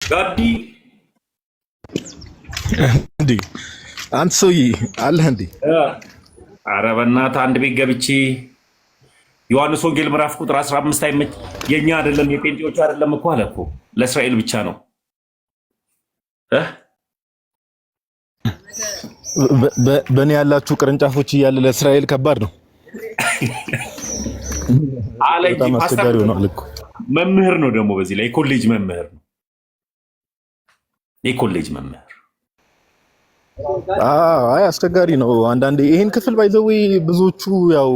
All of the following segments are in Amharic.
ጋዲ እንዴ አንተ ሰውዬ አለህ እንዴ? ኧረ በእናትህ አንድ ቤት ገብቼ ዮሐንስ ወንጌል ምዕራፍ ቁጥር 15 አይመች የኛ አይደለም የጴንጤዎቹ አይደለም እኮ አለ እኮ ለእስራኤል ብቻ ነው በእኔ ያላችሁ ቅርንጫፎች እያለ ለእስራኤል ከባድ ነው አለ እንጂ በጣም አስቸጋሪ ሆኗል እኮ። መምህር ነው ደግሞ በዚህ ላይ የኮሌጅ መምህር ነው። የኮሌጅ መምህር አይ አስቸጋሪ ነው። አንዳንዴ ይሄን ክፍል ባይዘው ብዙዎቹ ያው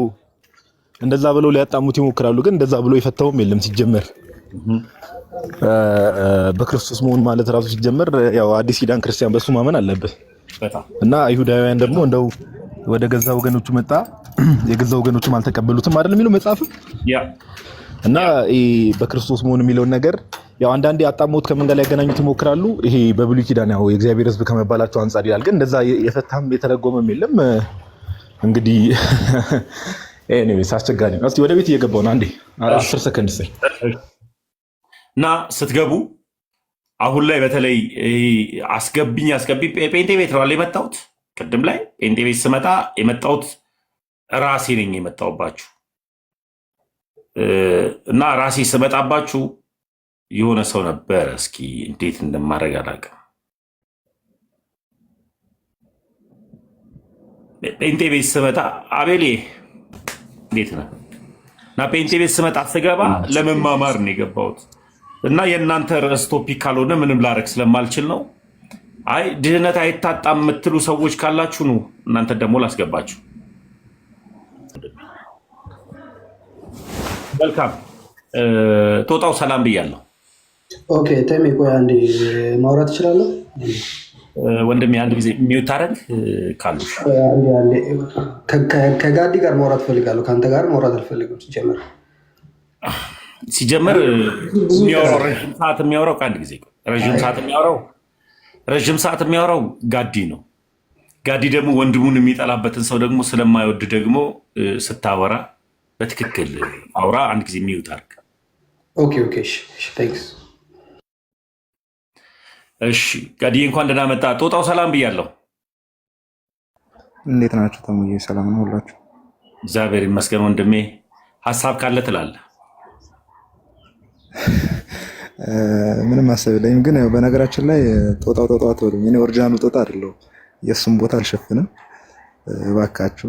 እንደዛ ብለው ሊያጣሙት ይሞክራሉ፣ ግን እንደዛ ብሎ የፈታውም የለም ሲጀመር። በክርስቶስ መሆን ማለት ራሱ ሲጀመር ያው አዲስ ኪዳን ክርስቲያን በሱ ማመን አለበት እና አይሁዳውያን ደግሞ እንደው ወደ ገዛ ወገኖቹ መጣ የገዛ ወገኖቹም አልተቀበሉትም አይደል የሚለው መጽሐፍ እና በክርስቶስ መሆን የሚለውን ነገር ያው አንዳንዴ አጣሞት ከምን ጋር ሊያገናኙት ይሞክራሉ። ይሄ በብሉይ ኪዳን ያው የእግዚአብሔር ሕዝብ ከመባላቸው አንጻር ይላል፣ ግን እንደዛ የፈታም የተረጎመም የለም። እንግዲህ ኤኒዌይስ አስቸጋሪ ነው። እስቲ ወደ ቤት እየገባው ነው። አንዴ 10 ሰከንድ ሰይ እና ስትገቡ አሁን ላይ በተለይ አስገቢ ጴንጤ ቤት ነው የመጣሁት። ቅድም ላይ ጴንጤ ቤት ስመጣ የመጣሁት ራሴ ነኝ የመጣሁባችሁ እና ራሴ ስመጣባችሁ የሆነ ሰው ነበረ። እስኪ እንዴት እንደማደርግ አላውቅም። ጴንጤ ቤት ስመጣ አቤሌ እንዴት ነህ? እና ጴንጤ ቤት ስመጣ ስገባ ለመማማር ነው የገባሁት እና የእናንተ ርዕስ ቶፒክ ካልሆነ ምንም ላደርግ ስለማልችል ነው። አይ ድህነት አይታጣም የምትሉ ሰዎች ካላችሁ ነው እናንተ ደግሞ ላስገባችሁ። መልካም ጦጣው ሰላም ብያለሁ። ኦኬ ተሜ ቆይ አንዴ ማውራት እችላለሁ ወንድሜ? አንድ ጊዜ ሚውት ታረግ ካሉ ከጋዲ ጋር ማውራት ፈልጋለሁ። ከአንተ ጋር ማውራት አልፈልግም። ሲጀመር የሚያወራው ረዥም ሰዓት የሚያወራው ከአንድ ጊዜ ረዥም ሰዓት የሚያወራው ጋዲ ነው። ጋዲ ደግሞ ወንድሙን የሚጠላበትን ሰው ደግሞ ስለማይወድ ደግሞ ስታወራ በትክክል አውራ። አንድ ጊዜ ሚውት አድርግ። ኦኬ እሺ ታንክስ። እሺ ጋዲ እንኳን ደህና መጣ። ጦጣው ሰላም ብያለሁ። እንዴት ናችሁ? ተሙዬ ሰላም ነው ሁላችሁ? እግዚአብሔር ይመስገን ወንድሜ። ሀሳብ ካለ ትላለህ? ምንም ሀሳብ የለኝም፣ ግን በነገራችን ላይ ጦጣው አትበሉኝ። እኔ ኦሪጂናሉ ጦጣ አይደለሁም። የእሱን ቦታ አልሸፍንም እባካችሁ።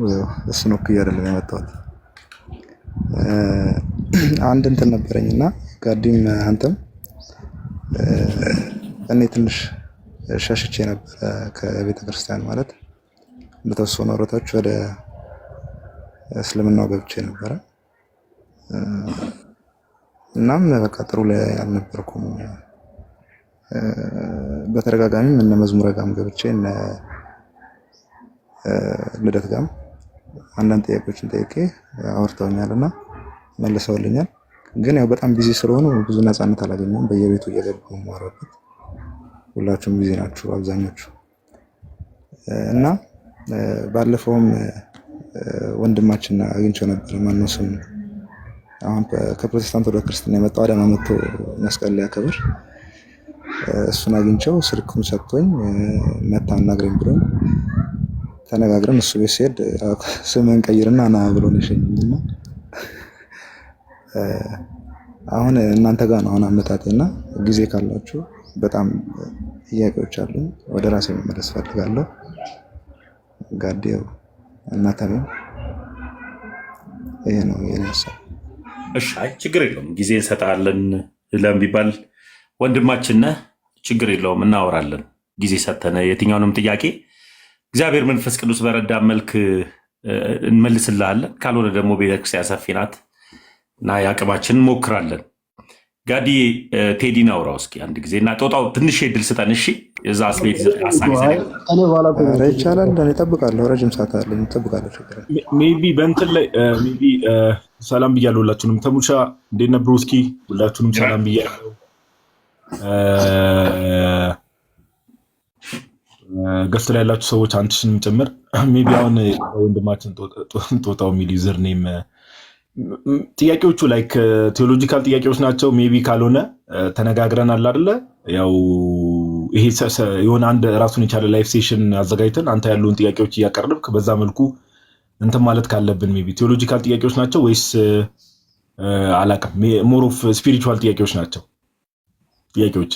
እሱን ወክዬ አይደለም የመጣሁት። አንድ እንትን ነበረኝና ጋዲም አንተም እኔ ትንሽ ሸሽቼ ነበረ ከቤተ ክርስቲያን ማለት በተወሰኑ ወራቶች ወደ እስልምናው ገብቼ ነበረ። እናም በቃ ጥሩ ላይ አልነበርኩም። በተደጋጋሚ እነ መዝሙረ ጋም ገብቼ እነ ልደት ጋም አንዳንድ ጥያቄዎችን ጠይቄ አውርተውኛልና መልሰውልኛል። ግን ያው በጣም ቢዚ ስለሆኑ ብዙ ነፃነት አላገኘም። በየቤቱ እየገባሁ ማውራበት። ሁላችሁም ቢዚ ናችሁ አብዛኞቹ እና ባለፈውም ወንድማችን አግኝቼው ነበር። ማነው ስሙ? አሁን ከፕሮቴስታንት ወደ ክርስትና የመጣው አዳማ መጥቶ መስቀል ሊያከብር እሱን አግኝቼው ስልኩን ሰጥቶኝ መታ አናግረኝ ብሎኝ ተነጋግረን እሱ ቤት ሲሄድ ስምን ቀይርና ና ብሎ ነው የሸኘኝና አሁን እናንተ ጋር ነው አሁን አመጣጤና ጊዜ ካላችሁ በጣም ጥያቄዎች አሉኝ። ወደ ራሴ መመለስ ፈልጋለሁ። ጋዴው እናንተ ይሄ ነው የነሳ። እሺ ችግር የለውም፣ ጊዜ እንሰጣለን። ለምቢባል ወንድማችን ነህ፣ ችግር የለውም፣ እናወራለን። ጊዜ ሰተነ የትኛውንም ጥያቄ እግዚአብሔር መንፈስ ቅዱስ በረዳ መልክ እንመልስልሃለን። ካልሆነ ደግሞ ቤተክርስቲያን ሰፊ ናት እና የአቅማችን እንሞክራለን። ጋዲ ቴዲን አውራው እስኪ አንድ ጊዜ እና ጦጣው ትንሽ የድል ስጠን። እሺ እዛ አስቤት ይቻላል። እኔ እጠብቃለሁ። ረጅም ሰዓት አለ እጠብቃለሁ። ችግር ሜቢ በእንትን ላይ ሜቢ ሰላም ብያለሁ ሁላችሁንም። ተሙሻ እንዴት ነህ ብሮስኪ? ሁላችሁንም ሰላም ብያለሁ። ገስት ላይ ያላችሁ ሰዎች አንተሽንም ጭምር ሜቢ አሁን ወንድማችን ጦጣው የሚል ዩዘር ኔም ጥያቄዎቹ ላይክ ቴዎሎጂካል ጥያቄዎች ናቸው። ሜቢ ካልሆነ ተነጋግረናል አይደለ? ያው ይሄ የሆነ አንድ ራሱን የቻለ ላይፍ ሴሽን አዘጋጅተን አንተ ያሉን ጥያቄዎች እያቀረብክ በዛ መልኩ እንትን ማለት ካለብን ሜቢ ቴዎሎጂካል ጥያቄዎች ናቸው ወይስ አላውቅም ሞር ኦፍ ስፒሪቹዋል ጥያቄዎች ናቸው ጥያቄዎች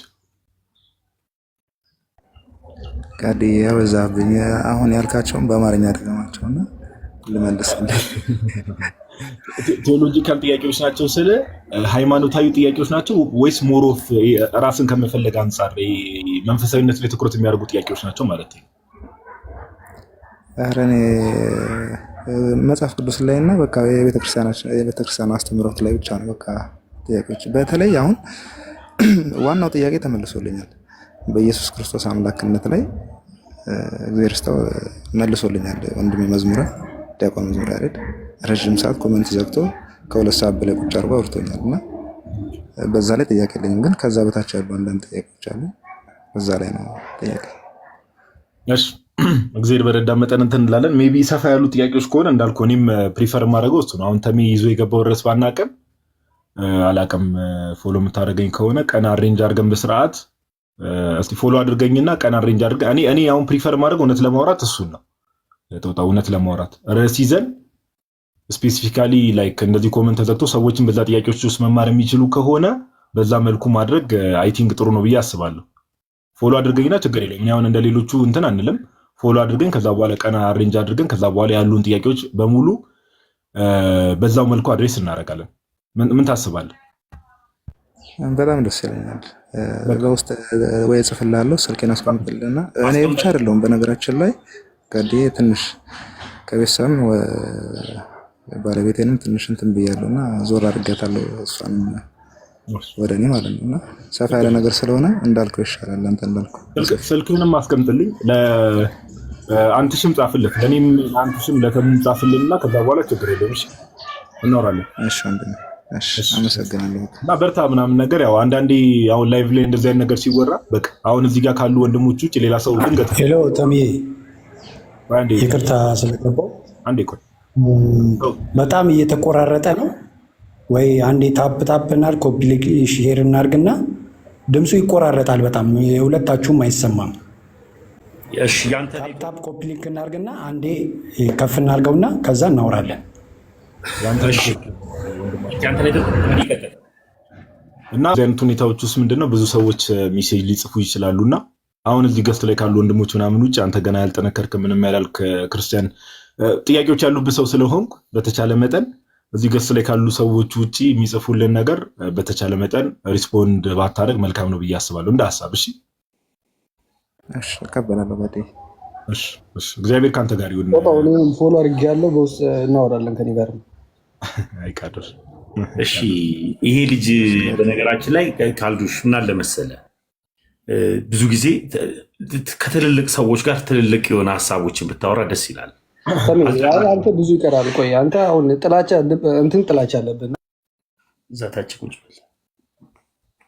ጋዲ ያበዛብኝ አሁን ያልካቸውን በአማርኛ ደግማቸውና ልመልስልህ ቴዎሎጂካል ጥያቄዎች ናቸው ስለ ሃይማኖታዊ ጥያቄዎች ናቸው ወይስ ሞር ኦፍ ራስን ከመፈለግ አንፃር መንፈሳዊነት ላይ ትኩረት የሚያደርጉ ጥያቄዎች ናቸው ማለት ነው? ኧረ እኔ መጽሐፍ ቅዱስ ላይ እና በቃ የቤተክርስቲያን አስተምህሮት ላይ ብቻ ነው በቃ ጥያቄዎች። በተለይ አሁን ዋናው ጥያቄ ተመልሶልኛል። በኢየሱስ ክርስቶስ አምላክነት ላይ እግዚአብሔር ስታው መልሶልኛል። ወንድሜ መዝሙረ ዲያቆን መዝሙረ ያሬድ ረጅም ሰዓት ኮሜንት ዘግቶ ከሁለት ሰዓት በላይ ቁጭ አድርጎ አውርቶኛል እና በዛ ላይ ጥያቄ የለኝም። ግን ከዛ በታች ያሉ አንዳንድ ጥያቄዎች አሉ። በዛ ላይ ነው ጥያቄ። እሺ እግዚአብሔር በረዳ መጠን እንትን እንላለን። ሜቢ ሰፋ ያሉ ጥያቄዎች ከሆነ እንዳልኩ እኔም ፕሪፈር የማደርገው እሱ ነው። አሁን ተሜ ይዞ የገባው ድረስ ባናቀም አላቅም ፎሎ የምታደርገኝ ከሆነ ቀን አሬንጅ አድርገን በስርዓት እስቲ ፎሎ አድርገኝና ቀን አሬንጅ አድርገን እኔ አሁን ፕሪፈር ማድረግ እውነት ለማውራት እሱን ነው የተወጣ እውነት ለማውራት ርዕስ ይዘን ስፔሲፊካሊ ላይክ እንደዚህ ኮመንት ተዘግቶ ሰዎችን በዛ ጥያቄዎች ውስጥ መማር የሚችሉ ከሆነ በዛ መልኩ ማድረግ አይ ቲንክ ጥሩ ነው ብዬ አስባለሁ። ፎሎ አድርገኝና ችግር የለም። እኔ አሁን እንደሌሎቹ እንትን አንልም። ፎሎ አድርገን ከዛ በኋላ ቀን አሬንጅ አድርገን ከዛ በኋላ ያሉን ጥያቄዎች በሙሉ በዛው መልኩ አድሬስ እናደርጋለን። ምን ታስባለህ? በጣም ደስ ይለኛል። በውስጥ ወይ ጽፍላለሁ ስልኬን አስቀምጥልና እኔ ብቻ አይደለሁም በነገራችን ላይ ጋዲ ትንሽ ከቤተሰብም ባለቤቴንም ትንሽ እንትን ብያለሁና ዞር አድርጋታለሁ እሷን ወደ እኔ ማለት ነው። እና ሰፋ ያለ ነገር ስለሆነ እንዳልከው ይሻላል። አንተ እንዳልከው ስልክህንም አስቀምጥልኝ አንተሽም ጻፍለት ለኔም አንተሽም ለተምም ጻፍልኝና ከዛ በኋላ ችግር የለውም። እሺ እናወራለን። እሺ ወንድሜ እሺ አመሰግናለሁ። እና በርታ ምናምን ነገር ያው አንዳንዴ አሁን ላይቭ ላይ እንደዚህ አይነት ነገር ሲወራ በቃ አሁን እዚህ ጋር ካሉ ወንድሞች ውጭ ሌላ ሰው ድንገት ሄሎ ተምዬ ይቅርታ ስለገባው አንዴ ቆይ በጣም እየተቆራረጠ ነው ወይ አንዴ ታፕ ታፕ እናድርግ ኮፒ ሊንክ ሼር እናድርግና ድምፁ ይቆራረጣል በጣም የሁለታችሁም አይሰማም። እሺ ያንተ ታፕ ኮፒ ሊንክ እናድርግና አንዴ ከፍ እናድርገውና ከዛ እናወራለን። ያንተ ላይ ይቀጥል እና አይነት ሁኔታዎች ውስጥ ምንድነው ብዙ ሰዎች ሜሴጅ ሊጽፉ ይችላሉና አሁን እዚህ ገስት ላይ ካሉ ወንድሞች ምናምን ውጭ አንተ ገና ያልጠነከርክ ምንም ያላልክ ክርስቲያን ጥያቄዎች ያሉበት ሰው ስለሆንኩ በተቻለ መጠን እዚህ ገስት ላይ ካሉ ሰዎች ውጪ የሚጽፉልን ነገር በተቻለ መጠን ሪስፖንድ ባታደርግ መልካም ነው ብዬ አስባለሁ እንደ ሐሳብ። እሺ እሺ ተቀበላለሁ ባዲ። እሺ እግዚአብሔር ካንተ ጋር ይሁን። እኔም ፎሎ አድርጌያለሁ በውስጥ እናወራለን ከኔ ጋር አይካደር። እሺ ይሄ ልጅ በነገራችን ላይ ካልዱሽ ምን አለ መሰለህ ብዙ ጊዜ ከትልልቅ ሰዎች ጋር ትልልቅ የሆነ ሀሳቦችን ብታወራ ደስ ይላል። አንተ ብዙ ይቀራል። ቆይ አንተ አሁን ጥላቻ አለብን። ዛታች ቁጭ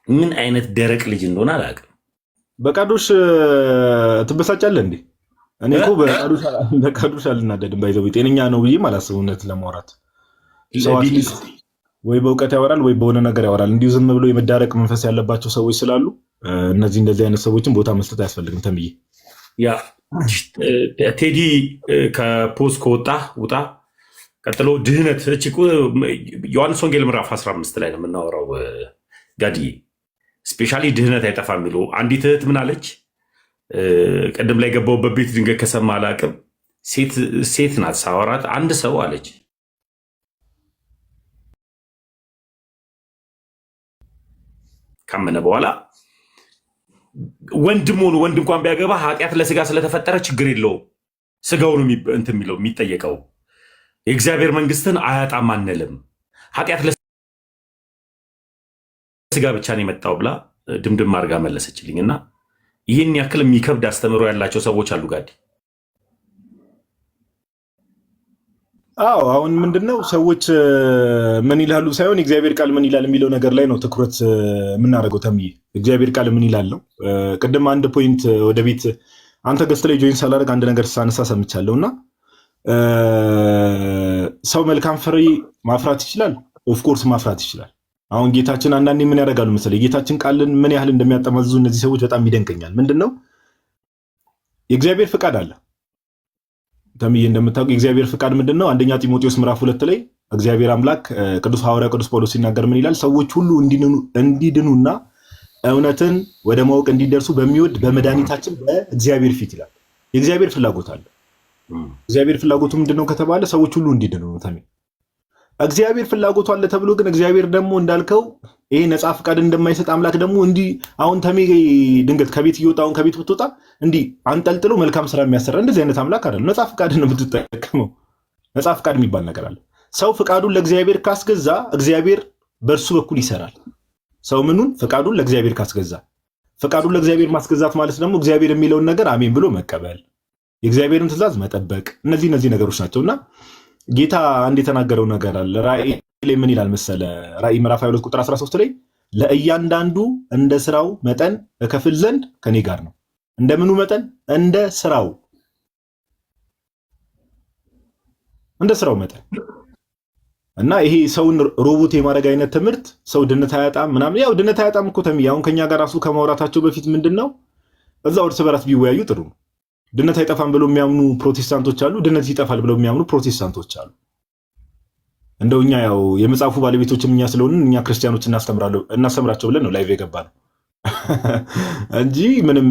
ምን አይነት ደረቅ ልጅ እንደሆነ አላውቅም። በቃዶሽ ትበሳጫለህ እንዴ? እኔ እኮ በቃዶሽ አልናደድም። ባይዘው ጤነኛ ነው ብዬ አላስብም። እውነት ለማውራት ወይ በእውቀት ያወራል ወይ በሆነ ነገር ያወራል። እንዲሁ ዝም ብሎ የመዳረቅ መንፈስ ያለባቸው ሰዎች ስላሉ እንደዚህ አይነት ሰዎችን ቦታ መስጠት አያስፈልግም። ተምዬ ያ ቴዲ ከፖዝ ከወጣ ውጣ። ቀጥሎ ድህነት ዮሐንስ ወንጌል ምዕራፍ 15 ላይ ነው የምናወራው። ጋድዬ ስፔሻሊ ድህነት አይጠፋም የሚሉ አንዲት እህት ምን አለች? ቀደም ላይ ገባሁበት ቤት ድንገት ከሰማ አላቅም ሴት ናት ሳወራት አንድ ሰው አለች ካመነ በኋላ ወንድም እንኳን ቢያገባ ኃጢአት ለስጋ ስለተፈጠረ ችግር የለውም ስጋው ነው እንትን የሚለው የሚጠየቀው የእግዚአብሔር መንግስትን አያጣም አንልም ኃጢአት ለስጋ ብቻ ነው የመጣው ብላ ድምድም አድርጋ መለሰችልኝና ይህን ያክል የሚከብድ አስተምሮ ያላቸው ሰዎች አሉ ጋዲ። አዎ አሁን ምንድነው ሰዎች ምን ይላሉ ሳይሆን እግዚአብሔር ቃል ምን ይላል የሚለው ነገር ላይ ነው ትኩረት የምናደርገው። ተምዬ እግዚአብሔር ቃል ምን ይላል ነው። ቅድም አንድ ፖይንት ወደ ቤት አንተ ገስት ላይ ጆይን ሳላደርግ አንድ ነገር ሳነሳ ሰምቻለሁና ሰው መልካም ፍሬ ማፍራት ይችላል። ኦፍኮርስ ማፍራት ይችላል። አሁን ጌታችን አንዳንዴ ምን ያደርጋሉ መሰለኝ? ጌታችን ቃልን ምን ያህል እንደሚያጠማዝዙ እነዚህ ሰዎች በጣም ይደንቀኛል። ምንድነው የእግዚአብሔር ፍቃድ አለ። ተምዬ እንደምታውቁ የእግዚአብሔር ፍቃድ ምንድነው? አንደኛ ጢሞቴዎስ ምዕራፍ 2 ላይ እግዚአብሔር አምላክ ቅዱስ ሐዋርያ ቅዱስ ጳውሎስ ሲናገር ምን ይላል? ሰዎች ሁሉ እንዲድኑና እውነትን ወደ ማወቅ እንዲደርሱ በሚወድ በመድኃኒታችን በእግዚአብሔር ፊት ይላል። የእግዚአብሔር ፍላጎት አለ። እግዚአብሔር ፍላጎቱ ምንድነው ከተባለ ሰዎች ሁሉ እንዲድኑ ነው። ተምዬ እግዚአብሔር ፍላጎቱ አለ ተብሎ ግን እግዚአብሔር ደግሞ እንዳልከው ይሄ ነፃ ፍቃድ እንደማይሰጥ አምላክ ደግሞ እንዲህ አሁን ተምዬ ድንገት ከቤት እየወጣ አሁን ከቤት ብትወጣ እንዲህ አንጠልጥሎ መልካም ስራ የሚያሰራ እንደዚህ አይነት አምላክ አይደለም። ነፃ ፍቃድ ነው የምትጠቀመው። ነፃ ፍቃድ የሚባል ነገር አለ። ሰው ፍቃዱን ለእግዚአብሔር ካስገዛ እግዚአብሔር በእርሱ በኩል ይሰራል። ሰው ምኑን ፍቃዱን ለእግዚአብሔር ካስገዛ፣ ፍቃዱን ለእግዚአብሔር ማስገዛት ማለት ደግሞ እግዚአብሔር የሚለውን ነገር አሜን ብሎ መቀበል፣ የእግዚአብሔርን ትእዛዝ መጠበቅ፣ እነዚህ ነገሮች ናቸውና ጌታ አንድ የተናገረው ነገር አለ። ራእይ ላይ ምን ይላል መሰለ? ራእይ ምዕራፍ 22 ቁጥር 13 ላይ ለእያንዳንዱ እንደ ስራው መጠን እከፍል ዘንድ ከኔ ጋር ነው። እንደምኑ መጠን? እንደ ስራው መጠን እና ይሄ ሰውን ሮቦት የማድረግ አይነት ትምህርት ሰው ድነት አያጣም ምናምን። ያው ድነት አያጣም እኮ ተምዬ፣ አሁን ከኛ ጋር ራሱ ከማውራታቸው በፊት ምንድነው እዛው እርስ በራስ ቢወያዩ ጥሩ ነው። ድነት አይጠፋም ብለው የሚያምኑ ፕሮቴስታንቶች አሉ፣ ድነት ይጠፋል ብለው የሚያምኑ ፕሮቴስታንቶች አሉ። እንደው እኛ ያው የመጽሐፉ ባለቤቶችም እኛ ስለሆንን እኛ ክርስቲያኖች እናስተምራቸው ብለን ነው ላይቭ የገባነው እንጂ ምንም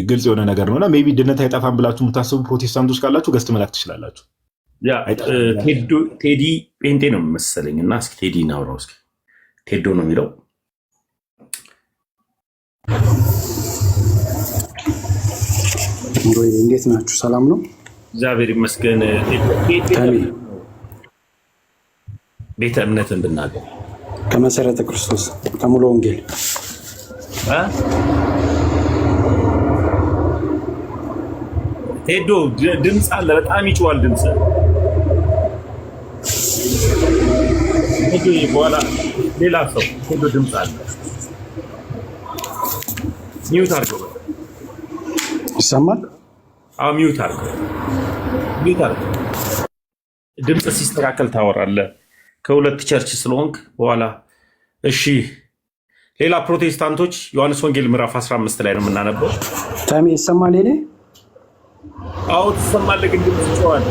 ግልጽ የሆነ ነገር ነውና ሜይ ቢ ድነት አይጠፋም ብላችሁ የምታስቡ ፕሮቴስታንቶች ካላችሁ ገስት መላክ ትችላላችሁ። ቴዲ ጴንጤ ነው መሰለኝ እና እስኪ ቴዲ እናውራው። እስኪ ቴዶ ነው የሚለው። እንዴት ናችሁ? ሰላም ነው? እግዚአብሔር ይመስገን። ቤተ እምነትን ብናገር ከመሰረተ ክርስቶስ ከሙሉ ወንጌል ቴዶ ድምፅ አለ፣ በጣም ይጮዋል ድምፅ። በኋላ ሌላ ሰው ቴዶ ድምፅ አለ። ሚዩት አድርገው። ይሰማል? አዎ ሚዩት አድርገው። ድምፅ ሲስተካከል ታወራለህ። ከሁለት ቸርች ስለሆንክ በኋላ እሺ። ሌላ ፕሮቴስታንቶች ዮሐንስ ወንጌል ምዕራፍ 15 ላይ ነው የምናነበው። ታሚ ይሰማል? እኔ አዎ ትሰማለህ፣ ግን ድምፅ ይጮሃል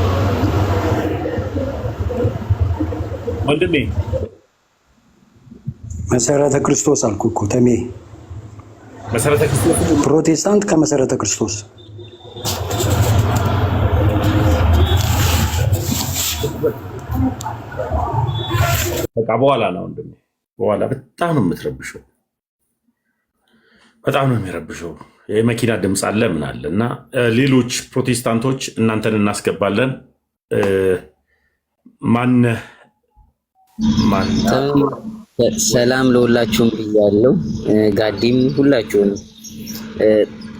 ወንድሜ። መሰረተ ክርስቶስ አልኩ እኮ ተሜ። መሰረተ ክርስቶስ ፕሮቴስታንት ከመሰረተ ክርስቶስ በቃ በኋላ ነው ወንድሜ፣ በኋላ በጣም ነው የምትረብሸው፣ በጣም ነው የሚረብሸው። የመኪና ድምፅ አለ ምን አለ እና ሌሎች ፕሮቴስታንቶች እናንተን እናስገባለን። ሰላም ለሁላችሁም ብያለሁ። ጋዲም ሁላችሁም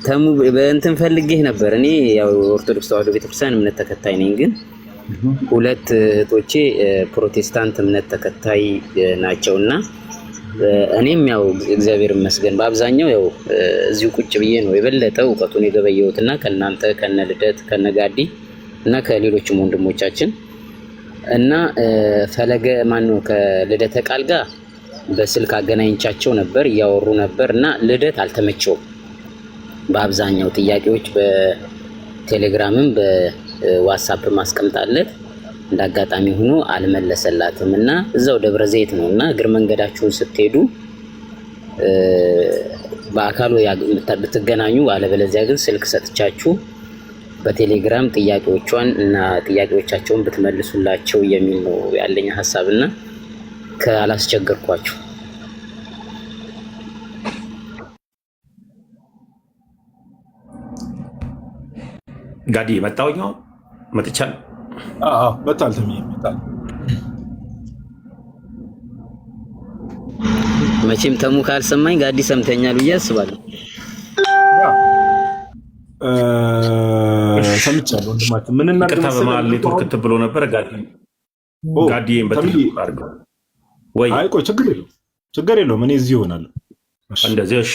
ተሙ በእንትን ፈልጌህ ነበር። እኔ ያው ኦርቶዶክስ ተዋሕዶ ቤተክርስቲያን እምነት ተከታይ ነኝ፣ ግን ሁለት እህቶቼ ፕሮቴስታንት እምነት ተከታይ ናቸውና እኔም ያው እግዚአብሔር ይመስገን በአብዛኛው ያው እዚሁ ቁጭ ብዬ ነው የበለጠ እውቀቱን የገበየሁትና ከእናንተ ከነልደት ከነጋዲ እና ከሌሎችም ወንድሞቻችን እና ፈለገ ማነው ከልደተ ቃል ጋር በስልክ አገናኝቻቸው ነበር፣ እያወሩ ነበር እና ልደት አልተመቸውም። በአብዛኛው ጥያቄዎች በቴሌግራምም በዋትስአፕ ማስቀምጣለት እንዳጋጣሚ ሆኖ አልመለሰላትም እና እዛው ደብረ ዘይት ነው እና እግር መንገዳችሁን ስትሄዱ በአካል ብትገናኙ፣ አለበለዚያ ግን ስልክ ሰጥቻችሁ በቴሌግራም ጥያቄዎቿን እና ጥያቄዎቻቸውን ብትመልሱላቸው የሚል ነው ያለኝ ሀሳብና ካላስቸገርኳችሁ ጋዲ መጣውኛው መጥቻል። መጣል መጣል። መቼም ተሙ ካልሰማኝ ጋዲ ሰምተኛል ብዬ አስባለሁ። ሰምቻለሁ ወንድማችን። ምን እና ከተማ በመሃል ኔትወርክ ትብሎ ነበር። ጋዲን በትልቁ አድርገው ወይ? አይ ቆይ ችግር የለውም እኔ እዚህ እሆናለሁ። እንደዚህ እሺ።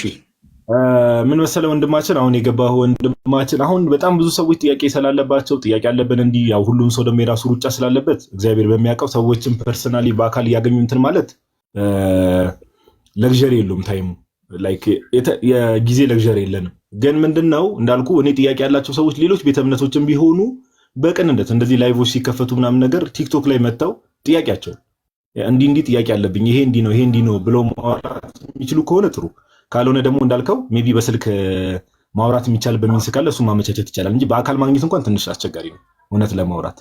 ምን መሰለ ወንድማችን፣ አሁን የገባው ወንድማችን፣ አሁን በጣም ብዙ ሰዎች ጥያቄ ስላለባቸው ጥያቄ ያለብን እንዲህ ያው ሁሉም ሰው ደግሞ የራሱ ሩጫ ስላለበት እግዚአብሔር በሚያውቀው ሰዎችን ፐርሰናሊ በአካል እያገኙ እንትን ማለት ለግዠሪ የለውም ታይሙ ላይክ የጊዜ ለግዠሪ የለንም። ግን ምንድነው እንዳልኩ እኔ ጥያቄ ያላቸው ሰዎች ሌሎች ቤተ እምነቶችም ቢሆኑ በቅንነት እንደዚህ ላይቮች ሲከፈቱ ምናምን ነገር ቲክቶክ ላይ መጥተው ጥያቄያቸው እንዲህ ጥያቄ አለብኝ ይሄ እንዲህ ነው ይሄ እንዲህ ነው ብሎ ማውራት የሚችሉ ከሆነ ጥሩ፣ ካልሆነ ደግሞ እንዳልከው ሜቢ በስልክ ማውራት የሚቻል በሚንስ ካለ እሱ ማመቻቸት ይቻላል እንጂ በአካል ማግኘት እንኳን ትንሽ አስቸጋሪ ነው እውነት ለማውራት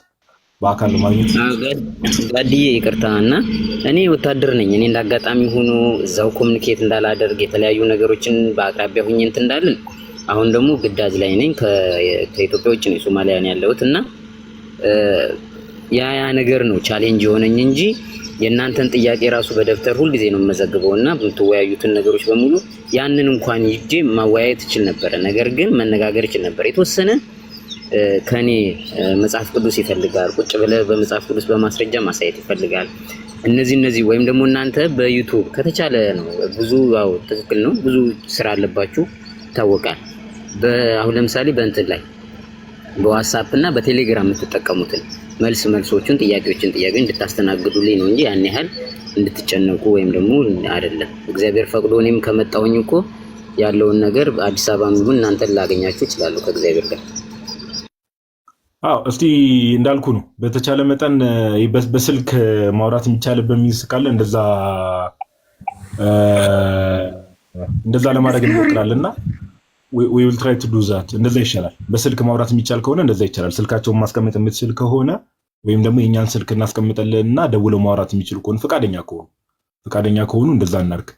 በአካል ማግኘት። ጋድዬ ይቅርታ እና እኔ ወታደር ነኝ። እኔ እንዳጋጣሚ ሆኖ እዛው ኮሚኒኬት እንዳላደርግ የተለያዩ ነገሮችን በአቅራቢያ ሁኜ እንትን እንዳልን አሁን ደግሞ ግዳጅ ላይ ነኝ። ከኢትዮጵያ ውጭ ነው ሶማሊያ ነው ያለሁት እና ያ ነገር ነው ቻሌንጅ የሆነኝ እንጂ የእናንተን ጥያቄ ራሱ በደብተር ሁልጊዜ ነው የምመዘግበው እና የምትወያዩትን ነገሮች በሙሉ ያንን እንኳን ይዤ ማወያየት እችል ነበረ። ነገር ግን መነጋገር እችል ነበር። የተወሰነ ከኔ መጽሐፍ ቅዱስ ይፈልጋል። ቁጭ ብለህ በመጽሐፍ ቅዱስ በማስረጃ ማሳየት ይፈልጋል። እነዚህ ወይም ደግሞ እናንተ በዩቲዩብ ከተቻለ ነው ብዙ ያው ትክክል ነው ብዙ ስራ አለባችሁ ይታወቃል። አሁን ለምሳሌ በእንትን ላይ በዋትስአፕ እና በቴሌግራም የምትጠቀሙትን መልሶችን ጥያቄ እንድታስተናግዱልኝ ነው እንጂ ያን ያህል እንድትጨነቁ ወይም ደግሞ አይደለም። እግዚአብሔር ፈቅዶ እኔም ከመጣሁኝ እኮ ያለውን ነገር አዲስ አበባም ይሁን እናንተን ላገኛችሁ እችላለሁ ከእግዚአብሔር ጋር። አዎ እስቲ እንዳልኩ ነው በተቻለ መጠን በስልክ ማውራት የሚቻልበት ሚንስ ካለ እንደዛ ለማድረግ እንሞክራለንና we will try to do that። እንደዛ ይሻላል። በስልክ ማውራት የሚቻል ከሆነ እንደዛ ይቻላል። ስልካቸውን ማስቀመጥ የምትችል ከሆነ ወይም ደግሞ የኛን ስልክ እናስቀምጠልንና ደውለው ማውራት የሚችሉ ከሆነ ፈቃደኛ ከሆኑ እንደዛ እናርግ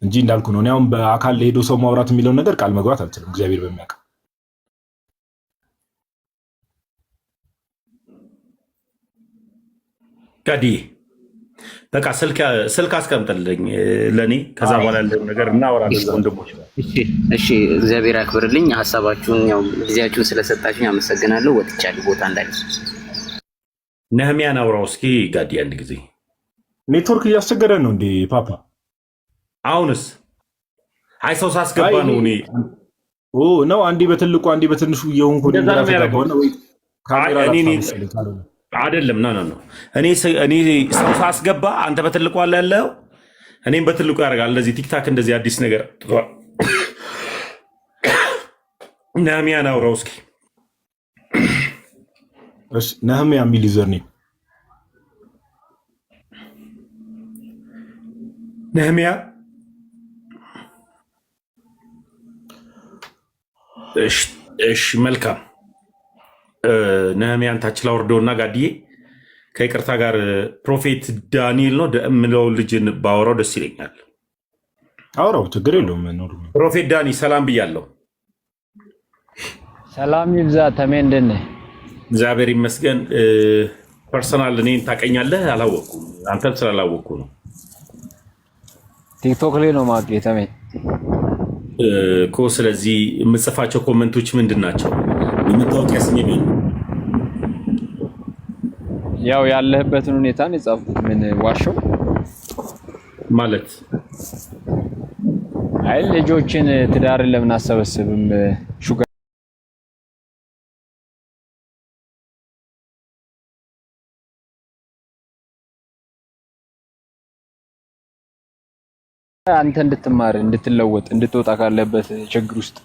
እንጂ እንዳልኩ ነው። እኔ አሁን በአካል ሄዶ ሰው ማውራት የሚለው ነገር ቃል መግባት አልችልም እግዚአብሔር በሚያውቅ። ጋዲ በቃ ስልክ አስቀምጥልኝ ለኔ ከዛ በኋላ ያለው ነገር እናወራለን ወንድሞች። እሺ እግዚአብሔር ያክብርልኝ። ሐሳባችሁን ያው ጊዜያችሁን ስለሰጣችሁኝ አመሰግናለሁ። ወጥቻለሁ ቦታ እንዳይልስ ነህሚያን አውራው እስኪ ጋዲ አንድ ጊዜ ኔትወርክ እያስቸገረ ነው እንዴ ፓፓ? አሁንስ አይ ሰው ሳስገባ ነው እኔ ነው አንዴ በትልቁ አንዴ በትንሹ እየሆንኩ እንደዛ ተጋባው ነው ወይ ካሜራ አይደለም ነው እኔ ሰው ሳስገባ አንተ በትልቁ አለ ያለው እኔም በትልቁ ያደርጋል። እንደዚህ ቲክታክ እንደዚህ አዲስ ነገር ነህሚያን አውራው እስኪ። እሺ ነህሚያ የሚል ዩዘር ኔም ነህሚያ። እሺ መልካም ነህሚያን ታች ላወርደውና ጋድዬ ከይቅርታ ጋር ፕሮፌት ዳንኤል ነው የምለው ልጅን ባወራው ደስ ይለኛል። አውራው ችግር የለውም። ፕሮፌት ዳኒ ሰላም ብያለሁ። ሰላም ይብዛ ተሜ እንደት ነህ? እግዚአብሔር ይመስገን። ፐርሰናል እኔን ታውቀኛለህ? አላወቅኩም። አንተም ስላላወቅኩ ነው። ቲክቶክ ላይ ነው ማውቀው ተሜ እኮ። ስለዚህ የምጽፋቸው ኮመንቶች ምንድን ናቸው? የምታወቂያ ስሜ ምን ያው ያለህበትን ሁኔታ ነው የጻፍኩት። ምን ዋሸው ማለት አይ ልጆችን ትዳርን ለምን አሰበስብም ሹጋ አንተ እንድትማር እንድትለወጥ እንድትወጣ ካለበት ችግር ውስጥ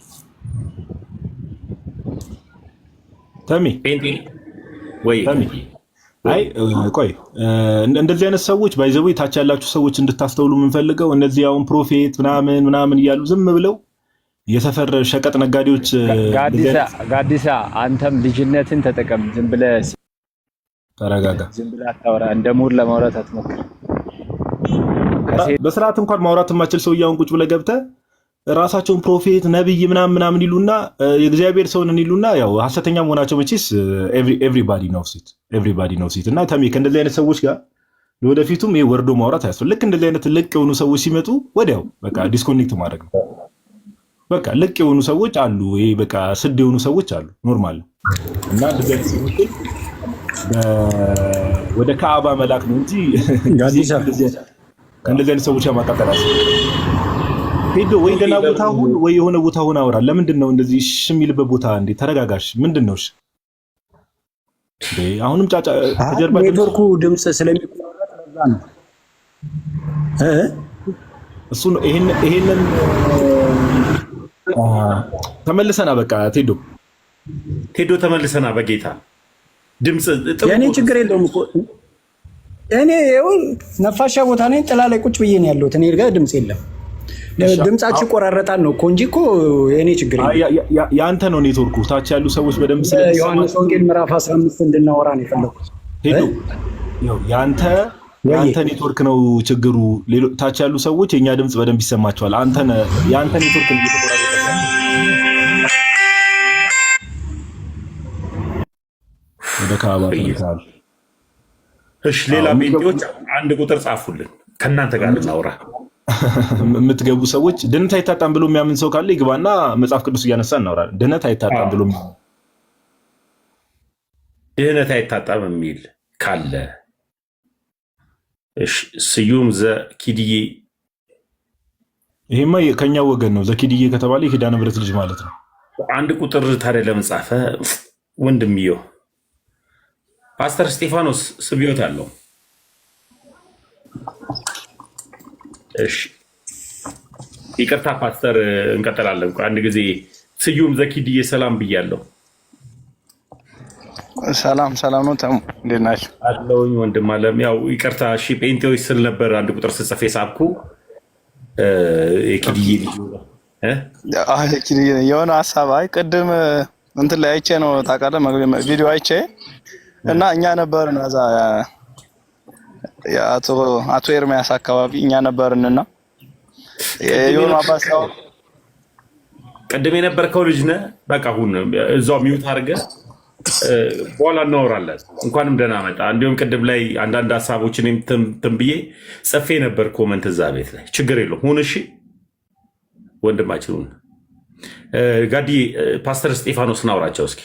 ተሚ ወይ ተሚ አይ ቆይ እንደዚህ አይነት ሰዎች ባይዘው ታች ያላችሁ ሰዎች እንድታስተውሉ የምንፈልገው እነዚህ አሁን ፕሮፌት ምናምን እያሉ ዝም ብለው የሰፈር ሸቀጥ ነጋዴዎች። ጋዲሳ አንተም ልጅነትን ተጠቀም። ዝም ብለህ ተረጋጋ። ዝም ብለህ አታወራ። እንደ ሙር ለማውራት አትሞክር። በስርዓት እንኳን ማውራት የማችል ሰው ያውን ቁጭ ብለህ ገብተህ ራሳቸውን ፕሮፌት ነብይ ምናምን ይሉና የእግዚአብሔር ሰው ነን ይሉና ያው ሐሰተኛ መሆናቸው መቼስ ኤቭሪባዲ ኖውስ ኢት። እና ተሜ ከእንደዚህ አይነት ሰዎች ጋር ለወደፊቱም ይሄ ወርዶ ማውራት አያስፈልግም። ልክ እንደዚህ አይነት ልቅ የሆኑ ሰዎች ሲመጡ ወዲያው በቃ ዲስኮኔክት ማድረግ ነው። በቃ ልቅ የሆኑ ሰዎች አሉ፣ ይሄ በቃ ስድ የሆኑ ሰዎች አሉ፣ ኖርማል እና እንደዚህ አይነት ሰዎች ወደ ካዕባ መላክ ነው እንጂ ከእንደዚህ አይነት ሰዎች ማጣጣል ሄዶ ወይ ደህና ቦታ ሁን ወይ የሆነ ቦታ ሁን አውራ። ለምንድን ነው እንደዚህ እሺ የሚልበት ቦታ እንዴ? ተረጋጋሽ። ምንድን ነው እሺ? አሁንም ጫጫ ከጀርባ ኔትወርኩ ድምጽ ስለሚቆራረጥ ለዛ ነው። እሱ ነው። ይሄንን ተመልሰና በቃ ቴዶ ተመልሰና በጌታ ድምጽ የኔ ችግር የለውም እኮ እኔ ይሁን ነፋሻ ቦታ ነኝ፣ ጥላ ላይ ቁጭ ብዬ ነው ያለሁት። እኔ ጋር ድምጽ የለም። ድምጻችሁ ቆራረጣል ነው እኮ እንጂ እኮ የኔ ችግር የለም። ያንተ ነው ኔትወርኩ። ታች ያሉ ሰዎች በደንብ ዮሐንስ ወንጌል ምዕራፍ 15 እንድናወራ ነው የፈለኩት። ቴዶ ያንተ ኔትወርክ ነው ችግሩ። ታች ያሉ ሰዎች የኛ ድምጽ በደንብ ይሰማቸዋል። ያንተ ኔትወርክ ነው እየተቆራረጠ ወደ ካባ ተልካል። እሺ ሌላ ጴንጤዎች አንድ ቁጥር ጻፉልን፣ ከእናንተ ጋር እናውራ። የምትገቡ ሰዎች ድነት አይታጣም ብሎ የሚያምን ሰው ካለ ይግባና መጽሐፍ ቅዱስ እያነሳ እናወራለን። ድነት አይታጣም ብሎ ድነት አይታጣም የሚል ካለ እሺ። ስዩም ዘኪድዬ ይሄማ ከኛ ወገን ነው። ዘኪድዬ ከተባለ የኪዳነ ምሕረት ልጅ ማለት ነው። አንድ ቁጥር ታዲያ ለምን ጻፈ ወንድምየው? ፓስተር እስጢፋኖስ ስብዮት አለው። እሺ ይቅርታ ፓስተር፣ እንቀጥላለን። አንድ ጊዜ ስዩም ዘኪድዬ ሰላም ብያለሁ። ሰላም ነው። ተሙ እንዴት ናችሁ? አለሁኝ ወንድም አለም። ያው ይቅርታ እሺ፣ ጴንጤዎች ስል ነበር አንድ ቁጥር ስጽፍ የሳብኩ የኪድዬ የሆነ ሀሳብ ቅድም እንትን ላይ አይቼ ነው ታውቃለህ፣ ቪዲዮ አይቼ እና እኛ ነበርን እዛ አቶ ኤርሚያስ አካባቢ እኛ ነበርንና የሆነ አባሳው ቅድም የነበርከው ልጅ ነህ። በቃ አሁን እዛው ሚውት አድርገህ በኋላ እናወራለን። እንኳንም ደህና መጣ። እንዲሁም ቅድም ላይ አንዳንድ ሀሳቦችን ትንብዬ ጽፌ ነበር ኮመንት እዛ ቤት ላይ። ችግር የለውም ሁን። እሺ ወንድማችን ሁን። ጋዲ ፓስተር እስጢፋኖስን አውራቸው እስኪ።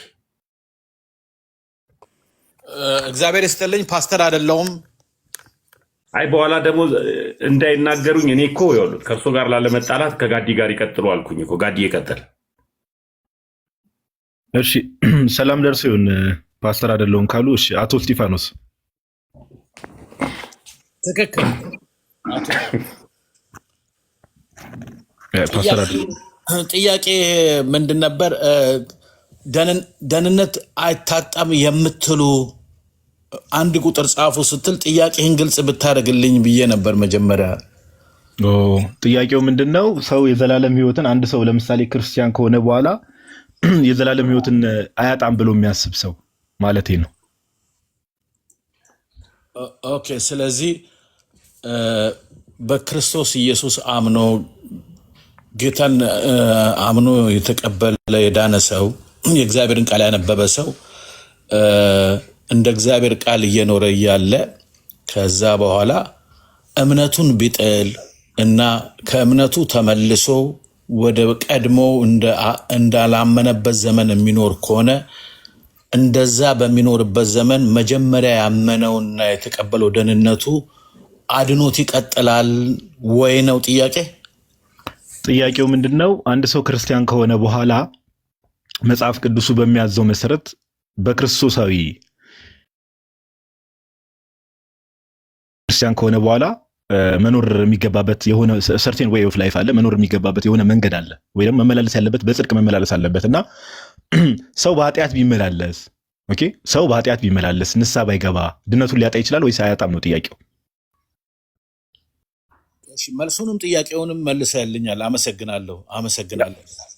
እግዚአብሔር ይስጥልኝ። ፓስተር አይደለሁም። አይ በኋላ ደግሞ እንዳይናገሩኝ እኔ እኮ ይኸውልህ ከእርሶ ጋር ላለመጣላት ከጋዲ ጋር ይቀጥሉ አልኩኝ እኮ። ጋዲ ይቀጥል። እሺ ሰላም ደርሶ ይሁን። ፓስተር አይደለሁም ካሉ እሺ። አቶ እስጢፋኖስ ትክክል። ፓስተር አይደለሁም። ጥያቄ ምንድን ነበር? ደህንነት አይታጣም የምትሉ አንድ ቁጥር ጻፉ ስትል ጥያቄህን ግልጽ ብታደርግልኝ ብዬ ነበር መጀመሪያ። ጥያቄው ምንድን ነው? ሰው የዘላለም ሕይወትን አንድ ሰው ለምሳሌ ክርስቲያን ከሆነ በኋላ የዘላለም ሕይወትን አያጣም ብሎ የሚያስብ ሰው ማለቴ ነው። ኦኬ። ስለዚህ በክርስቶስ ኢየሱስ አምኖ ጌታን አምኖ የተቀበለ የዳነ ሰው የእግዚአብሔርን ቃል ያነበበ ሰው እንደ እግዚአብሔር ቃል እየኖረ እያለ ከዛ በኋላ እምነቱን ቢጥል እና ከእምነቱ ተመልሶ ወደ ቀድሞ እንዳላመነበት ዘመን የሚኖር ከሆነ እንደዛ በሚኖርበት ዘመን መጀመሪያ ያመነውና የተቀበለው ደህንነቱ አድኖት ይቀጥላል ወይ ነው ጥያቄ። ጥያቄው ምንድን ነው? አንድ ሰው ክርስቲያን ከሆነ በኋላ መጽሐፍ ቅዱሱ በሚያዘው መሰረት በክርስቶሳዊ ክርስቲያን ከሆነ በኋላ መኖር የሚገባበት የሆነ ሰርቴን ዌይ ኦፍ ላይፍ አለ። መኖር የሚገባበት የሆነ መንገድ አለ፣ ወይ ደግሞ መመላለስ ያለበት በጽድቅ መመላለስ አለበት እና ሰው በኃጢአት ቢመላለስ ሰው በኃጢአት ቢመላለስ ንስሐ ባይገባ ድነቱን ሊያጣ ይችላል ወይስ አያጣም ነው ጥያቄው። መልሱንም ጥያቄውንም መልሰህልኛል። አመሰግናለሁ።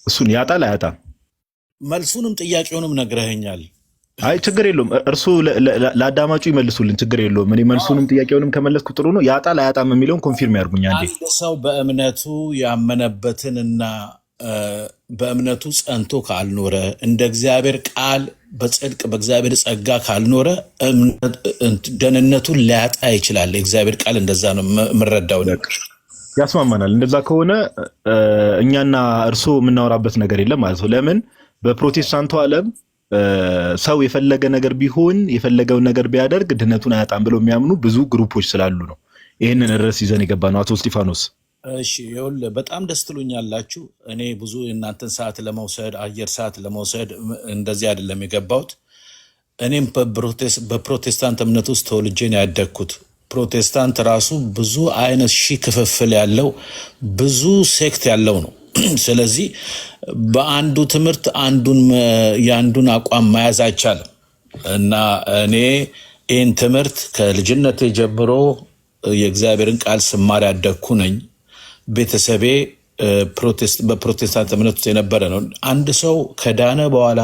እሱን ያጣል አያጣም? መልሱንም ጥያቄውንም ነግረኸኛል። አይ ችግር የለውም። እርሱ ለአዳማጩ ይመልሱልን፣ ችግር የለውም። እኔ መልሱንም ጥያቄውንም ከመለስኩ ጥሩ ነው። ያጣል አያጣም የሚለውን ኮንፊርም ያርጉኝ አንዴ። አንድ ሰው በእምነቱ ያመነበትንና በእምነቱ ጸንቶ ካልኖረ እንደ እግዚአብሔር ቃል በጽድቅ በእግዚአብሔር ጸጋ ካልኖረ ደህንነቱን ሊያጣ ይችላል። የእግዚአብሔር ቃል እንደዛ ነው የምረዳው። ያስማማናል። እንደዛ ከሆነ እኛና እርሶ የምናወራበት ነገር የለም ማለት ነው። ለምን በፕሮቴስታንቱ ዓለም ሰው የፈለገ ነገር ቢሆን የፈለገውን ነገር ቢያደርግ ድህነቱን አያጣም ብለው የሚያምኑ ብዙ ግሩፖች ስላሉ ነው ይህንን ርዕስ ይዘን የገባ ነው። አቶ እስጢፋኖስ እሺ፣ ይኸውልህ በጣም ደስ ትሉኛላችሁ። እኔ ብዙ የእናንተን ሰዓት ለመውሰድ አየር ሰዓት ለመውሰድ እንደዚህ አይደለም የገባሁት። እኔም በፕሮቴስታንት እምነት ውስጥ ተወልጄ ነው ያደግኩት። ፕሮቴስታንት ራሱ ብዙ አይነት ሺህ ክፍፍል ያለው ብዙ ሴክት ያለው ነው። ስለዚህ በአንዱ ትምህርት የአንዱን አቋም መያዝ አይቻልም እና እኔ ይህን ትምህርት ከልጅነቴ ጀምሮ የእግዚአብሔርን ቃል ስማር ያደግኩ ነኝ። ቤተሰቤ በፕሮቴስታንት እምነት ውስጥ የነበረ ነው። አንድ ሰው ከዳነ በኋላ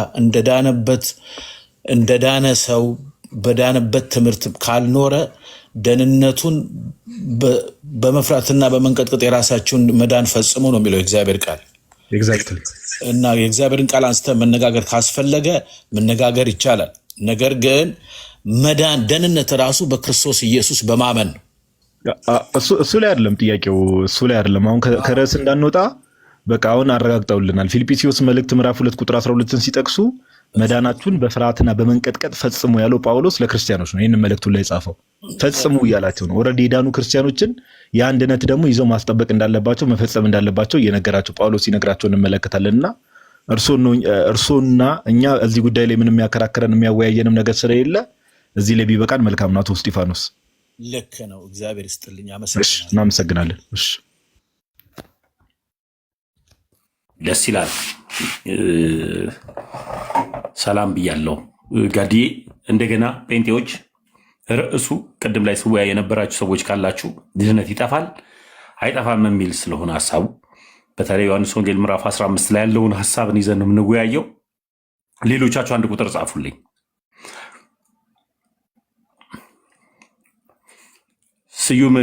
እንደዳነ ሰው በዳነበት ትምህርት ካልኖረ ደህንነቱን በመፍራትና በመንቀጥቀጥ የራሳቸውን መዳን ፈጽሞ ነው የሚለው የእግዚአብሔር ቃል። እና የእግዚአብሔርን ቃል አንስተ መነጋገር ካስፈለገ መነጋገር ይቻላል። ነገር ግን መዳን ደህንነት ራሱ በክርስቶስ ኢየሱስ በማመን ነው። እሱ ላይ አይደለም ጥያቄው፣ እሱ ላይ አይደለም። አሁን ከርዕስ እንዳንወጣ በቃ አሁን አረጋግጠውልናል። ፊልጵስዩስ መልእክት ምዕራፍ 2 ቁጥር 12ን ሲጠቅሱ መዳናችሁን በፍርሃትና በመንቀጥቀጥ ፈጽሙ ያለው ጳውሎስ ለክርስቲያኖች ነው። ይህንን መልእክቱን ላይ ጻፈው ፈጽሙ እያላቸው ነው። ኦልሬዲ የዳኑ ክርስቲያኖችን የአንድነት ደግሞ ይዘው ማስጠበቅ እንዳለባቸው መፈጸም እንዳለባቸው እየነገራቸው ጳውሎስ ሲነግራቸው እንመለከታለንና እርሶና እኛ እዚህ ጉዳይ ላይ ምንም የሚያከራክረን የሚያወያየንም ነገር ስለሌለ እዚህ ላይ ቢበቃን መልካም ነው። አቶ እስጢፋኖስ ልክ ነው። እግዚአብሔር ይስጥልኝ። እናመሰግናለን። ደስ ይላል። ሰላም ብያለሁ ጋዲዬ። እንደገና ጴንጤዎች ርዕሱ ቅድም ላይ ስወያ የነበራችሁ ሰዎች ካላችሁ ድህነት ይጠፋል አይጠፋም የሚል ስለሆነ ሀሳቡ በተለይ ዮሐንስ ወንጌል ምዕራፍ 15 ላይ ያለውን ሀሳብን ይዘን ነው የምንወያየው። ሌሎቻችሁ አንድ ቁጥር ጻፉልኝ። ስዩም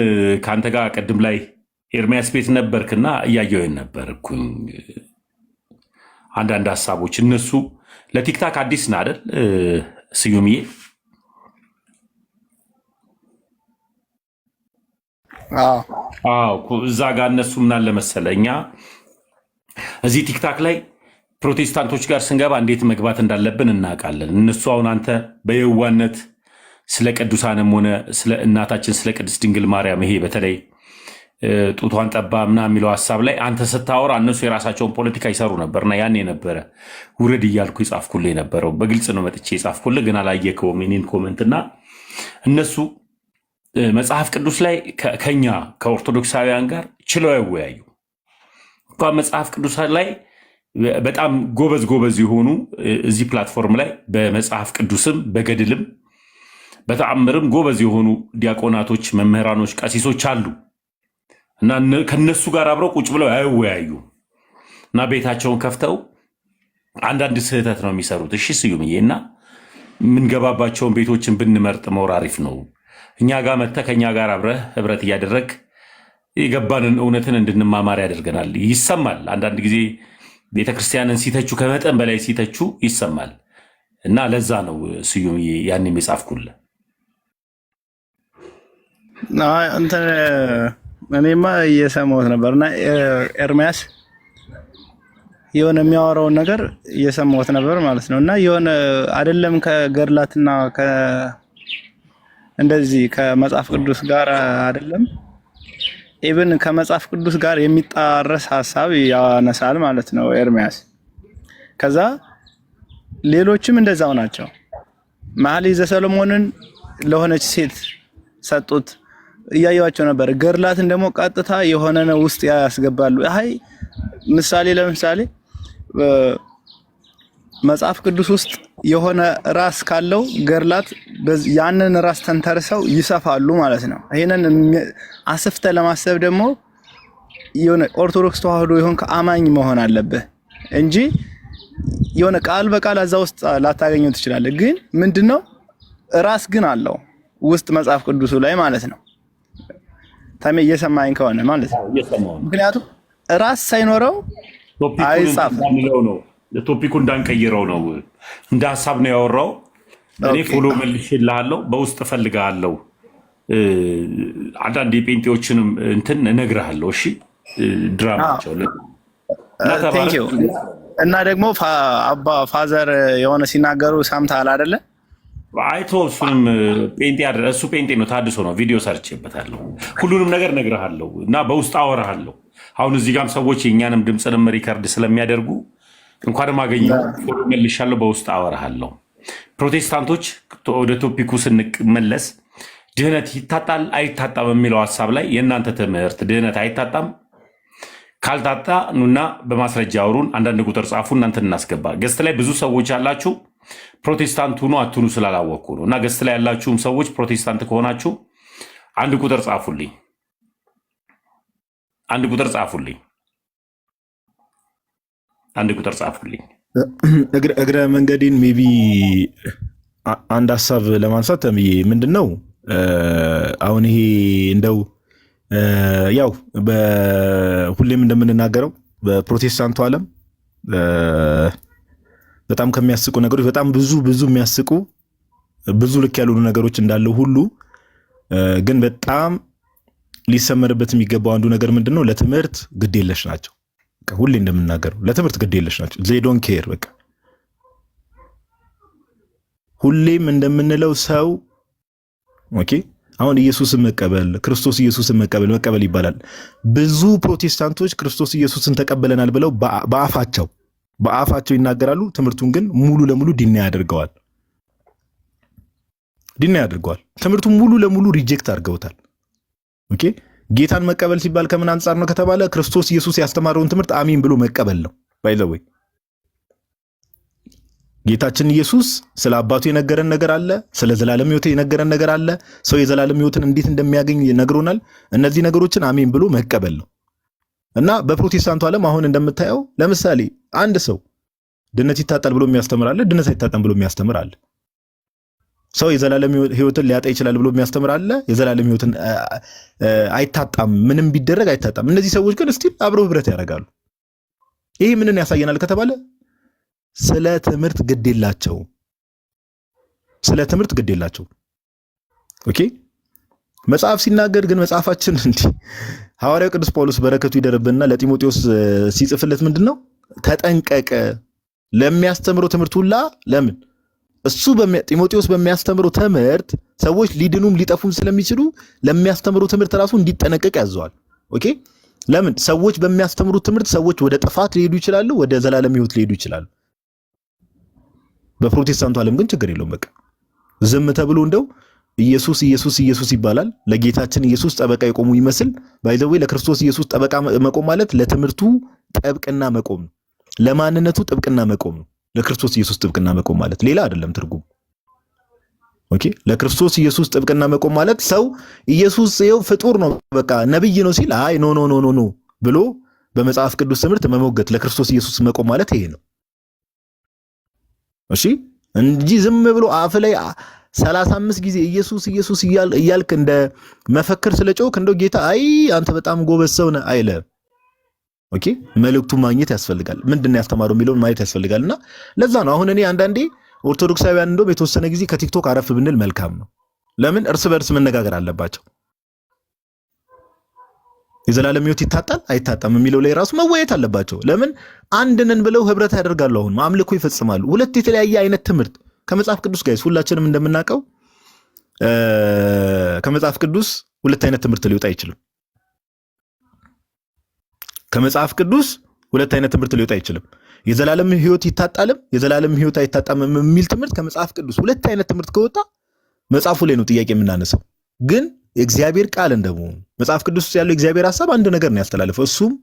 ከአንተ ጋር ቅድም ላይ ኤርሚያስ ቤት ነበርክና እያየሁኝ ነበርኩኝ አንዳንድ ሀሳቦች። እነሱ ለቲክታክ አዲስ ና አይደል ስዩምዬ? እዛ ጋር እነሱ ምናለ መሰለ እኛ እዚህ ቲክታክ ላይ ፕሮቴስታንቶች ጋር ስንገባ እንዴት መግባት እንዳለብን እናውቃለን። እነሱ አሁን አንተ በየዋነት ስለ ቅዱሳንም ሆነ ስለ እናታችን ስለ ቅድስት ድንግል ማርያም ይሄ በተለይ ጡቷን ጠባ ምናምን የሚለው ሀሳብ ላይ አንተ ስታወራ እነሱ የራሳቸውን ፖለቲካ ይሰሩ ነበርና ያን የነበረ ውረድ እያልኩ የጻፍኩልህ የነበረው በግልጽ ነው መጥቼ የጻፍኩልህ፣ ግን አላየከውም የኔን ኮመንትና እነሱ መጽሐፍ ቅዱስ ላይ ከኛ ከኦርቶዶክሳውያን ጋር ችለው ያወያዩ እንኳን መጽሐፍ ቅዱስ ላይ በጣም ጎበዝ የሆኑ እዚህ ፕላትፎርም ላይ በመጽሐፍ ቅዱስም በገድልም በተአምርም ጎበዝ የሆኑ ዲያቆናቶች፣ መምህራኖች፣ ቀሲሶች አሉ እና ከነሱ ጋር አብረው ቁጭ ብለው ያወያዩ እና ቤታቸውን ከፍተው አንዳንድ ስህተት ነው የሚሰሩት። እሺ ስዩምዬ፣ እና የምንገባባቸውን ቤቶችን ብንመርጥ መውር አሪፍ ነው። እኛ ጋር መጥተህ ከኛ ጋር አብረህ ህብረት እያደረግ የገባንን እውነትን እንድንማማር ያደርገናል። ይሰማል አንዳንድ ጊዜ ቤተክርስቲያንን ሲተቹ ከመጠን በላይ ሲተቹ ይሰማል እና ለዛ ነው ስዩምዬ ያን የጻፍኩልህ። እኔማ እየሰማሁት ነበርና ኤርሚያስ የሆነ የሚያወራውን ነገር እየሰማሁት ነበር ማለት ነው። እና የሆነ አይደለም ከገድላትና እንደዚህ ከመጽሐፍ ቅዱስ ጋር አይደለም ኢቭን ከመጽሐፍ ቅዱስ ጋር የሚጣረስ ሐሳብ ያነሳል ማለት ነው ኤርሚያስ። ከዛ ሌሎችም እንደዛው ናቸው። መኃልየ ዘሰሎሞንን ለሆነች ሴት ሰጡት እያያቸው ነበር። ገድላትን ደግሞ ቀጥታ የሆነ ነው ውስጥ ያስገባሉ። አይ ምሳሌ ለምሳሌ መጽሐፍ ቅዱስ ውስጥ የሆነ ራስ ካለው ገድላት ያንን ራስ ተንተርሰው ይሰፋሉ ማለት ነው። ይሄንን አስፍተ ለማሰብ ደግሞ የሆነ ኦርቶዶክስ ተዋህዶ ይሆን ከአማኝ መሆን አለበት እንጂ የሆነ ቃል በቃል እዛ ውስጥ ላታገኘው ትችላለህ። ግን ምንድነው ራስ ግን አለው ውስጥ መጽሐፍ ቅዱሱ ላይ ማለት ነው። ታሜ እየሰማኝ ከሆነ ማለት ነው። ምክንያቱም ራስ ሳይኖረው አይጻፍም ነው። ቶፒኩ እንዳንቀይረው ነው። እንደ ሐሳብ ነው ያወራው። እኔ ፎሎ መልሼልሃለሁ፣ በውስጥ እፈልግሃለሁ። አንዳንድ የጴንጤዎችንም እንትን እነግርሃለሁ። እሺ ድራማቸው እና ደግሞ አባ ፋዘር የሆነ ሲናገሩ ሰምተሃል አይደለ? አይቶ እሱንም ጴንጤ አይደለ፣ እሱ ጴንጤ ነው፣ ታድሶ ነው። ቪዲዮ ሰርቼበታለሁ። ሁሉንም ነገር እነግርሃለሁ እና በውስጥ አወራሃለሁ። አሁን እዚህ ጋርም ሰዎች የእኛንም ድምፅንም ሪከርድ ስለሚያደርጉ እንኳንም አገኘሁ ፎሎ መልሻለሁ፣ በውስጥ አወራሃለሁ። ፕሮቴስታንቶች ወደ ቶፒኩ ስንመለስ ድህነት ይታጣል አይታጣም የሚለው ሐሳብ ላይ የእናንተ ትምህርት ድህነት አይታጣም ካልታጣ ኑና በማስረጃ አውሩን። አንዳንድ ቁጥር ጻፉ፣ እናንተ እናስገባ። ገስት ላይ ብዙ ሰዎች ያላችሁ ፕሮቴስታንት ሁኑ አትኑ ስላላወቅኩ ነው። እና ገስት ላይ ያላችሁም ሰዎች ፕሮቴስታንት ከሆናችሁ አንድ ቁጥር ጻፉልኝ፣ አንድ ቁጥር ጻፉልኝ፣ አንድ ቁጥር ጻፉልኝ። እግረ መንገዴን ሜቢ አንድ ሀሳብ ለማንሳት ምንድን ነው አሁን ይሄ እንደው ያው ሁሌም እንደምንናገረው በፕሮቴስታንቱ ዓለም በጣም ከሚያስቁ ነገሮች በጣም ብዙ የሚያስቁ ብዙ ልክ ያልሆኑ ነገሮች እንዳለው ሁሉ ግን በጣም ሊሰመርበት የሚገባው አንዱ ነገር ምንድነው? ለትምህርት ግዴለሽ ናቸው። ሁሌ እንደምናገረው ለትምህርት ግዴለሽ ናቸው። they don't care በቃ ሁሌም እንደምንለው ሰው ኦኬ አሁን ኢየሱስን መቀበል ክርስቶስ ኢየሱስን መቀበል ይባላል። ብዙ ፕሮቴስታንቶች ክርስቶስ ኢየሱስን ተቀበለናል ብለው በአፋቸው ይናገራሉ። ትምህርቱን ግን ሙሉ ለሙሉ ዲና ያደርገዋል። ትምህርቱን ሙሉ ለሙሉ ሪጀክት አድርገውታል። ኦኬ ጌታን መቀበል ሲባል ከምን አንጻር ነው ከተባለ ክርስቶስ ኢየሱስ ያስተማረውን ትምህርት አሜን ብሎ መቀበል ነው። ባይ ዘ ወይ ጌታችን ኢየሱስ ስለ አባቱ የነገረን ነገር አለ። ስለ ዘላለም ሕይወት የነገረን ነገር አለ። ሰው የዘላለም ሕይወትን እንዴት እንደሚያገኝ ነግሮናል። እነዚህ ነገሮችን አሜን ብሎ መቀበል ነው። እና በፕሮቴስታንቱ ዓለም አሁን እንደምታየው ለምሳሌ አንድ ሰው ድነት ይታጣል ብሎ የሚያስተምር አለ፣ ድነት አይታጣም ብሎ የሚያስተምር አለ። ሰው የዘላለም ሕይወትን ሊያጣ ይችላል ብሎ የሚያስተምር አለ፣ የዘላለም ሕይወትን አይታጣም፣ ምንም ቢደረግ አይታጣም። እነዚህ ሰዎች ግን እስቲ አብረው ህብረት ያደርጋሉ። ይሄ ምንን ያሳየናል ከተባለ ስለ ትምህርት ግድ የላቸው። ኦኬ መጽሐፍ ሲናገር ግን መጽሐፋችን እንዲህ ሐዋርያው ቅዱስ ጳውሎስ በረከቱ ይደርብና ለጢሞቴዎስ ሲጽፍለት ምንድነው? ተጠንቀቀ ለሚያስተምረው ትምህርት ሁላ። ለምን እሱ ጢሞቴዎስ በሚያስተምረው ትምህርት ሰዎች ሊድኑም ሊጠፉም ስለሚችሉ ለሚያስተምረው ትምህርት ራሱ እንዲጠነቀቅ ያዘዋል። ኦኬ ለምን ሰዎች በሚያስተምሩት ትምህርት ሰዎች ወደ ጥፋት ሊሄዱ ይችላሉ፣ ወደ ዘላለም ሕይወት ሊሄዱ ይችላሉ። በፕሮቴስታንቱ ዓለም ግን ችግር የለውም። በቃ ዝም ተብሎ እንደው ኢየሱስ ይባላል። ለጌታችን ኢየሱስ ጠበቃ የቆሙ ይመስል ባይ ዘ ወይ ለክርስቶስ ኢየሱስ ጠበቃ መቆም ማለት ለትምህርቱ ጥብቅና መቆም ነው። ለማንነቱ ጥብቅና መቆም ነው። ለክርስቶስ ኢየሱስ ጥብቅና መቆም ማለት ሌላ አይደለም ትርጉም። ኦኬ ለክርስቶስ ኢየሱስ ጥብቅና መቆም ማለት ሰው ኢየሱስ ይኸው ፍጡር ነው በቃ ነብይ ነው ሲል አይ ኖ ብሎ በመጽሐፍ ቅዱስ ትምህርት መሞገት ለክርስቶስ ኢየሱስ መቆም ማለት ይሄ ነው። እሺ እንጂ ዝም ብሎ አፍ ላይ 35 ጊዜ ኢየሱስ እያልክ እንደ መፈክር ስለጮክ እንደው ጌታ አይ አንተ በጣም ጎበዝ ሰው ነህ አይለ። ኦኬ መልእክቱን ማግኘት ያስፈልጋል። ምንድነው ያስተማረው የሚለውን ማየት ያስፈልጋልና ለዛ ነው አሁን እኔ አንዳንዴ ኦርቶዶክሳውያን እንደው የተወሰነ ጊዜ ከቲክቶክ አረፍ ብንል መልካም ነው። ለምን እርስ በርስ መነጋገር አለባቸው። የዘላለም ሕይወት ይታጣል አይታጣም የሚለው ላይ ራሱ መወያየት አለባቸው። ለምን አንድ ነን ብለው ህብረት ያደርጋሉ። አሁን አምልኮ ይፈጽማሉ። ሁለት የተለያየ አይነት ትምህርት ከመጽሐፍ ቅዱስ ጋር ሁላችንም እንደምናውቀው ከመጽሐፍ ቅዱስ ሁለት አይነት ትምህርት ሊወጣ አይችልም። ከመጽሐፍ ቅዱስ ሁለት አይነት ትምህርት ሊወጣ አይችልም። የዘላለም ሕይወት ይታጣልም የዘላለም ሕይወት አይታጣም የሚል ትምህርት ከመጽሐፍ ቅዱስ ሁለት አይነት ትምህርት ከወጣ መጽሐፉ ላይ ነው ጥያቄ የምናነሳው። ግን የእግዚአብሔር ቃል እንደመሆኑ መጽሐፍ ቅዱስ ውስጥ ያለው የእግዚአብሔር ሐሳብ አንድ ነገር ነው ያስተላልፈው። እሱም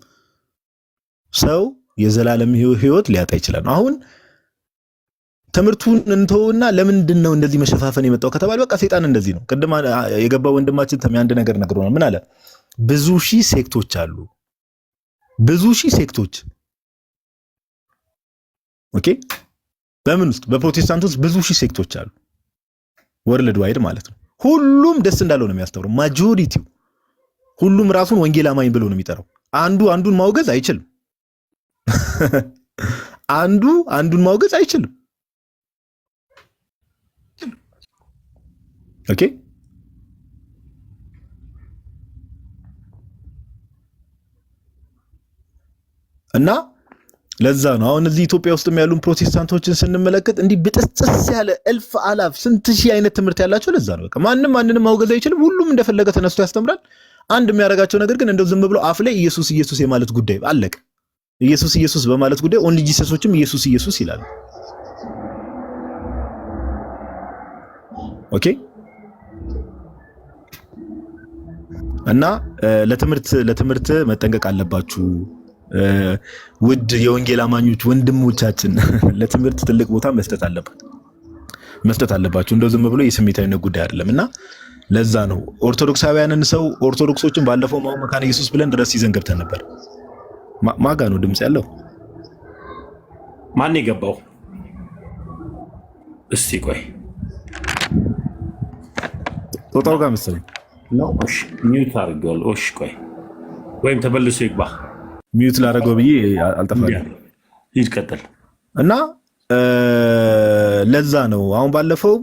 ሰው የዘላለም ሕይወት ሊያጣ ይችላል። አሁን ትምህርቱን እንተውና ለምንድን ነው እንደዚህ መሸፋፈን የመጣው ከተባለ በቃ ሰይጣን እንደዚህ ነው። ቅድም የገባው ወንድማችን ተሚ አንድ ነገር ነግሮናል። ምን አለ? ብዙ ሺህ ሴክቶች አሉ። ብዙ ሺህ ሴክቶች ኦኬ በምን ውስጥ? በፕሮቴስታንት ውስጥ ብዙ ሺህ ሴክቶች አሉ። ወርልድ ዋይድ ማለት ነው። ሁሉም ደስ እንዳለው ነው የሚያስተምረው። ማጆሪቲው ሁሉም ራሱን ወንጌል አማኝ ብሎ ነው የሚጠራው። አንዱን ማውገዝ አይችልም። አንዱን ማውገዝ አይችልም። ኦኬ እና ለዛ ነው አሁን እዚህ ኢትዮጵያ ውስጥም ያሉን ፕሮቴስታንቶችን ስንመለከት እንዲህ ብጥስጥስ ያለ እልፍ አላፍ ስንት ሺህ አይነት ትምህርት ያላቸው። ለዛ ነው በቃ ማንንም ማውገዝ አይችልም። ሁሉም እንደፈለገ ተነስቶ ያስተምራል። አንድ የሚያደርጋቸው ነገር ግን እንደው ዝም ብሎ አፍ ላይ ኢየሱስ የማለት ጉዳይ አለቀ። ኢየሱስ በማለት ጉዳይ ኦንሊ ጂሰሶችም ኢየሱስ ይላሉ። ኦኬ እና ለትምህርት መጠንቀቅ አለባችሁ። ውድ የወንጌል አማኞች ወንድሞቻችን ለትምህርት ትልቅ ቦታ መስጠት አለባችሁ። እንደው ዝም ብሎ የስሜታዊነት ጉዳይ አይደለም። እና ለዛ ነው ኦርቶዶክሳውያንን ኦርቶዶክሶችን ባለፈው መካነ ኢየሱስ ብለን ድረስ ይዘን ገብተን ነበር። ማጋ ነው ድምጽ ያለው? ማን የገባው? እስቲ ቆይ ጦጣው ጋር መሰለኝ ነው። እሺ ሚዩት አድርገዋል። እሺ ቆይ ወይም ተበልሶ ይግባ። ሚዩት ላደረገው ብዬ አልጠፋልኝ። ሂድ ቀጥል። እና ለዛ ነው አሁን ባለፈው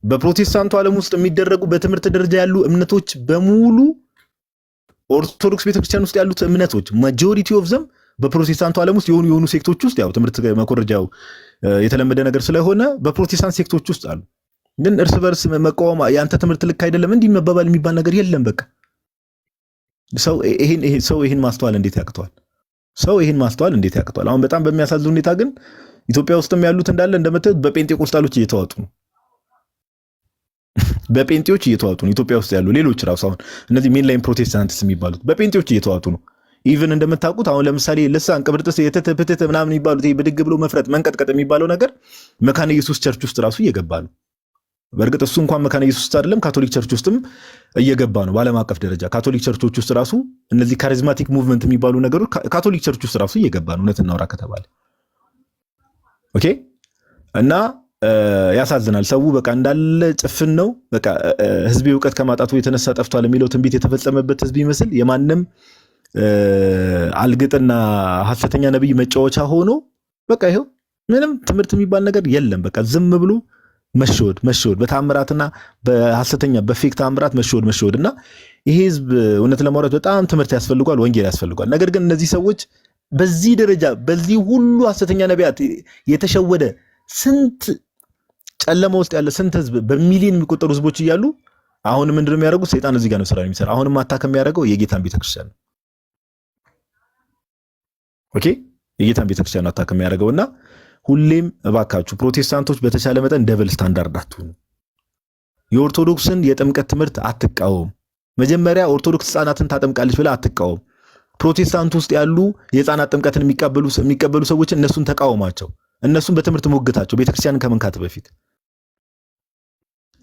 በፕሮቴስታንቱ ዓለም ውስጥ የሚደረጉ በትምህርት ደረጃ ያሉ እምነቶች በሙሉ ኦርቶዶክስ ቤተክርስቲያን ውስጥ ያሉት እምነቶች ማጆሪቲ ኦፍ ዘም በፕሮቴስታንቱ ዓለም ውስጥ የሆኑ ሴክቶች ውስጥ ያው ትምህርት መኮረጃው የተለመደ ነገር ስለሆነ በፕሮቴስታንት ሴክቶች ውስጥ አሉ። ግን እርስ በርስ መቃወም ያንተ ትምህርት ልክ አይደለም እንዲህ መባባል የሚባል ነገር የለም። በቃ ሰው ይሄን ማስተዋል እንዴት ያቅተዋል? አሁን በጣም በሚያሳዝን ሁኔታ ግን ኢትዮጵያ ውስጥም ያሉት እንዳለ እንደምትት በጴንጤቆስጣሎች እየተዋጡ ነው። በጴንጤዎች እየተዋጡ ነው። ኢትዮጵያ ውስጥ ያሉ ሌሎች ራሱ አሁን እነዚህ ሜንላይን ፕሮቴስታንትስ የሚባሉት በጴንጤዎች እየተዋጡ ነው። ኢቭን እንደምታውቁት አሁን ለምሳሌ ልሳን ቅብርጥስ የተተተተ ምናምን የሚባሉት ይሄ ብድግ ብሎ መፍረጥ መንቀጥቀጥ የሚባለው ነገር መካነ ኢየሱስ ቸርች ውስጥ ራሱ እየገባ ነው። በእርግጥ እሱ እንኳን መካነ ኢየሱስ ውስጥ አይደለም ካቶሊክ ቸርች ውስጥም እየገባ ነው። በዓለም አቀፍ ደረጃ ካቶሊክ ቸርቾች ውስጥ ራሱ እነዚህ ካሪዝማቲክ ሙቭመንት የሚባሉ ነገሮች ካቶሊክ ቸርች ውስጥ ራሱ እየገባ ነው። እውነት እናውራ ከተባለ ኦኬ። እና ያሳዝናል። ሰው በቃ እንዳለ ጭፍን ነው። በቃ ህዝብ እውቀት ከማጣቱ የተነሳ ጠፍቷል የሚለው ትንቢት የተፈጸመበት ህዝብ ይመስል የማንም አልግጥና ሐሰተኛ ነብይ መጫወቻ ሆኖ በቃ ይሄው ምንም ትምህርት የሚባል ነገር የለም። በቃ ዝም ብሎ መሸወድ በታምራትና በሐሰተኛ በፌክ ታምራት መሸወድ እና ይሄ ህዝብ እውነት ለማውራት በጣም ትምህርት ያስፈልጓል፣ ወንጌል ያስፈልጓል። ነገር ግን እነዚህ ሰዎች በዚህ ደረጃ በዚህ ሁሉ ሐሰተኛ ነቢያት የተሸወደ ስንት ጨለማ ውስጥ ያለ ስንት ህዝብ በሚሊዮን የሚቆጠሩ ህዝቦች እያሉ አሁን ምንድነው የሚያደርጉት? ሰይጣን እዚህ ጋር ነው ስራ የሚሰራ። አሁንም አታክ የሚያደርገው የጌታን ቤተክርስቲያን ነው። ኦኬ የጌታን ቤተክርስቲያን አታክ የሚያደርገውና ሁሌም እባካችሁ ፕሮቴስታንቶች በተቻለ መጠን ደብል ስታንዳርድ አትሁኑ። የኦርቶዶክስን የጥምቀት ትምህርት አትቃወም። መጀመሪያ ኦርቶዶክስ ህፃናትን ታጠምቃለች ብለህ አትቃወም። ፕሮቴስታንት ውስጥ ያሉ የህፃናት ጥምቀትን የሚቀበሉ ሰዎችን እነሱን ተቃወማቸው። እነሱን በትምህርት ሞግታቸው ቤተክርስቲያንን ከመንካት በፊት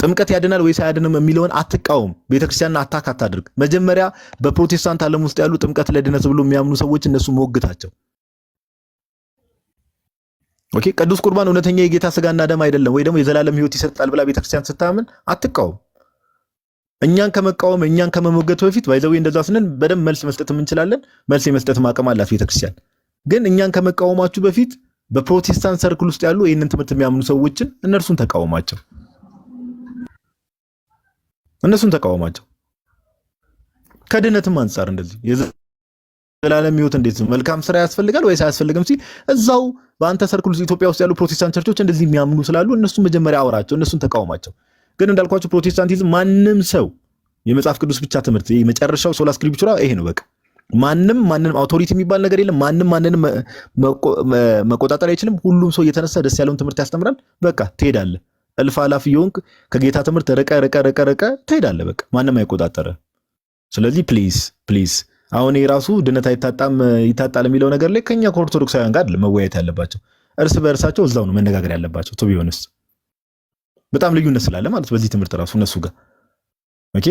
ጥምቀት ያድናል ወይስ አያድንም የሚለውን አትቃወም። ቤተክርስቲያንን አታክ አታድርግ። መጀመሪያ በፕሮቴስታንት ዓለም ውስጥ ያሉ ጥምቀት ለድነት ብሎ የሚያምኑ ሰዎች እነሱ ሞግታቸው። ኦኬ ቅዱስ ቁርባን እውነተኛ የጌታ ስጋና ደም አይደለም ወይ ደግሞ የዘላለም ህይወት ይሰጣል ብላ ቤተክርስቲያን ስታምን አትቃወም። እኛን ከመቃወም እኛን ከመሞገት በፊት ባይዘው እንደዛ ስንል በደም መልስ መስጠት እንችላለን። መልስ የመስጠት ማቀም አላት ቤተክርስቲያን። ግን እኛን ከመቃወማችሁ በፊት በፕሮቴስታንት ሰርክል ውስጥ ያሉ ይህንን ትምህርት የሚያምኑ ሰዎችን እነርሱን ተቃወማቸው። ከድነትም አንጻር እንደዚህ የዘላለም ህይወት እንዴት መልካም ስራ ያስፈልጋል ወይስ አያስፈልግም ሲል እዛው በአንተ ሰርክል ውስጥ ኢትዮጵያ ውስጥ ያሉ ፕሮቴስታንት ቸርቾች እንደዚህ የሚያምኑ ስላሉ እነሱን መጀመሪያ አወራቸው፣ እነሱን ተቃወማቸው። ግን እንዳልኳችሁ ፕሮቴስታንቲዝም ማንም ሰው የመጽሐፍ ቅዱስ ብቻ ትምህርት የመጨረሻው ሶላ ስክሪፕቹራ ይሄ ነው። በቃ ማንም አውቶሪቲ የሚባል ነገር የለም። ማንንም መቆጣጠር አይችልም። ሁሉም ሰው እየተነሳ ደስ ያለውን ትምህርት ያስተምራል። በቃ ትሄዳለህ። እልፍ አላፍ የሆንክ ከጌታ ትምህርት ረቀ ትሄዳለህ። በቃ ማንም አይቆጣጠረ። ስለዚህ ፕሊዝ አሁን የራሱ ድነት ይታጣል የሚለው ነገር ላይ ከኛ ከኦርቶዶክሳውያን ጋር መወያየት ያለባቸው እርስ በእርሳቸው እዛው ነው መነጋገር ያለባቸው። ቱ ቢሆንስ በጣም ልዩነት ስላለ ማለት በዚህ ትምህርት ራሱ እነሱ ጋር ኦኬ።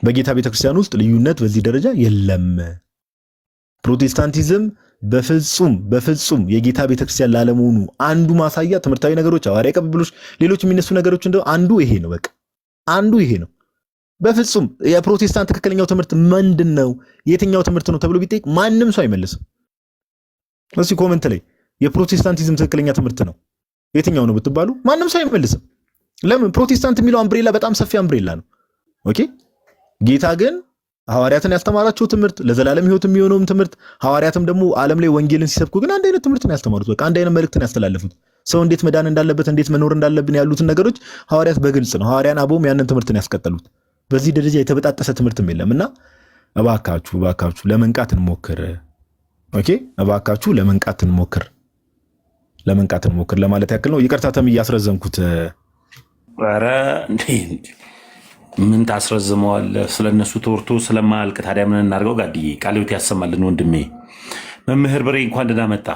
በጌታ ቤተክርስቲያን ውስጥ ልዩነት በዚህ ደረጃ የለም። ፕሮቴስታንቲዝም በፍጹም የጌታ ቤተክርስቲያን ላለመሆኑ አንዱ ማሳያ ትምህርታዊ ነገሮች፣ ሐዋርያዊ ቅብብሎች፣ ሌሎች የሚነሱ ነገሮች እንደው አንዱ ይሄ ነው። በቃ አንዱ ይሄ ነው። በፍጹም የፕሮቴስታንት ትክክለኛው ትምህርት ምንድነው? የትኛው ትምህርት ነው ተብሎ ቢጠይቅ ማንም ሰው አይመልስም። እስኪ ኮሜንት ላይ የፕሮቴስታንቲዝም ትክክለኛ ትምህርት ነው የትኛው ነው ብትባሉ ማንም ሰው አይመልስም። ለምን? ፕሮቴስታንት የሚለው አምብሬላ በጣም ሰፊ አምብሬላ ነው። ኦኬ ጌታ ግን ሐዋርያትን ያስተማራቸው ትምህርት ለዘላለም ህይወት የሚሆነውም ትምህርት ሐዋርያትም ደግሞ ዓለም ላይ ወንጌልን ሲሰብኩ ግን አንድ አይነት ትምህርት ነው ያስተማሩት። በቃ አንድ አይነት መልእክትን ያስተላለፉት። ሰው እንዴት መዳን እንዳለበት እንዴት መኖር እንዳለብን ያሉትን ነገሮች ሐዋርያት በግልጽ ነው። ሐዋርያን አቦም ያንን ትምህርት ነው ያስቀጠሉት። በዚህ ደረጃ የተበጣጠሰ ትምህርትም የለምና እባካችሁ ለመንቃት እንሞክር። ኦኬ እባካችሁ ለመንቃት እንሞክር ለማለት ያክል ነው። ይቅርታ ተም እያስረዘምኩት። ኧረ ምን ታስረዝመዋለህ? ስለነሱ ተወርቶ ስለማያልቅ ታዲያ ምን እናድርገው? ጋድዬ ቃለ ሕይወት ያሰማልን ወንድሜ። መምህር ብሬ እንኳን ደህና መጣ።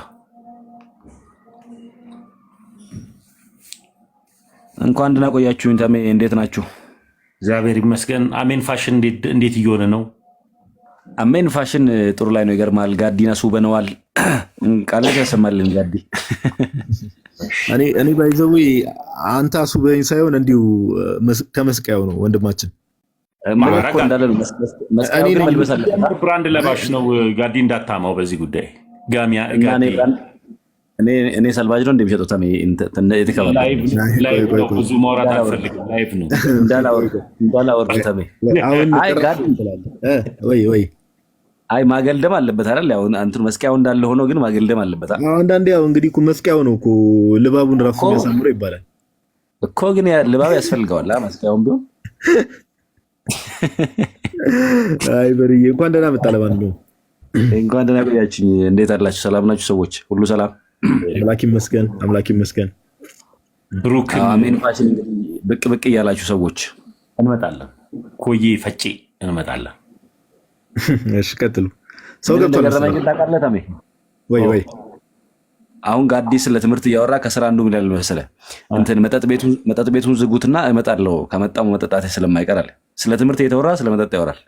እንኳን ደህና ቆያችሁኝ። ተሜ እንዴት ናችሁ? እግዚአብሔር ይመስገን። አሜን ፋሽን እንዴት እየሆነ ነው? አሜን ፋሽን ጥሩ ላይ ነው። ይገርማል። ጋዲና ሱበነዋል። ቃል ያሰማልን ጋዲ። እኔ ባይዘው አንተ አሱበኝ ሳይሆን እንዲሁ ከመስቀያው ነው ወንድማችን ማራካ እንዳለ ነው። መስቀያው ግን መልበስ አለበት። ብራንድ ለባሽ ነው ጋዲ፣ እንዳታማው በዚህ ጉዳይ ጋሚያ እኔ ሰልባጅ ነው እንደሚሸጠው ተሜ የተከባለ ላይቭ ነው። ብዙ ማውራት አልፈልግም። ላይቭ ነው እንዳላወርድ ተሜ። አይ ጋዲ ወይ አይ ማገልደም አለበት አይደል? ያው አንተን መስቀያው እንዳለ ሆኖ ግን ማገልደም አለበት። አንዳንዴ ያው እንግዲህ እኮ መስቀያው ነው እኮ ልባቡን ራሱ የሚያሳምረው ይባላል እኮ። ግን ልባብ ያስፈልገዋል መስቀያውም ቢሆን። አይ በርዬ እንኳን ደህና መጣ። ለማንኛውም እንኳን ደህና ቆያችኝ። እንዴት አላችሁ? ሰላም ናችሁ ሰዎች? ሁሉ ሰላም? አምላክ ይመስገን። ብሩክ አሜን ፋሽን እንግዲህ ብቅ እያላችሁ ሰዎች እንመጣለን። ኮዬ ፈጬ እንመጣለን። እሺ ቀጥሉ። ሰው ገብቷል ታውቃለህ ተሜ? ወይ አሁን ጋዲ ስለ ትምህርት እያወራ ከስራ አንዱ ምን ያለ መሰለህ እንትን መጠጥ ቤቱን ዝጉትና እመጣለሁ ከመጣሙ መጠጣቴ ስለማይቀር አለ። ስለ ትምህርት እየተወራ ስለ መጠጥ ያወራል።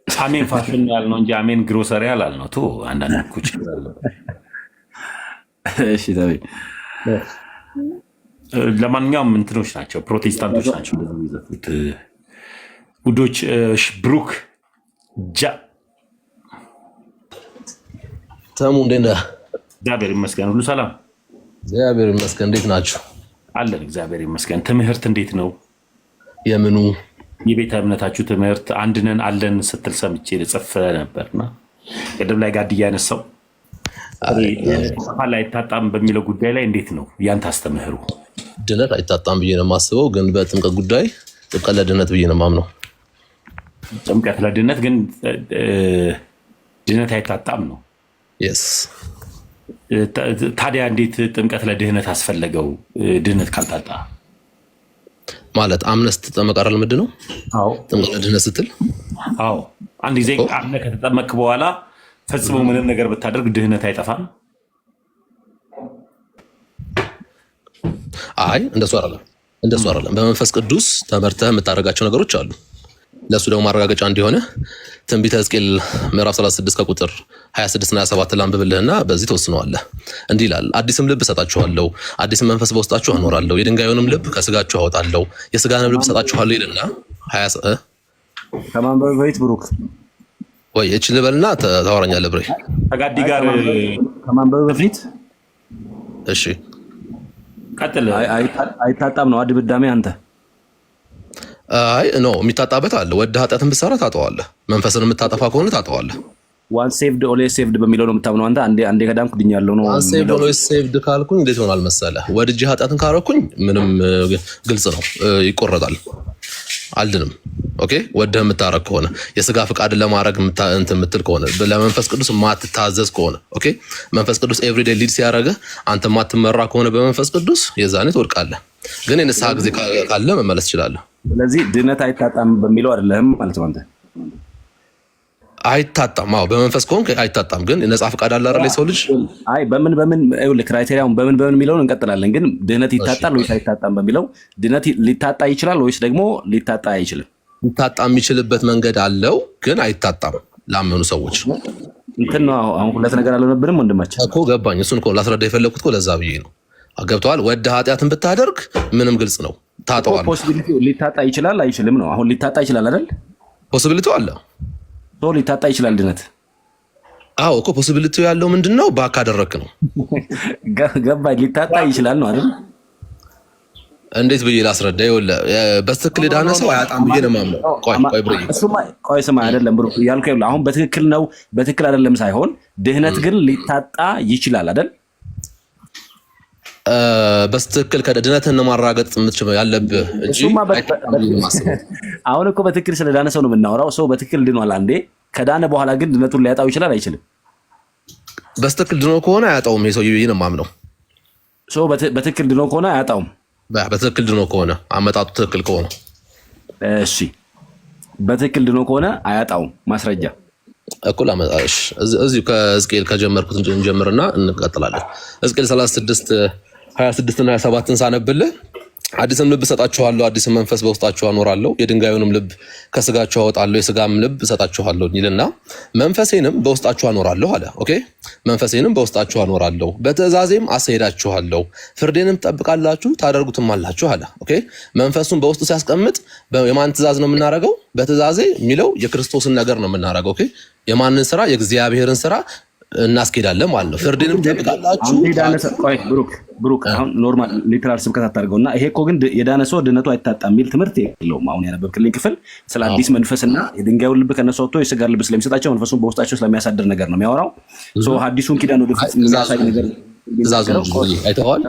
አሜን ፋሽን ያልነው እንጂ አሜን ግሮሰሪ ያላልነው ቶ አንዳንድ ኩች ይላል። እሺ ተሜ፣ ለማንኛውም እንትኖች ናቸው ፕሮቴስታንቶች ናቸው እንደዚህ የሚዘፉት ውዶች። ብሩክ ተሙ እንዴት ነህ? እግዚአብሔር ይመስገን ሁሉ ሰላም። እግዚአብሔር ይመስገን። እንዴት ናችሁ? አለን እግዚአብሔር ይመስገን። ትምህርት እንዴት ነው? የምኑ የቤተ እምነታችሁ ትምህርት አንድነን አለን ስትል ሰምቼ ልጽፍ ነበርና ቅድም ላይ ጋድ እያነሳው ላይ አይታጣም በሚለው ጉዳይ ላይ እንዴት ነው ያንተ አስተምህሩ? ድነት አይታጣም ብዬ ነው የማስበው፣ ግን በጥምቀት ጉዳይ ጥምቀት ለድነት ብዬ ነው የማምነው። ጥምቀት ለድነት ግን ድነት አይታጣም ነው። ታዲያ እንዴት ጥምቀት ለድህነት አስፈለገው? ድህነት ካልታጣ ማለት አምነህ ስትጠመቅ አይደል? ምንድን ነው ጥምቀት ለድህነት ስትል? አዎ አንድ ጊዜ አምነህ ከተጠመቅክ በኋላ ፈጽሞ ምንም ነገር ብታደርግ ድህነት አይጠፋም? አይ እንደሱ አይደለም። በመንፈስ ቅዱስ ተመርተህ የምታደርጋቸው ነገሮች አሉ። ለሱ ደግሞ ማረጋገጫ እንዲሆነ ትንቢተ ሕዝቅኤል ምዕራፍ 36 ከቁጥር 26 እና 27 ላንብብልህና በዚህ ተወስነዋለህ። እንዲህ ይላል፣ አዲስም ልብ እሰጣችኋለሁ፣ አዲስም መንፈስ በውስጣችሁ አኖራለሁ፣ የድንጋዩንም ልብ ከስጋችሁ አወጣለሁ፣ የስጋንም ልብ እሰጣችኋለሁ ይልና ከማንበብ በፊት ብሩክ ወይ እቺ ልበልና ታወራኛለህ ብሬ ተጋዲ ጋር ከማንበብ በፊት እሺ ቀጥል። አይታጣም ነው አድብዳሜ አንተ አይ ኖ የሚታጣበት አለ። ወደ ኃጢአትን ብትሰራ ታጠዋለህ። መንፈስን የምታጠፋ ከሆነ ታጠዋለህ። ዋን ሴቭድ ኦልዌይስ ሴቭድ በሚለው ነው የምታምነው አንተ? አንዴ ከዳንኩ ድኛለሁ ነው። ዋን ሴቭድ ኦልዌይስ ሴቭድ ካልኩኝ እንዴት ይሆናል መሰለህ? ወድጄ ኃጢአትን ካረኩኝ ምንም ግልጽ ነው፣ ይቆረጣል፣ አልድንም። ኦኬ ወደህ የምታረግ ከሆነ የስጋ ፍቃድን ለማድረግ እንትን የምትል ከሆነ ለመንፈስ ቅዱስ ማትታዘዝ ከሆነ ኦኬ መንፈስ ቅዱስ ኤቭሪዴይ ሊድ ሲያደርግህ አንተ ማትመራ ከሆነ በመንፈስ ቅዱስ የዛኔ ትወድቃለህ። ግን የንስሐ ጊዜ ካለ መመለስ ትችላለህ። ስለዚህ ድነት አይታጣም በሚለው አይደለም ማለት ነው አንተ? አይታጣም። አዎ በመንፈስ ከሆንክ አይታጣም። ግን ነፃ ፍቃድ አለ አይደል የሰው ልጅ? አይ በምን ይኸውልህ ክራይቴሪያውን በምን የሚለውን እንቀጥላለን። ግን ድነት ይታጣል ወይስ አይታጣም በሚለው ድነት ሊታጣ ይችላል ወይስ ደግሞ ሊታጣ አይችልም? ሊታጣ የሚችልበት መንገድ አለው፣ ግን አይታጣም ላመኑ ሰዎች። እንትን ነው አሁን ሁለት ነገር አልሆነብንም ወንድማችን እኮ ገባኝ። እሱን እኮ ላስረዳ የፈለኩት እኮ ለዛ ብዬ ነው። ገብተዋል። ወደ ኃጢአትን ብታደርግ ምንም ግልጽ ነው፣ ታጠዋል። ፖሲቢሊቲ ሊታጣ ይችላል አይችልም ነው። አሁን ሊታጣ ይችላል አይደል? ፖሲቢሊቲው አለ። ሊታጣ ይችላል ድነት። አዎ እኮ ፖሲቢሊቲው ያለው ምንድነው? ባክ አደረክ ነው። ገባኝ። ሊታጣ ይችላል ነው አይደል? እንዴት ብዬ ላስረዳ? ይኸውልህ በትክክል የዳነ ሰው አያጣም ብዬ ነው የማምነው። ቆይ ብሬ ቆይ ስማ፣ አይደለም ብሩክ እያልኩ ይኸውልህ አሁን በትክክል ነው በትክክል አይደለም ሳይሆን ድህነት ግን ሊታጣ ይችላል አይደል? በትክክል ከድነትን ማረጋገጥ ያለብህ እንጂ አሁን እኮ በትክክል ስለዳነ ሰው ነው የምናወራው። ሰው በትክክል ድኗል አንዴ። ከዳነ በኋላ ግን ድነቱን ሊያጣው ይችላል አይችልም? በትክክል ድኖ ከሆነ አያጣውም። ይሄ ሰው ይሄን ነው የማምነው። ሰው በትክክል ድኖ ከሆነ አያጣውም። በትክክል ድኖ ከሆነ አመጣጡ ትክክል ከሆነ እሺ በትክክል ድኖ ከሆነ አያጣውም ማስረጃ እኩል አመጣሽ እዚሁ ከሕዝቅኤል ከጀመርኩት እንጀምርና እንቀጥላለን። ሕዝቅኤል 36 26 እና 27ን ሳነብልህ አዲስም ልብ እሰጣችኋለሁ፣ አዲስም መንፈስ በውስጣችሁ አኖራለሁ፣ የድንጋዩንም ልብ ከስጋችሁ አወጣለሁ፣ የስጋም ልብ እሰጣችኋለሁ ይልና መንፈሴንም በውስጣችሁ አኖራለሁ አለ። ኦኬ መንፈሴንም በውስጣችሁ አኖራለሁ፣ በትእዛዜም አስሄዳችኋለሁ፣ ፍርዴንም ትጠብቃላችሁ ታደርጉትም አላችሁ አለ። ኦኬ መንፈሱን በውስጡ ሲያስቀምጥ የማን ትእዛዝ ነው የምናደርገው? በትእዛዜ የሚለው የክርስቶስን ነገር ነው የምናደርገው። ኦኬ የማንን ስራ? የእግዚአብሔርን ስራ እናስኬዳለን ማለት ነው። ፍርድንም ትጠብቃላችሁ። ቆይ ብሩክ አሁን ኖርማል ሊትራል ስብከት አታርገውና ይሄ እኮ ግን የዳነ ሰው ድነቱ አይታጣም የሚል ትምህርት የለውም። አሁን ያነበብክልኝ ክፍል ስለ አዲስ መንፈስና የድንጋዩን ልብ ከነሱ ወጥቶ የስጋር ልብ ስለሚሰጣቸው መንፈሱን በውስጣቸው ስለሚያሳድር ነገር ነው የሚያወራው። አዲሱን ኪዳን ወደ ፍጽም የሚያሳይ ነገር ትእዛዙን አይተዋል።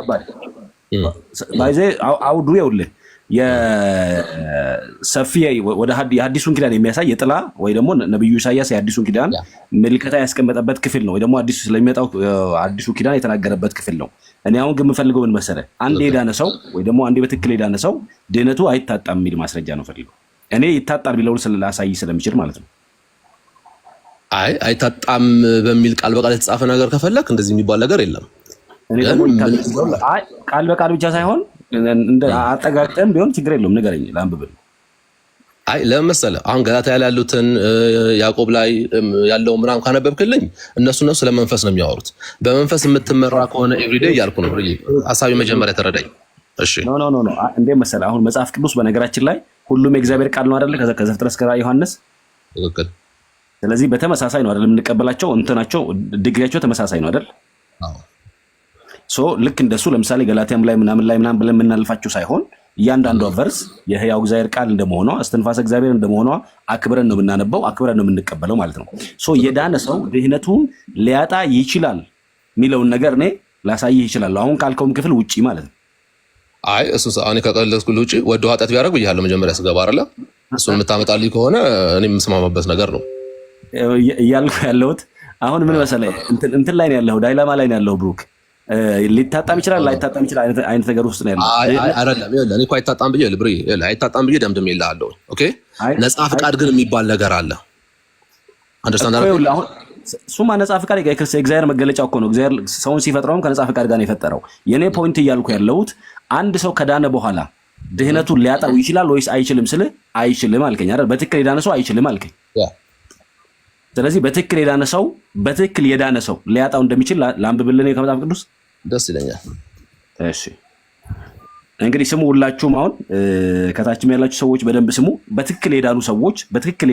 ባይዜ አውዱ ይኸውልህ የሰፊ ወደ የአዲሱን ኪዳን የሚያሳይ የጥላ ወይ ደግሞ ነብዩ ኢሳያስ የአዲሱን ኪዳን ምልክታ ያስቀመጠበት ክፍል ነው፣ ወይ ደግሞ አዲሱ ስለሚመጣው አዲሱ ኪዳን የተናገረበት ክፍል ነው። እኔ አሁን ግን የምፈልገው ምን መሰለህ፣ አንድ የዳነ ሰው ወይ ደግሞ አንድ በትክክል የዳነ ሰው ድህነቱ አይታጣም የሚል ማስረጃ ነው ፈልገው። እኔ ይታጣል ቢለውን ስላሳይ ስለሚችል ማለት ነው። አይ አይታጣም በሚል ቃል በቃል የተጻፈ ነገር ከፈለክ እንደዚህ የሚባል ነገር የለም። እኔ ደግሞ ቃል በቃል ብቻ ሳይሆን እንደ አጠጋግጠን ቢሆን ችግር የለውም፣ ንገረኝ ላንብብል። አይ ለምን መሰለህ አሁን ገላትያ ላይ ያሉትን ያዕቆብ ላይ ያለው ምናምን ካነበብክልኝ እነሱ ስለ መንፈስ ነው የሚያወሩት። በመንፈስ የምትመራ ከሆነ ኤቭሪዴይ እያልኩ ነው። ሐሳቢ መጀመሪያ ተረዳኝ። እሺ ኖ እንዴ መሰለህ አሁን መጽሐፍ ቅዱስ በነገራችን ላይ ሁሉም የእግዚአብሔር ቃል ነው አይደል? ከዘፍጥረት እስከ ራዕየ ዮሐንስ ትክክል። ስለዚህ በተመሳሳይ ነው አይደል የምንቀበላቸው፣ እንትናቸው ዲግሪያቸው ተመሳሳይ ነው አይደል? አዎ ልክ እንደሱ ለምሳሌ ገላትያም ላይ ምናምን ብለን የምናልፋቸው ሳይሆን እያንዳንዷ ቨርስ የሕያው እግዚአብሔር ቃል እንደመሆኗ እስትንፋሰ እግዚአብሔር እንደመሆኗ አክብረን ነው የምናነበው፣ አክብረን ነው የምንቀበለው ማለት ነው። የዳነ ሰው ድህነቱን ሊያጣ ይችላል የሚለውን ነገር እኔ ላሳይህ ይችላለሁ፣ አሁን ካልከውም ክፍል ውጪ ማለት ነው። አይ እሱ እኔ ከቀለስኩልህ ውጪ ወደ ኃጢአት ቢያደርግ ብያለሁ መጀመሪያ ስገባ አይደለ? እሱን የምታመጣልኝ ከሆነ እኔ የምስማማበት ነገር ነው እያልኩ ያለሁት። አሁን ምን መሰለህ እንትን ላይ ነው ያለኸው፣ ዳይላማ ላይ ነው ያለኸው ብሩክ። ሊታጣም ይችላል ላይታጣም ይችላል አይነት ነገር ውስጥ ነው ያለው። አይደለም እኔ እኮ አይታጣም ብዬ ልብሬ አይታጣም ብዬ ደምድም ይልሃለሁ። ኦኬ ነፃ ፍቃድ ግን የሚባል ነገር አለ። አንደርስታንድ አደረገ። አሁን ሱማ ነፃ ፍቃድ የእግዚአብሔር መገለጫ እኮ ነው። እግዚአብሔር ሰውን ሲፈጥረውም ከነፃ ፍቃድ ጋር ነው የፈጠረው። የኔ ፖይንት እያልኩ ያለሁት አንድ ሰው ከዳነ በኋላ ድህነቱን ሊያጣው ይችላል ወይስ አይችልም ስል አይችልም አልከኝ አይደል? በትክክል የዳነ ሰው አይችልም አልከኝ። ስለዚህ በትክክል የዳነ ሰው ሊያጣው እንደሚችል ላንብብልን ከመጽሐፍ ቅዱስ። ደስ ይለኛል። እሺ እንግዲህ ስሙ፣ ሁላችሁም አሁን ከታችም ያላችሁ ሰዎች በደንብ ስሙ። በትክክል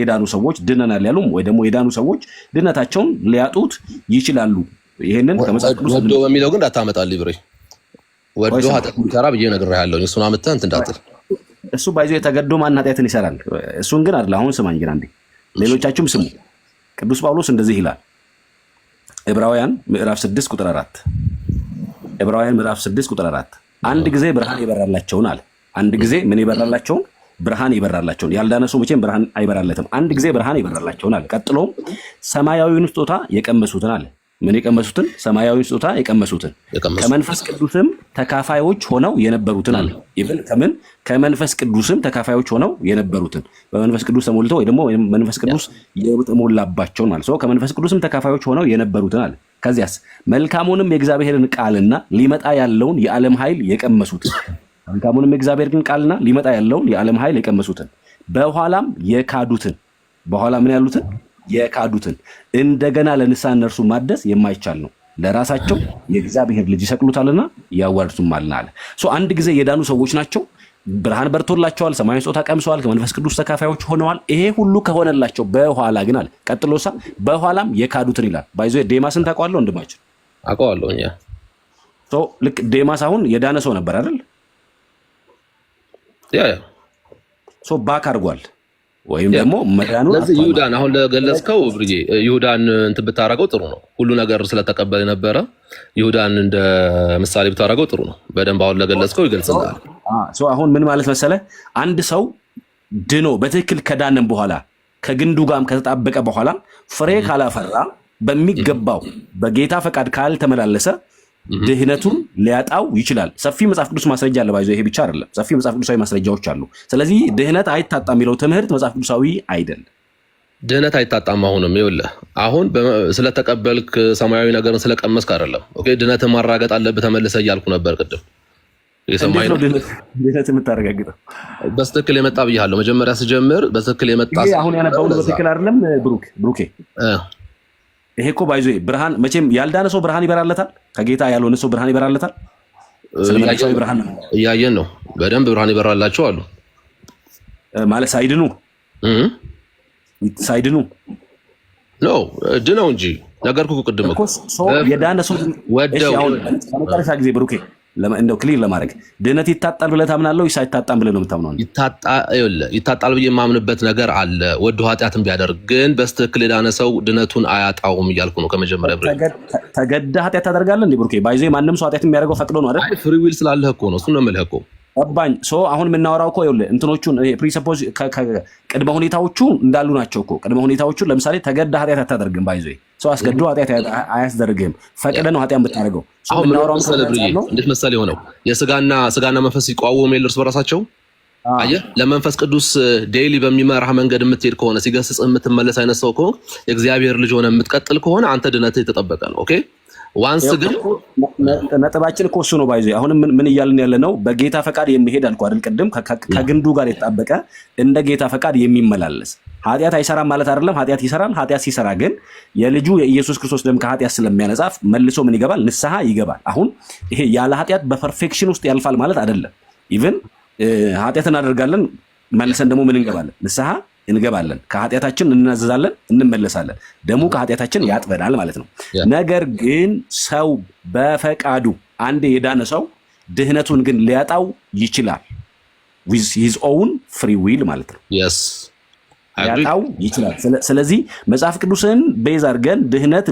የዳኑ ሰዎች ድነናል ያሉም ወይ ደግሞ የዳኑ ሰዎች ድነታቸውን ሊያጡት ይችላሉ። ይሄንን ከመጽሐፍ ቅዱስ ወዶ በሚለው ግን እንዳታመጣልኝ ብሬ። ወዶ ኃጢአት የሚሰራ ብዬ ነግሬሃለሁ። እሱን አመጣህ እንትን እንዳትል። እሱ ባይዞ የተገዶ ማን ኃጢአትን ይሰራል? እሱን ግን አይደል። አሁን ስማኝ ግን አንዴ፣ ሌሎቻችሁም ስሙ። ቅዱስ ጳውሎስ እንደዚህ ይላል ዕብራውያን ምዕራፍ 6 ቁጥር 4 ዕብራውያን ምዕራፍ 6 ቁጥር 4 አንድ ጊዜ ብርሃን ይበራላቸውን አለ። አንድ ጊዜ ምን ይበራላቸውን? ብርሃን ይበራላቸውን። ያልዳነ ሰው መቼም ብርሃን አይበራለትም። አንድ ጊዜ ብርሃን ይበራላቸውን አለ። ቀጥሎም ሰማያዊውን ስጦታ የቀመሱትን አለ። ምን የቀመሱትን? ሰማያዊውን ስጦታ የቀመሱትን ከመንፈስ ቅዱስም ተካፋዮች ሆነው የነበሩትን አለ። ከመንፈስ ቅዱስም ተካፋዮች ሆነው የነበሩትን በመንፈስ ቅዱስ ተሞልተው ወይ ደግሞ መንፈስ ቅዱስ የተሞላባቸውን ማለት ነው። ከመንፈስ ቅዱስም ተካፋዮች ሆነው የነበሩትን አለ። ከዚያስ መልካሙንም የእግዚአብሔርን ቃልና ሊመጣ ያለውን የዓለም ኃይል የቀመሱትን መልካሙንም የእግዚአብሔርን ቃልና ሊመጣ ያለውን የዓለም ኃይል የቀመሱትን በኋላም የካዱትን በኋላ ምን ያሉትን የካዱትን እንደገና ለንስሐ እነርሱ ማደስ የማይቻል ነው። ለራሳቸው የእግዚአብሔር ልጅ ይሰቅሉታልና ያዋርዱማልና አለ። አንድ ጊዜ የዳኑ ሰዎች ናቸው። ብርሃን በርቶላቸዋል፣ ሰማያዊ ስጦታ ቀምሰዋል፣ ከመንፈስ ቅዱስ ተካፋዮች ሆነዋል። ይሄ ሁሉ ከሆነላቸው በኋላ ግን አለ ቀጥሎሳ በኋላም የካዱትን ይላል። ባይዞ ዴማስን ታውቀዋለህ ወንድማችን? አውቀዋለሁ። ልክ ዴማስ አሁን የዳነ ሰው ነበር አይደል? ባክ አድርጓል ወይም ደግሞ መዳኑ። ለዚህ ይሁዳን አሁን ለገለጽከው ብርጌ ይሁዳን እንትን ብታረገው ጥሩ ነው። ሁሉ ነገር ስለተቀበለ ነበረ። ይሁዳን እንደ ምሳሌ ብታረገው ጥሩ ነው። በደንብ አሁን ለገለጽከው ይገልጽልሃል። አሁን ምን ማለት መሰለ፣ አንድ ሰው ድኖ በትክክል ከዳነም በኋላ ከግንዱ ጋርም ከተጣበቀ በኋላ ፍሬ ካላፈራ በሚገባው በጌታ ፈቃድ ካልተመላለሰ ድህነቱን ሊያጣው ይችላል። ሰፊ መጽሐፍ ቅዱስ ማስረጃ አለ። ባይዞ ይሄ ብቻ አይደለም፣ ሰፊ መጽሐፍ ቅዱሳዊ ማስረጃዎች አሉ። ስለዚህ ድህነት አይታጣም የሚለው ትምህርት መጽሐፍ ቅዱሳዊ አይደለም። ድህነት አይታጣም። አሁንም ይኸውልህ አሁን ስለተቀበልክ ሰማያዊ ነገርን ስለቀመስክ አይደለም። ኦኬ ድህነትን ማራገጥ አለብህ ተመልሰህ እያልኩ ነበር ቅድም። እንዴት ነው ድህነት የምታረጋግጠው? በትክክል የመጣ ብያለሁ። መጀመሪያ ስጀምር በትክክል የመጣ አሁን ያነባው በትክክል አይደለም ብሩኬ። ይሄ እኮ ባይዞ ብርሃን መቼም ያልዳነ ሰው ብርሃን ይበራለታል፣ ከጌታ ያልሆነ ሰው ብርሃን ይበራለታል። ስለመንፈሳዊ ብርሃን እያየን ነው። በደንብ ብርሃን ይበራላቸው አሉ ማለት ሳይድኑ ነው ድነው እንጂ ነገርኩህ ቅድም እኮ የዳነ ሰው ወደው መጨረሻ ጊዜ ብሩኬ እንደው ክሊር ለማድረግ ድህነት ይታጣል ብለህ ታምናለህ ወይስ አይታጣም ብለህ ነው የምታምነው? ይታጣል ብዬ የማምንበት ነገር አለ። ወዶ ኃጢአትን ቢያደርግ ግን በስትክክል የዳነ ሰው ድነቱን አያጣውም እያልኩ ነው። ከመጀመሪያ ተገደህ ኃጢአት ታደርጋለህ እንዴ ብሩኬ? ባይዞ ማንም ሰው ኃጢአት የሚያደርገው ፈቅዶ ነው አይደል? ፍሪ ዊል ስላለህ እኮ ነው። እሱን ነው የምልህ እኮ ገባኝ። አሁን የምናወራው እኮ ይኸውልህ እንትኖቹን ፕሪሰፖዝ ቅድመ ሁኔታዎቹ እንዳሉ ናቸው እኮ። ቅድመ ሁኔታዎቹ ለምሳሌ ተገደህ ኃጢአት አታደርግም። ባይዞ ሰው አስገድዶ ኃጢአት አያስደርግም። ፈቅደ ነው ኃጢአት ብታደርገው። አሁን እንዴት መሰለህ የሆነው ስጋና መንፈስ ሲቋወሙ የለ እርስ በራሳቸው። አየህ ለመንፈስ ቅዱስ ዴይሊ በሚመራህ መንገድ የምትሄድ ከሆነ ሲገስጽ የምትመለስ አይነት ሰው ከሆነ የእግዚአብሔር ልጅ ሆነ የምትቀጥል ከሆነ አንተ ድነትህ የተጠበቀ ነው። ኦኬ ዋንስ ግን ነጥባችን እኮ እሱ ነው። ባይዞ አሁን ምን እያልን ያለ ነው? በጌታ ፈቃድ የሚሄድ አልኩ አይደል ቅድም፣ ከግንዱ ጋር የተጣበቀ እንደ ጌታ ፈቃድ የሚመላለስ ኃጢአት አይሰራም ማለት አይደለም። ኃጢአት ይሰራል። ኃጢአት ሲሰራ ግን የልጁ የኢየሱስ ክርስቶስ ደም ከኃጢአት ስለሚያነጻ መልሶ ምን ይገባል? ንስሐ ይገባል። አሁን ይሄ ያለ ኃጢአት በፐርፌክሽን ውስጥ ያልፋል ማለት አይደለም። ኢቭን ኃጢአት እናደርጋለን መልሰን ደግሞ ምን እንገባለን? ንስሐ እንገባለን። ከኃጢአታችን እናዘዛለን፣ እንመለሳለን። ደግሞ ከኃጢአታችን ያጥበናል ማለት ነው። ነገር ግን ሰው በፈቃዱ አንድ የዳነ ሰው ድህነቱን ግን ሊያጣው ይችላል። with his own free will ማለት ነው። ሊያጣው ይችላል። ስለዚህ መጽሐፍ ቅዱስን ቤዝ አድርገን ድህነት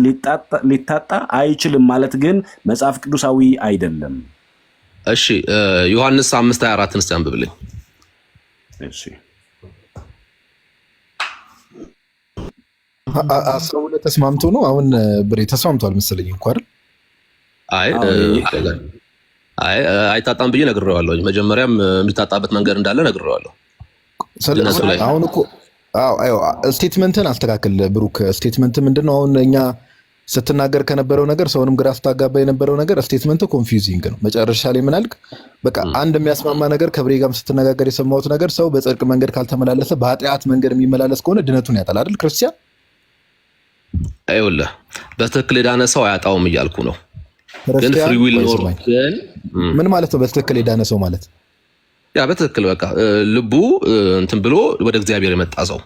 ሊታጣ አይችልም ማለት ግን መጽሐፍ ቅዱሳዊ አይደለም። እሺ ዮሐንስ 5:24 እስቲ አንብብልኝ። እሺ 12 ተስማምቶ ነው አሁን ብሬ ተስማምቷል መሰለኝ እንኳን አይታጣም ብዬ ነግሬዋለሁ። መጀመሪያም የሚታጣበት መንገድ እንዳለ ነግሬዋለሁ። አሁን እኮ ስቴትመንትን አስተካክል ብሩክ። ስቴትመንት ምንድነው? አሁን እኛ ስትናገር ከነበረው ነገር ሰውንም ግራ ስታጋባ የነበረው ነገር ስቴትመንት ኮንፊውዚንግ ነው። መጨረሻ ላይ ምን አልክ? በቃ አንድ የሚያስማማ ነገር ከብሬ ጋርም ስትነጋገር የሰማሁት ነገር ሰው በጽድቅ መንገድ ካልተመላለሰ በኃጢአት መንገድ የሚመላለስ ከሆነ ድነቱን ያጣል አይደል? ክርስቲያን አይውልህ በትክክል የዳነ ሰው አያጣውም እያልኩ ነው። ግን ፍሪ ዊል ኖር ግን ምን ማለት ነው? በትክክል የዳነ ሰው ማለት ያ በትክክል በቃ ልቡ እንትን ብሎ ወደ እግዚአብሔር የመጣ ሰው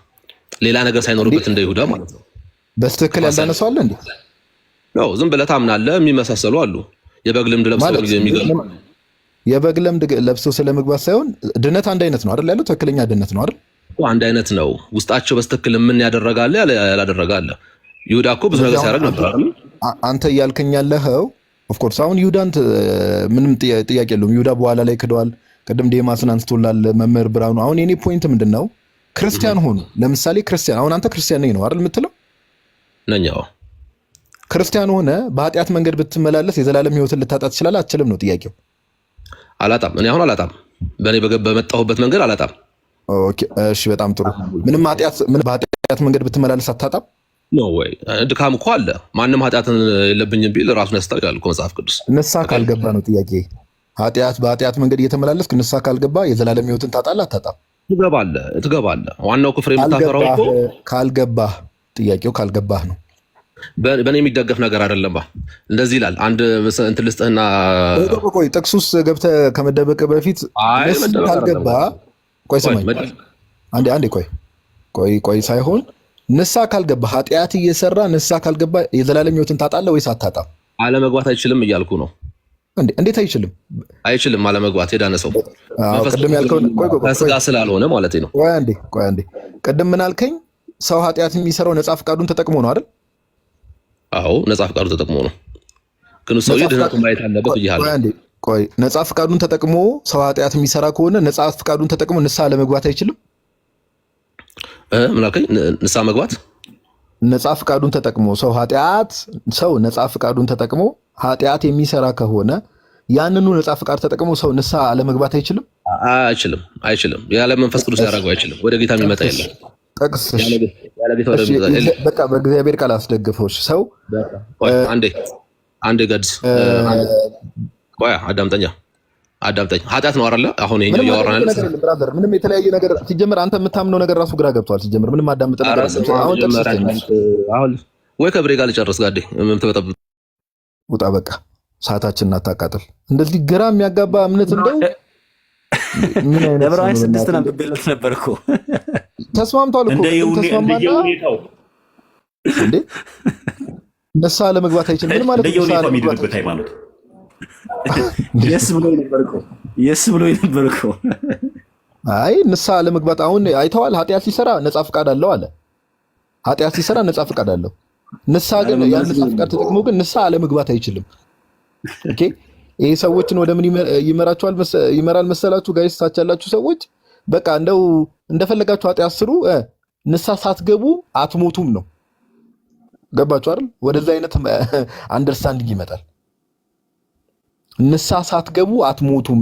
ሌላ ነገር ሳይኖርበት እንደ ይሁዳ ማለት ነው። በትክክል ያልዳነ ሰው አለ እንዴ? ነው ዝም ብለህ ታምናለህ። የሚመሳሰሉ አሉ። የበግ ልምድ ለብሰው የሚገርም የበግ ልምድ ለብሰው ስለመግባት ሳይሆን ድነት አንድ አይነት ነው አይደል? ያለው ትክክለኛ ድነት ነው አይደል? አንድ አይነት ነው። ውስጣቸው በትክክል ምን ያደረጋለ ያላደረጋለ። ይሁዳ እኮ ብዙ ነገር ሲያደርግ ነበር አይደል? አንተ እያልከኝ ያለኸው ኦፍ ኮርስ አሁን ይሁዳን ምንም ጥያቄ የለውም። ይሁዳ በኋላ ላይ ክደዋል። ቅድም ዴማስን አንስቶላል መምህር ብርሃኑ። አሁን የኔ ፖይንት ምንድነው? ክርስቲያን ሆኑ ለምሳሌ ክርስቲያን አሁን አንተ ክርስቲያን ነኝ ነው አይደል የምትለው? ነኛው ክርስቲያን ሆነ በኃጢአት መንገድ ብትመላለስ የዘላለም ሕይወትን ልታጣ ትችላለህ አትችልም ነው ጥያቄው። አላጣም። እኔ አሁን አላጣም። በእኔ በመጣሁበት መንገድ አላጣም። ኦኬ እሺ፣ በጣም ጥሩ። ምንም በኃጢአት መንገድ ብትመላለስ አታጣም ነው ወይ? ድካም እኮ አለ። ማንም ኃጢአትን የለብኝም ቢል ራሱን ያስታውቃል እኮ መጽሐፍ ቅዱስ። ንስሐ ካልገባ ነው ጥያቄ። በኃጢአት መንገድ እየተመላለስክ ንስሐ ካልገባ የዘላለም ሕይወትን ታጣለህ አታጣም? ትገባለህ። ዋናው ክፍር የምታፈራው እኮ ካልገባህ፣ ጥያቄው ካልገባህ ነው። በእኔ የሚደገፍ ነገር አይደለም። እንደዚህ ይላል። አንድ እንትን ልስጥህና ቆይ ጥቅሱስ ገብተህ ከመደበቅ በፊት ካልገባ ቆይ ስማኝ አንዴ ቆይ ሳይሆን ንስሐ ካልገባ ኃጢአት እየሰራ ንስሐ ካልገባ የዘላለም ሕይወትን ታጣለህ ወይስ አታጣም? አለመግባት አይችልም እያልኩ ነው። እንዴት አይችልም? አይችልም አለመግባት የዳነ ሰው ቅድም ያልከው ከስጋ ስላልሆነ ማለት ነው። ቆይ አንዴ ቅድም ምን አልከኝ? ሰው ኃጢአት የሚሰራው ነጻ ፈቃዱን ተጠቅሞ ነው አይደል? አዎ ነጻ ፈቃዱን ተጠቅሞ ነው። ግን ሰው ድነቱን ማየት አለበት ብያለሁ። ቆይ ነጻ ፈቃዱን ተጠቅሞ ሰው ኃጢአት የሚሰራ ከሆነ ነጻ ፈቃዱን ተጠቅሞ ንስሐ ለመግባት አይችልም? ምን አልከኝ? ንስሐ መግባት ነጻ ፈቃዱን ተጠቅሞ ሰው ነጻ ፈቃዱን ተጠቅሞ ኃጢአት የሚሰራ ከሆነ ያንኑ ነፃ ፍቃድ ተጠቅሞ ሰው ንስሐ አለመግባት አይችልም? አይችልም። ያለ መንፈስ ቅዱስ ያደረገው አይችልም። ወደ ጌታ የሚመጣ የለም። ጠቅስ በቃ በእግዚአብሔር ቃል አስደግፈውሽ ሰው አንዴ ገድስ ቆያ አዳምጠኝ። ኃጢአት ነው አይደለ? አሁን ይሄኛው እያወራን ያለ ብራዘር፣ ምንም የተለያየ ነገር ሲጀምር አንተ የምታምነው ነገር ራሱ ግራ ገብቷል። ሲጀምር ምንም አዳምጥ ነገር አሁን ወይ ከብሬ ጋር ልጨርስ ጋዴ ምን ተበጠብ ውጣ። በቃ ሰዓታችንን አታቃጥል። እንደዚህ ግራ የሚያጋባ እምነት እንደው ምን አይነት ዕብራውያን 6 አንብቤለት ነበር እኮ ተስማምቷል እኮ እንደየሁኔታው እንዴ ንስሐ ለመግባት አይችልም። ምን ማለት ነው? እንደየሁኔታው የሚድንበት ሃይማኖት የስ ብሎ ነበር እኮ አይ ንስሐ ለመግባት አሁን አይተዋል። ኃጢአት ሲሰራ ነፃ ፍቃድ አለው አለ። ኃጢአት ሲሰራ ነፃ ፍቃድ አለው። ንስሐ ግን ያን ነፃ ፍቃድ ተጠቅሞ ግን ንስሐ ለመግባት አይችልም። ኦኬ ይሄ ሰዎችን ወደ ምን ይመራል መሰላችሁ ጋይስ? ታች ያላችሁ ሰዎች በቃ እንደው እንደፈለጋችሁ ኃጢአት ስሩ፣ ንስሐ ሳትገቡ አትሞቱም ነው። ገባችሁ አይደል? ወደዛ አይነት አንደርስታንዲንግ ይመጣል። ንስሐ ሳትገቡ አትሞቱም።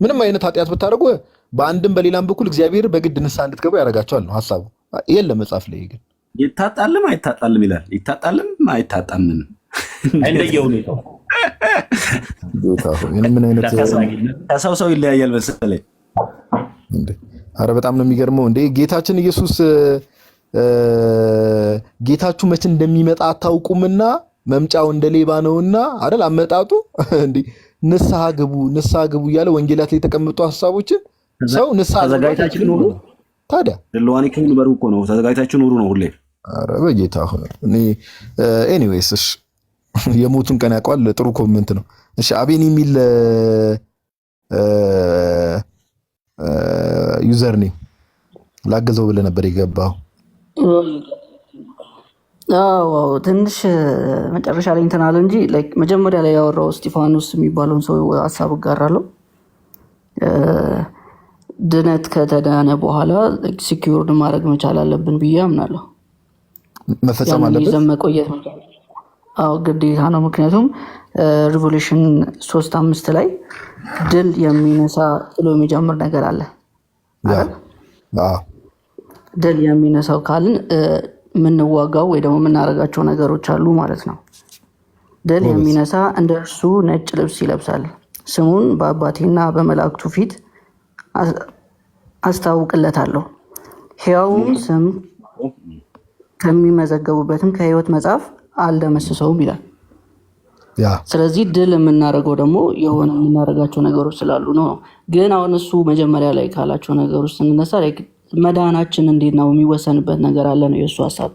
ምንም አይነት ኃጢአት ብታደርጉ በአንድም በሌላም በኩል እግዚአብሔር በግድ ንስሐ እንድትገቡ ያደርጋቸዋል ነው ሐሳቡ። የለም መጽሐፍ ላይ ግን ይታጣልም አይታጣልም ይላል። ይታጣልም አይታጣምም እንደየሁኔታው ምን አይነት ሰው ይለያያል መሰለኝ እንዴ! አረ በጣም ነው የሚገርመው። እንዴ ጌታችን ኢየሱስ ጌታችሁ መቼ እንደሚመጣ አታውቁምና መምጫው እንደ ሌባ ነውና አይደል አመጣጡ። እንዴ ንስሐ ግቡ እያለ ወንጌላት ላይ የተቀመጡ ሐሳቦችን ሰው ንስሐ ተዘጋጅታችሁ ኑሩ። ታዲያ ለዋኒ ከምን በሩ እኮ ነው ተዘጋጅታችሁ ኑሩ ነው ሁሌ። አረ በጌታ ሆነ እኔ ኤኒዌይስ እሺ የሞቱን ቀን ያውቀዋል። ጥሩ ኮሜንት ነው። እሺ አቤን የሚል ዩዘር ኔም ላገዘው ብለህ ነበር የገባው። አዎ ትንሽ መጨረሻ ላይ እንትን አለ እንጂ ላይክ መጀመሪያ ላይ ያወራው እስጢፋኖስ የሚባለውን ሰው ሐሳብ ጋራለሁ። ድነት ከተዳነ በኋላ ሲኪዩርድ ማድረግ መቻል አለብን ብዬ አምናለሁ። መፈጸም አለበት መቆየት መቻል አዎ ግዴታ ነው። ምክንያቱም ሪቮሉሽን 3:5 ላይ ድል የሚነሳ ጥሎ የሚጀምር ነገር አለ። ድል የሚነሳው ካልን የምንዋጋው ወይ ደግሞ የምናደርጋቸው ነገሮች አሉ ማለት ነው። ድል የሚነሳ እንደ እርሱ ነጭ ልብስ ይለብሳል፣ ስሙን በአባቴና በመላእክቱ ፊት አስታውቅለታለሁ፣ ሕያውም ስም ከሚመዘገቡበትም ከሕይወት መጽሐፍ አልደመስሰውም ይላል። ስለዚህ ድል የምናደርገው ደግሞ የሆነ የምናደርጋቸው ነገሮች ስላሉ ነው። ግን አሁን እሱ መጀመሪያ ላይ ካላቸው ነገሮች ስንነሳ መዳናችን እንዴት ነው የሚወሰንበት ነገር አለ ነው የእሱ ሀሳብ።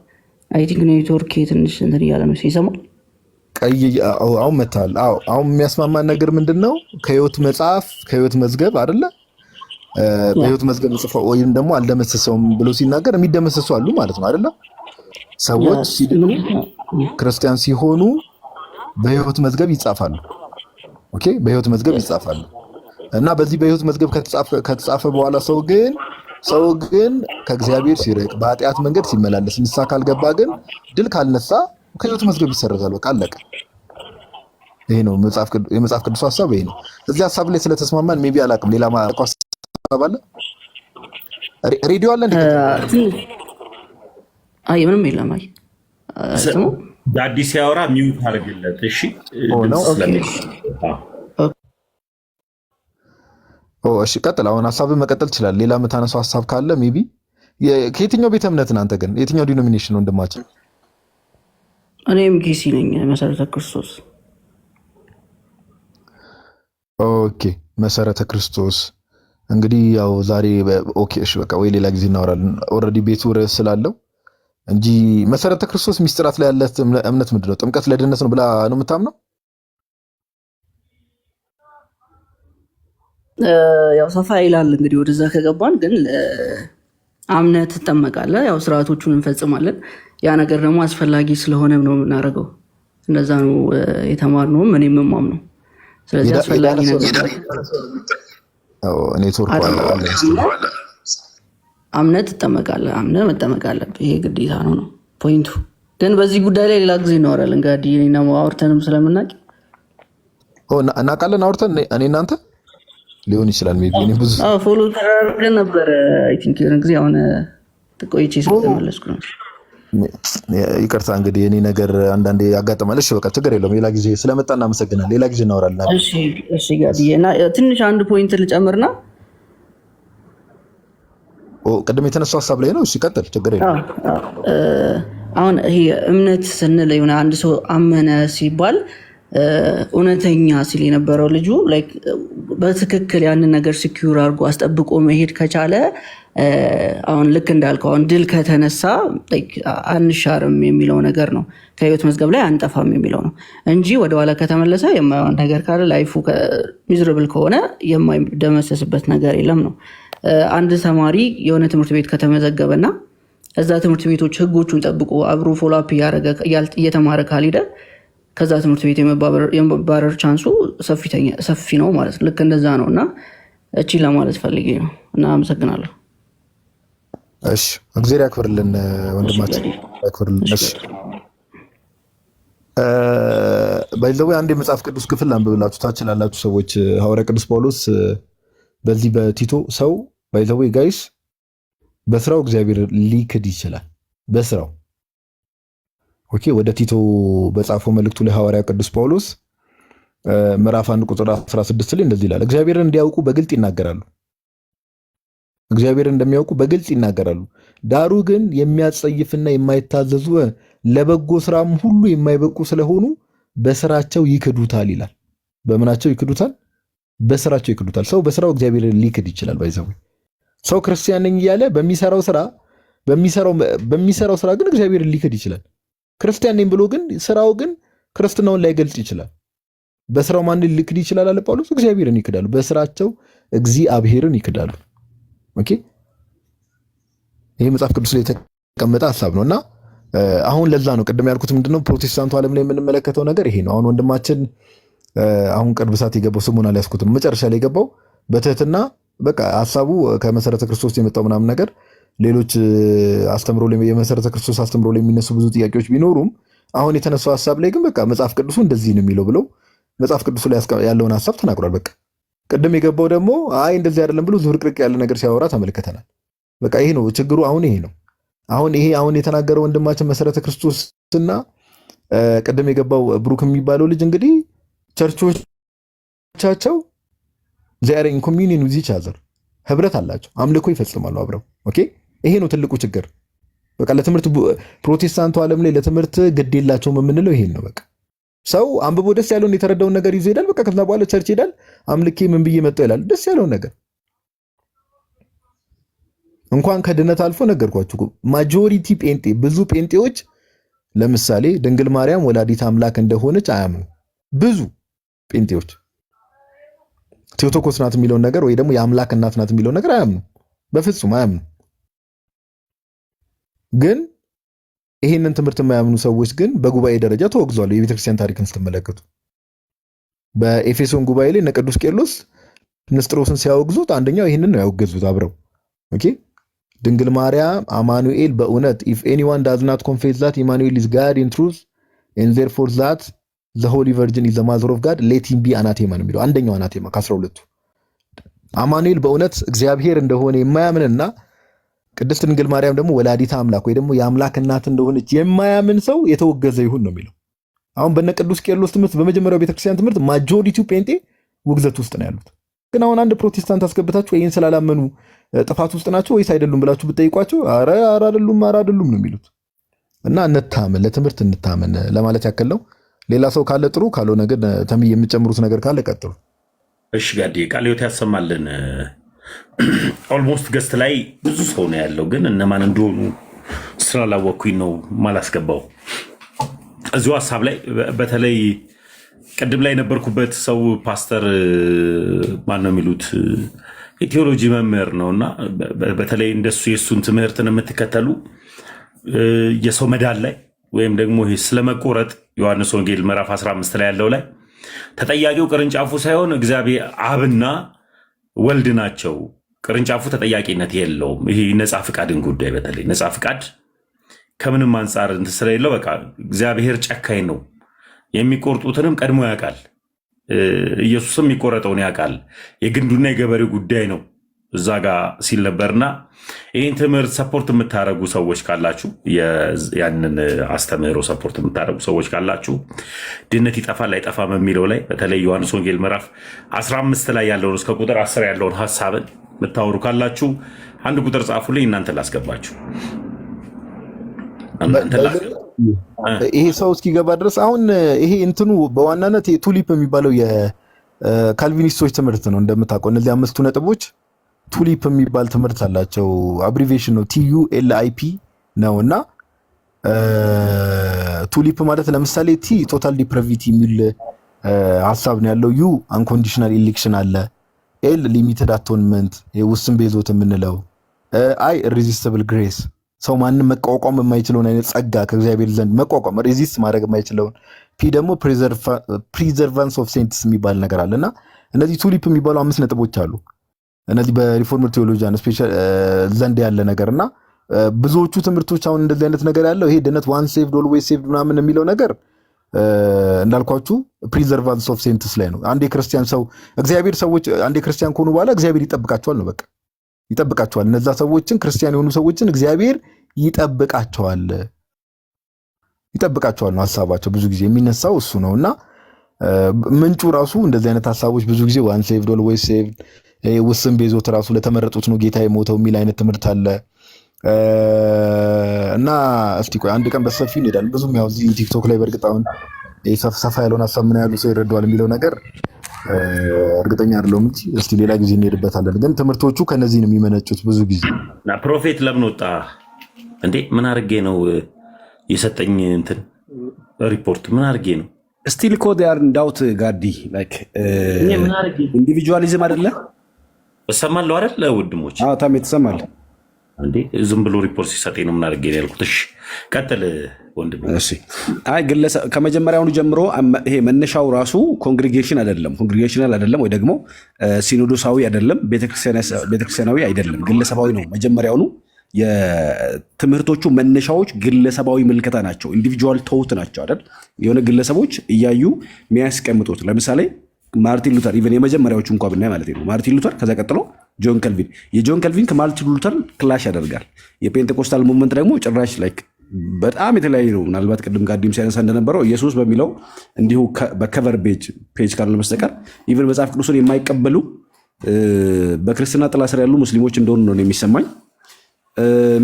አይ ቲንክ ኔትወርክ ትንሽ እንትን እያለ ነው ሲሰማል። ቀይ አሁን መታል። አሁን የሚያስማማን ነገር ምንድን ነው? ከሕይወት መጽሐፍ ከሕይወት መዝገብ አይደለ? በሕይወት መዝገብ ጽፈው ወይም ደግሞ አልደመሰሰውም ብሎ ሲናገር የሚደመሰሱ አሉ ማለት ነው አይደለ? ሰዎች ክርስቲያን ሲሆኑ በሕይወት መዝገብ ይጻፋሉ። ኦኬ በሕይወት መዝገብ ይጻፋሉ እና በዚህ በሕይወት መዝገብ ከተጻፈ በኋላ ሰው ግን ከእግዚአብሔር ሲርቅ በኃጢአት መንገድ ሲመላለስ ንስሐ ካልገባ ግን ድል ካልነሳ ከሕይወት መዝገብ ይሰረዛል። በቃ አለቀ። ይሄ ነው የመጽሐፍ ቅዱስ ሐሳብ ይሄ ነው። እዚህ ሐሳብ ላይ ስለተስማማን ሜቢ አላውቅም። ሌላ ሐሳብ አለ? ሬዲዮ አለ እንዴ? አይ ምንም የለም። አይ አዲስ ያወራ ሚውት አድርግለት። እሺ እሺ ቀጥል። አሁን ሐሳብን መቀጠል ይችላል። ሌላ የምታነሳው ሐሳብ ካለ ሜቢ ከየትኛው ቤተ እምነት ነህ አንተ? ግን የትኛው ዲኖሚኔሽን ነው ወንድማችን? እኔም ጊሲ ነኝ፣ መሰረተ ክርስቶስ። ኦኬ መሰረተ ክርስቶስ። እንግዲህ ያው ዛሬ ኦኬ እሺ በቃ ወይ ሌላ ጊዜ እናወራለን። ኦልሬዲ ቤቱ ርዕስ ስላለው እንጂ መሰረተ ክርስቶስ ሚስጥራት ላይ ያለ እምነት ምንድን ነው? ጥምቀት ለድነት ነው ብላ ነው የምታምነው? ያው ሰፋ ይላል እንግዲህ ወደዛ ከገባን ግን አምነህ ትጠመቃለህ። ያው ስርዓቶቹን እንፈጽማለን። ያ ነገር ደግሞ አስፈላጊ ስለሆነ ነው የምናደርገው። እንደዛ ነው የተማርነውም እኔም የማምነው። ስለዚህ አስፈላጊ ነገር ኔትወርክ አምነህ ትጠመቃለህ። አምነህ መጠመቅ አለብህ። ይሄ ግዴታ ነው ፖይንቱ። ግን በዚህ ጉዳይ ላይ ሌላ ጊዜ እናወራለን። እንግዲህ እኔና አውርተንም ስለምናውቅ እናውቃለን አውርተን እኔ እናንተ ሊሆን ይችላል ሜይ ቢ እኔ ብዙ ፎሎ ተደራርገን ነበረ አይ ቲንክ የሆነ ጊዜ አሁን ቆይቼ ስለተመለስኩ ነው። ይቅርታ እንግዲህ እኔ ነገር አንዳንዴ ያጋጥማል። እሺ በቃ ችግር የለውም። ሌላ ጊዜ ስለመጣ እናመሰግናለን። ሌላ ጊዜ እናወራለን። እሺ ጋድዬ እና ትንሽ አንድ ፖይንት ልጨምርና ቅድም የተነሳው ሀሳብ ላይ ነው። እሺ ቀጥል፣ ችግር የለውም። አሁን ይሄ እምነት ስንል የሆነ አንድ ሰው አመነ ሲባል እውነተኛ ሲል የነበረው ልጁ በትክክል ያንን ነገር ሲኪዩር አድርጎ አስጠብቆ መሄድ ከቻለ አሁን ልክ እንዳልከው አሁን ድል ከተነሳ አንሻርም የሚለው ነገር ነው። ከህይወት መዝገብ ላይ አንጠፋም የሚለው ነው እንጂ ወደኋላ ከተመለሰ የማይሆን ነገር ካለ ላይፉ ሚዝረብል ከሆነ የማይደመሰስበት ነገር የለም ነው። አንድ ተማሪ የሆነ ትምህርት ቤት ከተመዘገበና እዛ ትምህርት ቤቶች ህጎቹን ጠብቆ አብሮ ፎሎአፕ እየተማረ ካልሄደ ከዛ ትምህርት ቤት የመባረር ቻንሱ ሰፊ ነው ማለት ልክ እንደዛ ነው። እና እቺ ለማለት ፈልጌ ነው እና አመሰግናለሁ። እሺ እግዚአብሔር ያክብርልን ወንድማችን ያክብርልን። እሺ ባይዘው አንድ የመጽሐፍ ቅዱስ ክፍል አንብብላችሁ ታችላላችሁ ሰዎች። ሐዋርያ ቅዱስ ጳውሎስ በዚህ በቲቶ ሰው ባይዘው ጋይስ በስራው እግዚአብሔር ሊክድ ይችላል። በስራው ኦኬ። ወደ ቲቶ በጻፈው መልእክቱ ላይ ሐዋርያ ቅዱስ ጳውሎስ ምዕራፍ 1 ቁጥር 16 ላይ እንደዚህ ይላል፣ እግዚአብሔርን እንዲያውቁ በግልጥ ይናገራሉ። እግዚአብሔርን እንደሚያውቁ በግልጽ ይናገራሉ። ዳሩ ግን የሚያጸይፍና የማይታዘዙ ለበጎ ስራም ሁሉ የማይበቁ ስለሆኑ በስራቸው ይክዱታል ይላል። በምናቸው ይክዱታል? በስራቸው ይክዱታል። ሰው በስራው እግዚአብሔርን ሊክድ ይችላል። ባይዘው ሰው ክርስቲያን ነኝ እያለ በሚሰራው ስራ ግን እግዚአብሔርን ሊክድ ይችላል። ክርስቲያን ነኝ ብሎ ግን ስራው ግን ክርስትናውን ላይገልጽ ይችላል። በስራው ማንን ሊክድ ይችላል አለ ጳውሎስ? እግዚአብሔርን ይክዳሉ። በስራቸው እግዚአብሔርን ይክዳሉ። ኦኬ ይሄ መጽሐፍ ቅዱስ ላይ የተቀመጠ ሐሳብ ነውና አሁን ለዛ ነው ቅድም ያልኩት ምንድነው ፕሮቴስታንቱ ዓለም ላይ የምንመለከተው ነገር ይሄ ነው። አሁን ወንድማችን አሁን ቅርብ ሰዓት የገባው ስሙን አልያዝኩትም መጨረሻ ላይ የገባው በትህትና በቃ ሐሳቡ ከመሰረተ ክርስቶስ የመጣው ምናምን ነገር ሌሎች አስተምሮ ላይ የመሰረተ ክርስቶስ አስተምሮ ላይ የሚነሱ ብዙ ጥያቄዎች ቢኖሩም አሁን የተነሳው ሐሳብ ላይ ግን በቃ መጽሐፍ ቅዱሱ እንደዚህ ነው የሚለው ብለው መጽሐፍ ቅዱሱ ላይ ያለውን ሐሳብ ተናግሯል። በቃ ቅድም የገባው ደግሞ አይ እንደዚህ አይደለም ብሎ ዝርቅርቅ ያለ ነገር ሲያወራ ተመልክተናል። በቃ ይሄ ነው ችግሩ። አሁን ይሄ ነው አሁን የተናገረው ወንድማችን መሰረተ ክርስቶስና ቅድም የገባው ብሩክ የሚባለው ልጅ እንግዲህ ቸርቾቻቸው ዛሬ ኢን ኮሚኒየን ዊዝ ኢች አዘር ህብረት አላቸው፣ አምልኮ ይፈጽማሉ አብረው። ኦኬ ይሄ ነው ትልቁ ችግር። በቃ ለትምህርት ፕሮቴስታንቱ ዓለም ላይ ለትምህርት ግድ የላቸውም የምንለው ይሄን ነው። በቃ ሰው አንብቦ ደስ ያለውን የተረዳውን ነገር ይዞ ይሄዳል። በቃ ከዛ በኋላ ቸርች ይሄዳል፣ አምልኬ ምን ብዬ መጣሁ ይላል፣ ደስ ያለውን ነገር። እንኳን ከድነት አልፎ ነገርኳችሁ ማጆሪቲ ጴንጤ ብዙ ጴንጤዎች ለምሳሌ ድንግል ማርያም ወላዲት አምላክ እንደሆነች አያምኑ። ብዙ ጴንጤዎች ቴዎቶኮስ ናት የሚለውን ነገር ወይ ደግሞ የአምላክ እናት ናት የሚለውን ነገር አያምኑ፣ በፍጹም አያምኑ። ግን ይሄንን ትምህርት የማያምኑ ሰዎች ግን በጉባኤ ደረጃ ተወግዟል። የቤተክርስቲያን ታሪክን ስትመለከቱ በኤፌሶን ጉባኤ ላይ እነ ቅዱስ ቄርሎስ ንስጥሮስን ሲያወግዙት አንደኛው ይሄንን ነው ያወገዙት አብረው። ኦኬ ድንግል ማርያም አማኑኤል በእውነት if anyone does not confess that Emmanuel is God in truth and therefore that the Holy Virgin is the mother of God let him be anathema ነው የሚለው አንደኛው አናቴማ ከ12ቱ አማኑኤል በእውነት እግዚአብሔር እንደሆነ የማያምንና ቅድስት ድንግል ማርያም ደግሞ ወላዲተ አምላክ ወይ ደግሞ የአምላክ እናት እንደሆነች የማያምን ሰው የተወገዘ ይሁን ነው የሚለው። አሁን በነ ቅዱስ ቄርሎስ ትምህርት በመጀመሪያው ቤተክርስቲያን ትምህርት ማጆሪቲው ጴንጤ ውግዘት ውስጥ ነው ያሉት። ግን አሁን አንድ ፕሮቴስታንት አስገብታችሁ ይሄን ስላላመኑ ጥፋት ውስጥ ናቸው ወይስ አይደሉም ብላችሁ ብትጠይቋቸው ኧረ አይደሉም ነው የሚሉት። እና እንታመን፣ ለትምህርት እንታመን ለማለት ያክል ነው። ሌላ ሰው ካለ ጥሩ፣ ካልሆነ ግን ተም የምትጨምሩት ነገር ካለ ቀጥሉ። እሺ ጋዴ ቃለ ሕይወት ያሰማልን። ኦልሞስት ገስት ላይ ብዙ ሰው ነው ያለው፣ ግን እነማን እንደሆኑ ስላላወቅኩኝ ነው ማላስገባው። እዚሁ ሀሳብ ላይ በተለይ ቅድም ላይ የነበርኩበት ሰው ፓስተር ማን ነው የሚሉት የቴዎሎጂ መምህር ነውና በተለይ እንደሱ የሱን ትምህርትን የምትከተሉ የሰው መዳን ላይ ወይም ደግሞ ስለመቆረጥ ዮሐንስ ወንጌል ምዕራፍ 15 ላይ ያለው ላይ ተጠያቂው ቅርንጫፉ ሳይሆን እግዚአብሔር አብና ወልድ ናቸው። ቅርንጫፉ ተጠያቂነት የለውም። ይሄ ነፃ ፍቃድን ጉዳይ በተለይ ነፃ ፍቃድ ከምንም አንጻር እንትን ስለሌለው በቃ እግዚአብሔር ጨካኝ ነው። የሚቆርጡትንም ቀድሞ ያውቃል። ኢየሱስም የሚቆረጠውን ያውቃል፣ የግንዱና የገበሬው ጉዳይ ነው እዛ ጋር ሲል ነበርና ይህን ትምህርት ሰፖርት የምታደረጉ ሰዎች ካላችሁ፣ ያንን አስተምህሮ ሰፖርት የምታደረጉ ሰዎች ካላችሁ ድነት ይጠፋል አይጠፋም የሚለው ላይ በተለይ ዮሐንስ ወንጌል ምዕራፍ 15 ላይ ያለውን እስከ ቁጥር 10 ያለውን ሀሳብን የምታወሩ ካላችሁ አንድ ቁጥር ጻፉልኝ፣ እናንተ ላስገባችሁ። ይሄ ሰው እስኪገባ ድረስ አሁን ይሄ እንትኑ በዋናነት ቱሊፕ የሚባለው የካልቪኒስቶች ትምህርት ነው። እንደምታውቀው እነዚህ 5 ነጥቦች ቱሊፕ የሚባል ትምህርት አላቸው። አብሪቬሽን ነው TULIP ነው። እና ቱሊፕ ማለት ለምሳሌ ቲ ቶታል ዲፕራቪቲ የሚል ሀሳብ ነው ያለው። ዩ አንኮንዲሽናል ኢሌክሽን አለ። ኤል ሊሚትድ አቶንመንት የውስን ቤዞት የምንለው። አይ ኢሬዚስቲብል ግሬስ ሰው ማንም መቋቋም የማይችለውን አይነት ጸጋ ከእግዚአብሔር ዘንድ መቋቋም ሬዚስት ማድረግ የማይችለውን። ፒ ደግሞ ፕሪዘርቫንስ ኦፍ ሴንትስ የሚባል ነገር አለ። እና እነዚህ ቱሊፕ የሚባሉ 5 ነጥቦች አሉ። እነዚህ በሪፎርምድ ቴዎሎጂያን ስፔሻል ዘንድ ያለ ነገር እና ብዙዎቹ ትምህርቶች አሁን እንደዚህ አይነት ነገር ያለው ይሄ ድነት ዋን ሴቭድ ኦልዌይስ ሴቭድ ምናምን የሚለው ነገር እንዳልኳችሁ ፕሪዘርቫንስ ኦፍ ሴንትስ ላይ ነው። አንድ የክርስቲያን ሰው እግዚአብሔር ሰዎች አንድ የክርስቲያን ከሆኑ በኋላ እግዚአብሔር ይጠብቃቸዋል ነው በቃ ይጠብቃቸዋል። እነዛ ሰዎችን ክርስቲያን የሆኑ ሰዎችን እግዚአብሔር ይጠብቃቸዋል ነው ሐሳባቸው። ብዙ ጊዜ የሚነሳው እሱ ነው እና ምንጩ ራሱ እንደዚህ አይነት ሐሳቦች ብዙ ጊዜ ዋን ሴቭድ ኦልዌይስ ሴቭድ ውስን ቤዞት ራሱ ለተመረጡት ነው ጌታ የሞተው የሚል አይነት ትምህርት አለ። እና እስቲ ቆይ አንድ ቀን በሰፊው እንሄዳለን። ብዙም ያው እዚህ ቲክቶክ ላይ በእርግጥ አሁን ሰፋ ያለውን ሐሳብ ምን ያሉ ሰው ይረዳዋል የሚለው ነገር እርግጠኛ አይደለሁም እንጂ እስቲ ሌላ ጊዜ እንሄድበታለን። ግን ትምህርቶቹ ከነዚህ ነው የሚመነጩት ብዙ ጊዜ። እና ፕሮፌት ለምን ወጣ እንዴ? ምን አድርጌ ነው የሰጠኝ እንትን ሪፖርት ምን አድርጌ ነው? ስቲል እኮ ዴይ አር ኢን ዳውት ጋዲ ላይክ ኢንዲቪጁዋሊዝም አይደለ? እሰማለሁ አይደል ወንድሞች? አዎ ታሜ ትሰማለህ እንዴ? ዝም ብሎ ሪፖርት ሲሰጠኝ ነው ምን አድርጌ ነው ያልኩት። እሺ ቀጥል ወንድም። እሺ አይ ግለሰብ ከመጀመሪያውኑ ጀምሮ ይሄ መነሻው ራሱ ኮንግሪጌሽን አይደለም፣ ኮንግሪጌሽናል አይደለም፣ ወይ ደግሞ ሲኖዶሳዊ አይደለም፣ ቤተክርስቲያናዊ አይደለም፣ ግለሰባዊ ነው። መጀመሪያውኑ የትምህርቶቹ መነሻዎች ግለሰባዊ ምልከታ ናቸው፣ ኢንዲቪጁዋል ተውት ናቸው አይደል? የሆነ ግለሰቦች እያዩ የሚያስቀምጡት ለምሳሌ ማርቲን ሉተር ኢቨን የመጀመሪያዎቹ እንኳ ብናይ ማለት ነው። ማርቲን ሉተር ከዛ ቀጥሎ ጆን ከልቪን። የጆን ከልቪን ከማርቲን ሉተር ክላሽ ያደርጋል። የፔንቴኮስታል ሙቭመንት ደግሞ ጭራሽ ላይክ በጣም የተለያየ ነው። ምናልባት ቅድም ጋዲም ሲያነሳ እንደነበረው ኢየሱስ በሚለው እንዲሁ በከቨር ፔጅ ካልሆነ በስተቀር ኢቨን መጽሐፍ ቅዱስን የማይቀበሉ በክርስትና ጥላ ስር ያሉ ሙስሊሞች እንደሆኑ ነው የሚሰማኝ።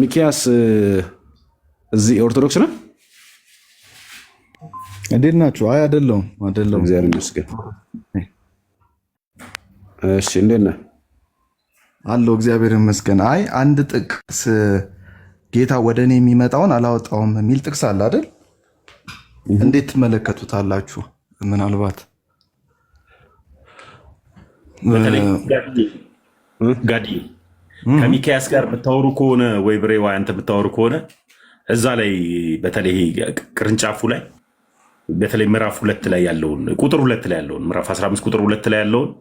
ሚኪያስ እዚህ ኦርቶዶክስ ነህ? እንዴት ናችሁ? አይ አይደለሁም። እግዚአብሔር ይመስገን። እሺ እንዴት ነህ? አለሁ እግዚአብሔር ይመስገን። አይ አንድ ጥቅስ ጌታ ወደ እኔ የሚመጣውን አላወጣውም የሚል ጥቅስ አለ አይደል? እንዴት ትመለከቱታላችሁ? ምናልባት ጋዲ ከሚካያስ ጋር የምታወሩ ከሆነ ወይ ብሬዋ አንተ የምታወሩ ከሆነ እዛ ላይ በተለይ ቅርንጫፉ ላይ በተለይ ምዕራፍ 2 ላይ ያለውን ቁጥር 2 ላይ ያለውን ምዕራፍ 15 ቁጥር 2 ላይ ያለውን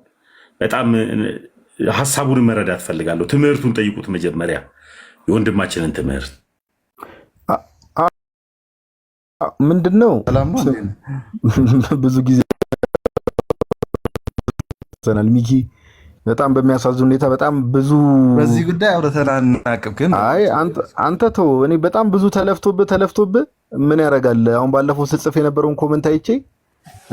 በጣም ሐሳቡን መረዳት ፈልጋለሁ። ትምህርቱን ጠይቁት መጀመሪያ የወንድማችንን ትምህርት ምንድነው? ብዙ ጊዜ ሰናል ሚኪ በጣም በሚያሳዝን ሁኔታ በጣም ብዙ በዚህ ጉዳይ አውርተን አናውቅም። ግን አይ አንተ ተው፣ እኔ በጣም ብዙ ተለፍቶብህ ምን ያደርጋል። አሁን ባለፈው ስጽፍ የነበረውን ኮመንት አይቼ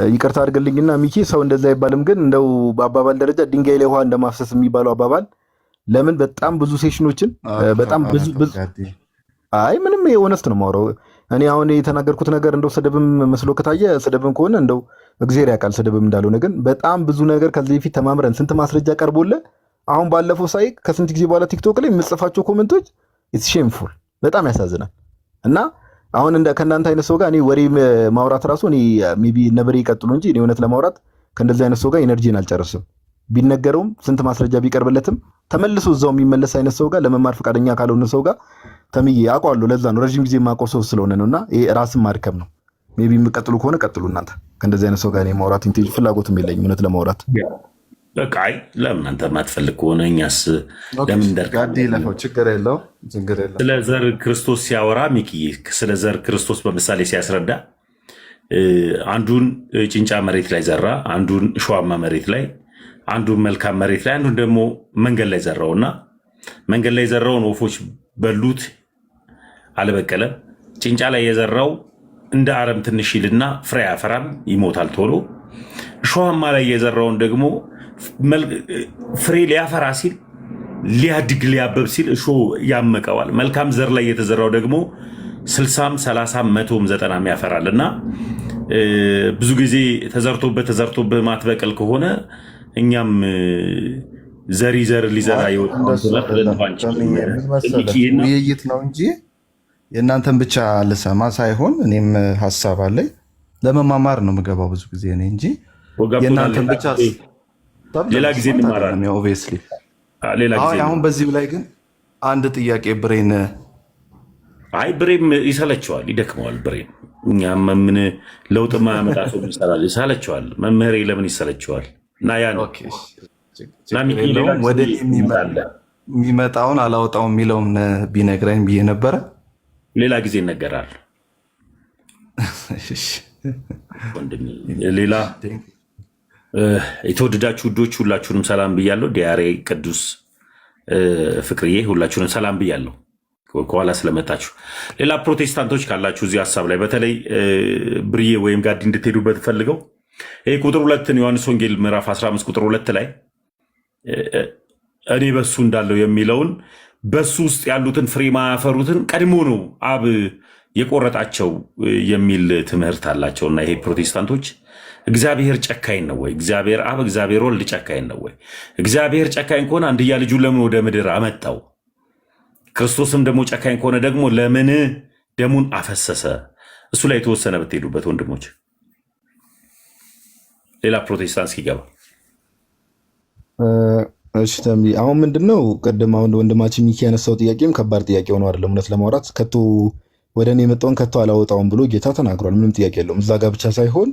ይቅርታ አድርግልኝና ሚኪ ሰው እንደዛ አይባልም፣ ግን እንደው በአባባል ደረጃ ድንጋይ ላይ ውሃ እንደማፍሰስ የሚባለው አባባል ለምን በጣም ብዙ ሴሽኖችን በጣም ብዙ አይ ምንም የሆነስት ነው የማወራው። እኔ አሁን የተናገርኩት ነገር እንደው ስድብም መስሎ ከታየ ስድብም ከሆነ እንደው እግዚአብሔር ያውቃል ስድብም እንዳልሆነ፣ ግን በጣም ብዙ ነገር ከዚህ በፊት ተማምረን ስንት ማስረጃ ቀርቦልህ አሁን ባለፈው ሳይ ከስንት ጊዜ በኋላ ቲክቶክ ላይ የምጽፋቸው ኮመንቶች ኢትስ ሼምፉል በጣም ያሳዝናል። እና አሁን ከእናንተ አይነት ሰው ጋር እኔ ወሬ ማውራት ራሱ እኔ ሜይ ቢ ነብሬ ይቀጥሉ እንጂ እኔ እውነት ለማውራት ከእንደዚህ አይነት ሰው ጋር ኤነርጂን አልጨርስም። ቢነገረውም ስንት ማስረጃ ቢቀርብለትም ተመልሶ እዛው የሚመለስ አይነት ሰው ጋር ለመማር ፈቃደኛ ካልሆነ ሰው ጋር ተምዬ አውቀዋለሁ። ለዛ ነው ረጅም ጊዜ የማውቀው ሰው ስለሆነ ነውና ይሄ ራስን ማድከም ነው። ሜይ ቢ የምትቀጥሉ ከሆነ ቀጥሉ እናንተ። ከእንደዚህ አይነት ሰው ጋር እኔ ማውራት ኢንቴጅ ፍላጎትም የለኝም እውነት ለማውራት። በቃ አይ ለምን አንተ ማትፈልግ ከሆነ እኛስ ለምን እንደርጋለፈው? ችግር የለው። ስለ ዘር ክርስቶስ ሲያወራ ሚኪ ስለ ዘር ክርስቶስ በምሳሌ ሲያስረዳ አንዱን ጭንጫ መሬት ላይ ዘራ፣ አንዱን እሾሃማ መሬት ላይ፣ አንዱን መልካም መሬት ላይ፣ አንዱን ደግሞ መንገድ ላይ ዘራውና መንገድ ላይ የዘራውን ወፎች በሉት፣ አልበቀለም። ጭንጫ ላይ የዘራው እንደ አረም ትንሽ ይልና ፍሬ አያፈራም፣ ይሞታል ቶሎ። እሾሃማ ላይ የዘራውን ደግሞ ፍሬ ሊያፈራ ሲል ሊያድግ ሊያበብ ሲል እሾህ ያመቀዋል። መልካም ዘር ላይ የተዘራው ደግሞ 60፣ 30፣ 100፣ 90 ያፈራል። እና ብዙ ጊዜ ተዘርቶብህ ማትበቀል ከሆነ እኛም ዘር ሊዘራ ውይይት ነው እንጂ የእናንተን ብቻ ልሰማ ሳይሆን እኔም ሀሳብ አለኝ። ለመማማር ነው የምገባው ብዙ ጊዜ እኔ እንጂ የእናንተን ብቻ ሌላ ጊዜ እንማራለን። ኦብቪየስሊ አሁን በዚህ ላይ ግን አንድ ጥያቄ ብሬን ብሬም ይሰለቸዋል፣ ይደክመዋል። ብሬም እኛም ምን ለውጥ ማያመጣ ሰው ይሰራል፣ ይሰለቸዋል። መምህሬ ለምን ይሰለቸዋል? እና ያ ነው ወደ የሚመጣውን አላወጣው የሚለውን ቢነግረኝ ብዬ ነበረ። ሌላ ጊዜ ይነገራል ወንድሜ። ሌላ የተወደዳችሁ ውዶች ሁላችሁንም ሰላም ብያለሁ። ዲያሬ ቅዱስ ፍቅርዬ ሁላችሁንም ሰላም ብያለሁ ከኋላ ስለመጣችሁ። ሌላ ፕሮቴስታንቶች ካላችሁ እዚህ ሀሳብ ላይ በተለይ ብርዬ ወይም ጋዲ እንድትሄዱበት ፈልገው ይህ ቁጥር 2 ዮሐንስ ወንጌል ምዕራፍ 15 ቁጥር 2 ላይ እኔ በሱ እንዳለው የሚለውን በሱ ውስጥ ያሉትን ፍሬ ማያፈሩትን ቀድሞ ነው አብ የቆረጣቸው የሚል ትምህርት አላቸውና ይሄ ፕሮቴስታንቶች እግዚአብሔር ጨካኝ ነው ወይ? እግዚአብሔር አብ እግዚአብሔር ወልድ ጨካኝ ነው ወይ? እግዚአብሔር ጨካኝ ከሆነ አንድያ ልጁን ለምን ወደ ምድር አመጣው? ክርስቶስም ደግሞ ጨካኝ ከሆነ ደግሞ ለምን ደሙን አፈሰሰ? እሱ ላይ የተወሰነ ብትሄዱበት ወንድሞች። ሌላ ፕሮቴስታንት ሲገባ እሺ ተምቢ አሁን ምንድነው ቀደም አሁን ወንድማችን ሚኪ ያነሳው ጥያቄም ከባድ ጥያቄ ሆኖ አይደለም። እውነት ለማውራት ከቶ ወደ እኔ የመጣውን ከቶ አላወጣውም ብሎ ጌታ ተናግሯል። ምንም ጥያቄ የለውም። እዛ ጋር ብቻ ሳይሆን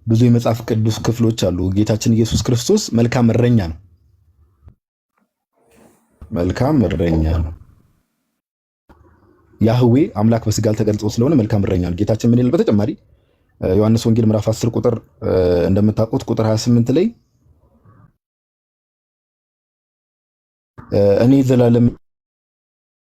ብዙ የመጽሐፍ ቅዱስ ክፍሎች አሉ። ጌታችን ኢየሱስ ክርስቶስ መልካም እረኛ ነው። መልካም እረኛ ነው። ያህዌ አምላክ በስጋ ተገልጾ ስለሆነ መልካም እረኛ ነው። ጌታችን ምን ይላል? በተጨማሪ ዮሐንስ ወንጌል ምዕራፍ 10 ቁጥር እንደምታውቁት ቁጥር 28 ላይ እኔ ዘላለም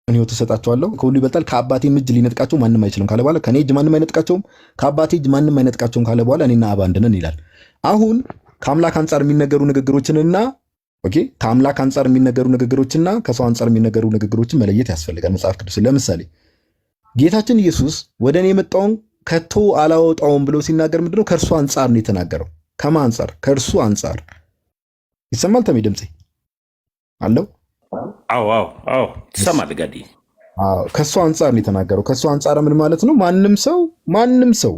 ሕይወት እሰጣቸዋለሁ ከሁሉ ይበልጣል ከአባቴም እጅ ሊነጥቃቸው ማንም አይችልም ካለ በኋላ ከኔ እጅ ማንም አይነጥቃቸውም ከአባቴ እጅ ማንም አይነጥቃቸውም ካለ በኋላ እኔና አብ አንድ ነን ይላል። አሁን ከአምላክ አንጻር የሚነገሩ ንግግሮችንና ከአምላክ አንጻር የሚነገሩ ንግግሮችና ከሰው አንጻር የሚነገሩ ንግግሮችን መለየት ያስፈልጋል። መጽሐፍ ቅዱስ ለምሳሌ ጌታችን ኢየሱስ ወደ እኔ የመጣውን ከቶ አላወጣውም ብሎ ሲናገር ምንድነው? ከእርሱ አንጻር ነው የተናገረው። ከማ አንጻር? ከእርሱ አንጻር። ይሰማል? ተሜ ድምጼ አለው? አዎ ትሰማለህ ጋዲ? ከእሱ አንጻር ነው የተናገረው። ከእሱ አንጻር ምን ማለት ነው? ማንም ሰው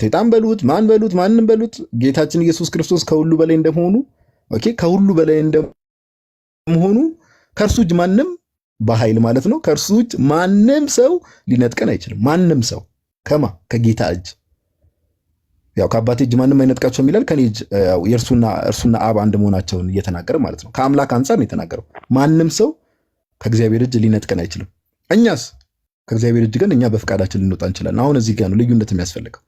ሴጣን በሉት ማንም በሉት ጌታችን ኢየሱስ ክርስቶስ ከሁሉ በላይ እንደመሆኑ ከሁሉ በላይ እንደመሆኑ ከእርሱ እጅ ማንም በኃይል ማለት ነው ከእርሱ እጅ ማንም ሰው ሊነጥቀን አይችልም። ማንም ሰው ከማ ከጌታ እጅ ያው ከአባቴ እጅ ማንም አይነጥቃቸው የሚላል ከኔ እጅ እርሱና አብ አንድ መሆናቸውን እየተናገረ ማለት ነው። ከአምላክ አንጻር ነው የተናገረው። ማንም ሰው ከእግዚአብሔር እጅ ሊነጥቀን አይችልም። እኛስ ከእግዚአብሔር እጅ ግን እኛ በፍቃዳችን ልንወጣ እንችላለን። አሁን እዚህ ጋር ነው ልዩነት የሚያስፈልገው።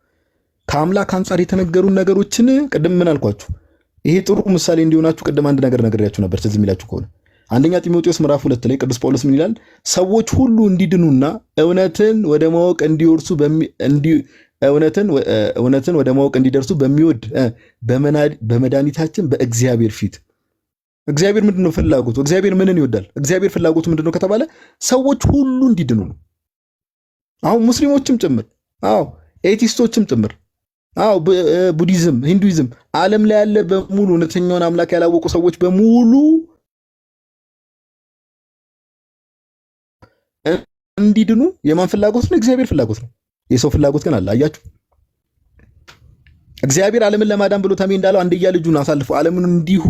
ከአምላክ አንጻር የተነገሩ ነገሮችን ቅድም ምን አልኳችሁ? ይሄ ጥሩ ምሳሌ እንዲሆናችሁ ቅድም አንድ ነገር ነግሬያችሁ ነበር። ትዝ የሚላችሁ ከሆነ አንደኛ ጢሞቴዎስ ምዕራፍ 2 ላይ ቅዱስ ጳውሎስ ምን ይላል? ሰዎች ሁሉ እንዲድኑና እውነትን ወደ ማወቅ እንዲወርሱ እውነትን ወደ ማወቅ እንዲደርሱ በሚወድ በመድኃኒታችን በእግዚአብሔር ፊት። እግዚአብሔር ምንድነው ፍላጎቱ? እግዚአብሔር ምንን ይወዳል? እግዚአብሔር ፍላጎቱ ምንድነው ከተባለ ሰዎች ሁሉ እንዲድኑ ነው። አሁን ሙስሊሞችም ጭምር፣ ኤቲስቶችም ጭምር፣ ቡዲዝም፣ ሂንዱይዝም፣ ዓለም ላይ ያለ በሙሉ እውነተኛውን አምላክ ያላወቁ ሰዎች በሙሉ እንዲድኑ የማን ፍላጎት ነው? እግዚአብሔር ፍላጎት ነው። የሰው ፍላጎት ግን አለ። አያችሁ፣ እግዚአብሔር ዓለምን ለማዳን ብሎ ተሜ እንዳለው አንድያ ልጁን አሳልፎ ዓለምን እንዲሁ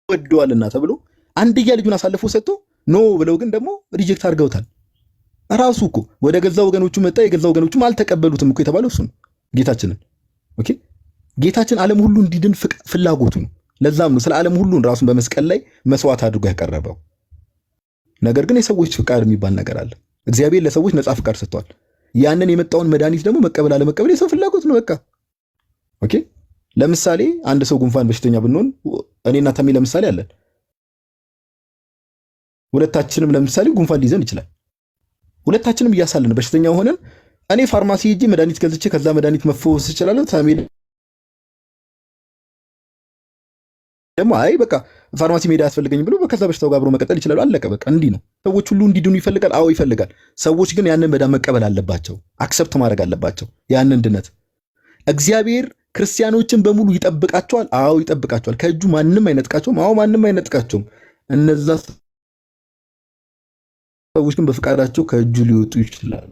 ወደዋልና ተብሎ አንድያ ልጁን አሳልፎ ሰጥቶ ኖ ብለው ግን ደግሞ ሪጀክት አድርገውታል። ራሱ እኮ ወደ ገዛ ወገኖቹ መጣ፣ የገዛ ወገኖቹም አልተቀበሉትም እኮ የተባለው እሱ ነው። ጌታችንን ጌታችን ዓለም ሁሉ እንዲድን ፍላጎቱ ነው። ለዛም ነው ስለ ዓለም ሁሉን ራሱን በመስቀል ላይ መስዋዕት አድርጎ ያቀረበው። ነገር ግን የሰዎች ፍቃድ የሚባል ነገር አለ። እግዚአብሔር ለሰዎች ነፃ ፍቃድ ሰጥቷል። ያንን የመጣውን መድኃኒት ደግሞ መቀበል አለመቀበል የሰው ፍላጎት ነው። በቃ ኦኬ። ለምሳሌ አንድ ሰው ጉንፋን በሽተኛ ብንሆን እኔና ተሜ ለምሳሌ አለን። ሁለታችንም ለምሳሌ ጉንፋን ሊይዘን ይችላል። ሁለታችንም እያሳለን በሽተኛ ሆነን እኔ ፋርማሲ ሄጄ መድኃኒት ገዝቼ ከዛ መድኃኒት መፈወስ እችላለሁ። ተሜ ደግሞ አይ በቃ ፋርማሲ ሜዳ ያስፈልገኝ ብሎ ከዛ በሽታው ጋር አብሮ መቀጠል ይችላል። አለቀ በቃ። እንዲህ ነው። ሰዎች ሁሉ እንዲድኑ ይፈልጋል። አዎ ይፈልጋል። ሰዎች ግን ያንን መዳን መቀበል አለባቸው። አክሰፕት ማድረግ አለባቸው ያንን ድነት። እግዚአብሔር ክርስቲያኖችን በሙሉ ይጠብቃቸዋል። አዎ ይጠብቃቸዋል። ከእጁ ማንም አይነጥቃቸውም። አዎ ማንም አይነጥቃቸውም። እነዛ ሰዎች ግን በፍቃዳቸው ከእጁ ሊወጡ ይችላሉ።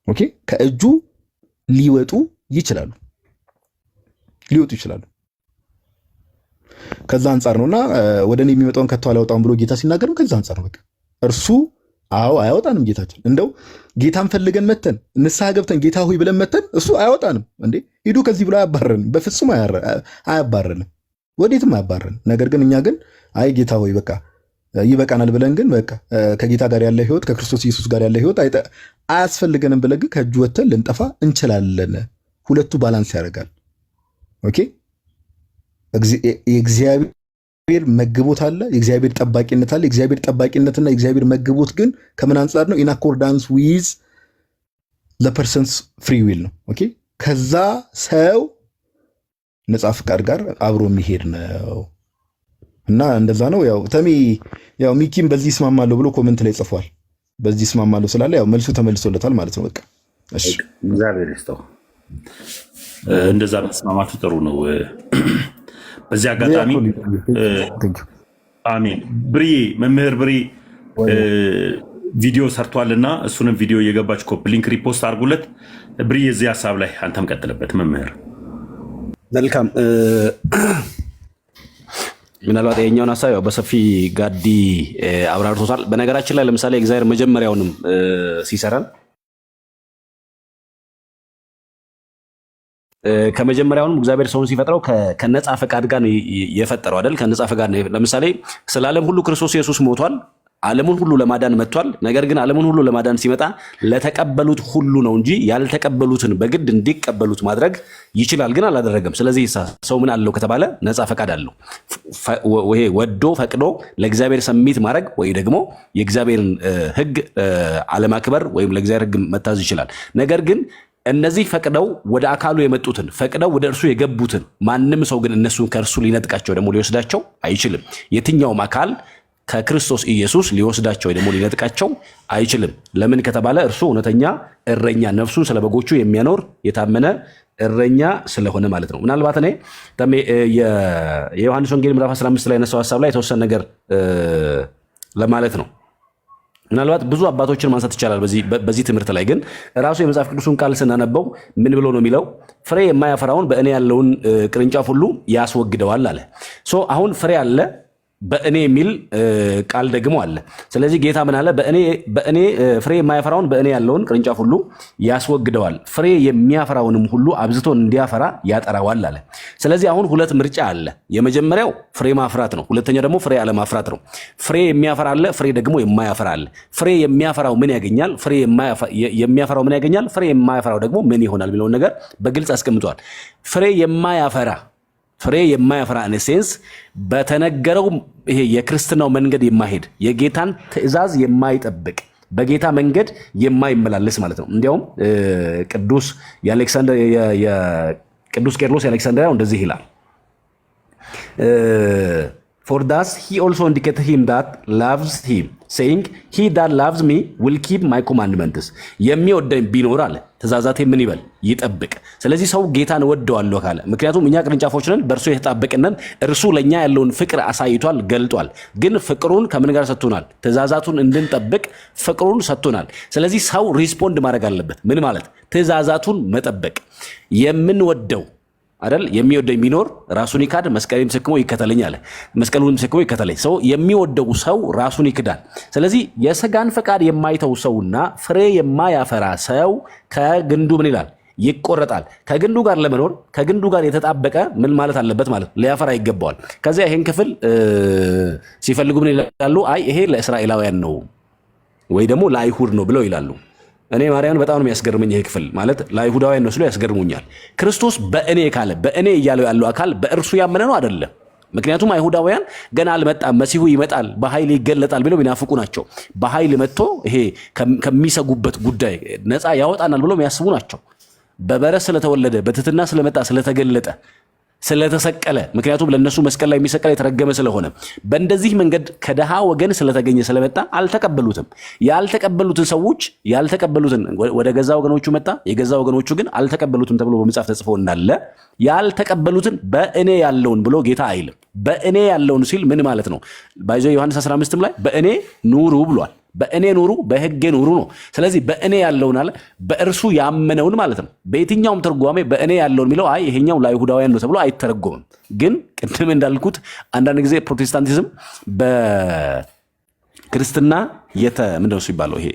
ኦኬ፣ ከእጁ ሊወጡ ይችላሉ። ከዛ አንጻር ነውና ወደ እኔ የሚመጣውን ከቶ አላወጣም ብሎ ጌታ ሲናገር ከዛ አንጻር ነው። በቃ እርሱ አዎ አያወጣንም። ጌታችን እንደው ጌታን ፈልገን መተን ንስሐ ገብተን ጌታ ሆይ ብለን መተን እሱ አያወጣንም እንዴ ሂዱ ከዚህ ብሎ አያባረንም። በፍጹም አያባረንም፣ ወዴትም አያባረንም። ነገር ግን እኛ ግን አይ ጌታ ሆይ በቃ ይበቃናል ብለን ግን በቃ ከጌታ ጋር ያለ ህይወት ከክርስቶስ ኢየሱስ ጋር ያለ ህይወት አያስፈልገንም ብለን ግን ከእጁ ወተን ልንጠፋ እንችላለን። ሁለቱ ባላንስ ያደርጋል። ኦኬ፣ የእግዚአብሔር መግቦት አለ፣ የእግዚአብሔር ጠባቂነት አለ። የእግዚአብሔር ጠባቂነትና የእግዚአብሔር መግቦት ግን ከምን አንጻር ነው? ኢን አኮርዳንስ ዊዝ ዘ ፐርሰንስ ፍሪ ዊል ነው። ኦኬ፣ ከዛ ሰው ነፃ ፍቃድ ጋር አብሮ የሚሄድ ነው እና እንደዛ ነው። ያው ተሜ ያው ሚኪም በዚህ ይስማማለሁ ብሎ ኮመንት ላይ ጽፏል። በዚህ ይስማማለሁ ስላለ ያው መልሱ ተመልሶለታል ማለት ነው። በቃ እሺ፣ እግዚአብሔር ይስጠው። እንደዛ መስማማቱ ጥሩ ነው። በዚህ አጋጣሚ አሜን። ብርዬ መምህር ብርዬ ቪዲዮ ሰርቷልና እሱንም ቪዲዮ እየገባች ኮፒ ሊንክ ሪፖስት አድርጉለት። ብርዬ እዚህ ሀሳብ ላይ አንተም ቀጥልበት መምህር። መልካም። ምናልባት የኛውን ሀሳብ ያው በሰፊ ጋዲ አብራርቶታል። በነገራችን ላይ ለምሳሌ እግዚአብሔር መጀመሪያውንም ሲሰራን ከመጀመሪያውንም እግዚአብሔር ሰውን ሲፈጥረው ከነጻ ፈቃድ ጋር ነው የፈጠረው አይደል? ከነጻ ፈቃድ ነው። ለምሳሌ ስለ ዓለም ሁሉ ክርስቶስ ኢየሱስ ሞቷል። ዓለሙን ሁሉ ለማዳን መጥቷል። ነገር ግን ዓለሙን ሁሉ ለማዳን ሲመጣ ለተቀበሉት ሁሉ ነው እንጂ ያልተቀበሉትን በግድ እንዲቀበሉት ማድረግ ይችላል፣ ግን አላደረገም። ስለዚህ ሰው ምን አለው ከተባለ ነጻ ፈቃድ አለው። ይሄ ወዶ ፈቅዶ ለእግዚአብሔር ሰሚት ማድረግ ወይ ደግሞ የእግዚአብሔርን ሕግ አለማክበር ወይም ለእግዚአብሔር ሕግ መታዘዝ ይችላል። ነገር ግን እነዚህ ፈቅደው ወደ አካሉ የመጡትን ፈቅደው ወደ እርሱ የገቡትን ማንም ሰው ግን እነሱን ከእርሱ ሊነጥቃቸው ደግሞ ሊወስዳቸው አይችልም። የትኛውም አካል ከክርስቶስ ኢየሱስ ሊወስዳቸው ደግሞ ሊነጥቃቸው አይችልም። ለምን ከተባለ እርሱ እውነተኛ እረኛ፣ ነፍሱን ስለ በጎቹ የሚያኖር የታመነ እረኛ ስለሆነ ማለት ነው። ምናልባት እኔ የዮሐንስ ወንጌል ምዕራፍ 15 ላይ ያነሳው ሀሳብ ላይ የተወሰነ ነገር ለማለት ነው። ምናልባት ብዙ አባቶችን ማንሳት ይቻላል በዚህ ትምህርት ላይ፣ ግን ራሱ የመጽሐፍ ቅዱሱን ቃል ስናነበው ምን ብሎ ነው የሚለው? ፍሬ የማያፈራውን በእኔ ያለውን ቅርንጫፍ ሁሉ ያስወግደዋል አለ። አሁን ፍሬ አለ በእኔ የሚል ቃል ደግሞ አለ። ስለዚህ ጌታ ምን አለ? በእኔ ፍሬ የማያፈራውን በእኔ ያለውን ቅርንጫፍ ሁሉ ያስወግደዋል፣ ፍሬ የሚያፈራውንም ሁሉ አብዝቶ እንዲያፈራ ያጠራዋል አለ። ስለዚህ አሁን ሁለት ምርጫ አለ። የመጀመሪያው ፍሬ ማፍራት ነው። ሁለተኛው ደግሞ ፍሬ አለማፍራት ነው። ፍሬ የሚያፈራ አለ፣ ፍሬ ደግሞ የማያፈራ አለ። ፍሬ የሚያፈራው ምን ያገኛል? ፍሬ የሚያፈራው ምን ያገኛል? ፍሬ የማያፈራው ደግሞ ምን ይሆናል የሚለውን ነገር በግልጽ አስቀምጧል። ፍሬ የማያፈራ ሴንስ በተነገረው ይሄ የክርስትናው መንገድ የማይሄድ የጌታን ትእዛዝ የማይጠብቅ በጌታ መንገድ የማይመላለስ ማለት ነው። እንዲያውም ቅዱስ ቄርሎስ የአሌክሳንድሪያው እንደዚህ ይላል፣ for thus he also indicated him that loves him saying he that loves me will keep my commandments የሚወደኝ ቢኖር አለ ትእዛዛቴ ምን ይበል ይጠብቅ። ስለዚህ ሰው ጌታን ወደዋለሁ ካለ፣ ምክንያቱም እኛ ቅርንጫፎች ነን፣ በእርሱ የተጣበቅነን፣ እርሱ ለእኛ ያለውን ፍቅር አሳይቷል፣ ገልጧል። ግን ፍቅሩን ከምን ጋር ሰጥቶናል? ትእዛዛቱን እንድንጠብቅ ፍቅሩን ሰጥቶናል። ስለዚህ ሰው ሪስፖንድ ማድረግ አለበት። ምን ማለት? ትእዛዛቱን መጠበቅ። የምንወደው አይደል? የሚወደኝ ቢኖር ራሱን ይካድ መስቀሉን ተሸክሞ ይከተለኝ አለ። መስቀሉን ተሸክሞ ይከተለኝ። ሰው የሚወደው ሰው ራሱን ይክዳል። ስለዚህ የሥጋን ፈቃድ የማይተው ሰውና ፍሬ የማያፈራ ሰው ከግንዱ ምን ይላል? ይቆረጣል። ከግንዱ ጋር ለመኖር ከግንዱ ጋር የተጣበቀ ምን ማለት አለበት ማለት ሊያፈራ ይገባዋል። ከዚያ ይሄን ክፍል ሲፈልጉ ምን ይላሉ? አይ ይሄ ለእስራኤላውያን ነው፣ ወይ ደግሞ ለአይሁድ ነው ብለው ይላሉ። እኔ ማርያምን በጣም ነው የሚያስገርመኝ ይሄ ክፍል ማለት ለአይሁዳውያን መስሎ ያስገርሙኛል። ክርስቶስ በእኔ ካለ በእኔ እያለው ያለው አካል በእርሱ ያመነ ነው አይደለም። ምክንያቱም አይሁዳውያን ገና አልመጣም መሲሁ ይመጣል በኃይል ይገለጣል ብለው ይናፍቁ ናቸው። በኃይል መጥቶ ይሄ ከሚሰጉበት ጉዳይ ነፃ ያወጣናል ብለው የሚያስቡ ናቸው። በበረት ስለተወለደ በትህትና ስለመጣ ስለተገለጠ ስለተሰቀለ ምክንያቱም ለነሱ መስቀል ላይ የሚሰቀል የተረገመ ስለሆነ በእንደዚህ መንገድ ከደሃ ወገን ስለተገኘ ስለመጣ አልተቀበሉትም። ያልተቀበሉትን ሰዎች ያልተቀበሉትን ወደ ገዛ ወገኖቹ መጣ፣ የገዛ ወገኖቹ ግን አልተቀበሉትም ተብሎ በመጽሐፍ ተጽፎ እንዳለ ያልተቀበሉትን በእኔ ያለውን ብሎ ጌታ አይልም። በእኔ ያለውን ሲል ምን ማለት ነው? ባይዞ ዮሐንስ 15 ላይ በእኔ ኑሩ ብሏል። በእኔ ኑሩ በሕጌ ኑሩ ነው። ስለዚህ በእኔ ያለውን አለ በእርሱ ያመነውን ማለት ነው። በየትኛውም ትርጓሜ በእኔ ያለውን የሚለው አይ ይሄኛው ለአይሁዳውያን ነው ተብሎ አይተረጎምም። ግን ቅድም እንዳልኩት አንዳንድ ጊዜ ፕሮቴስታንቲዝም በክርስትና ምንድን ነው ሲባለው ይሄ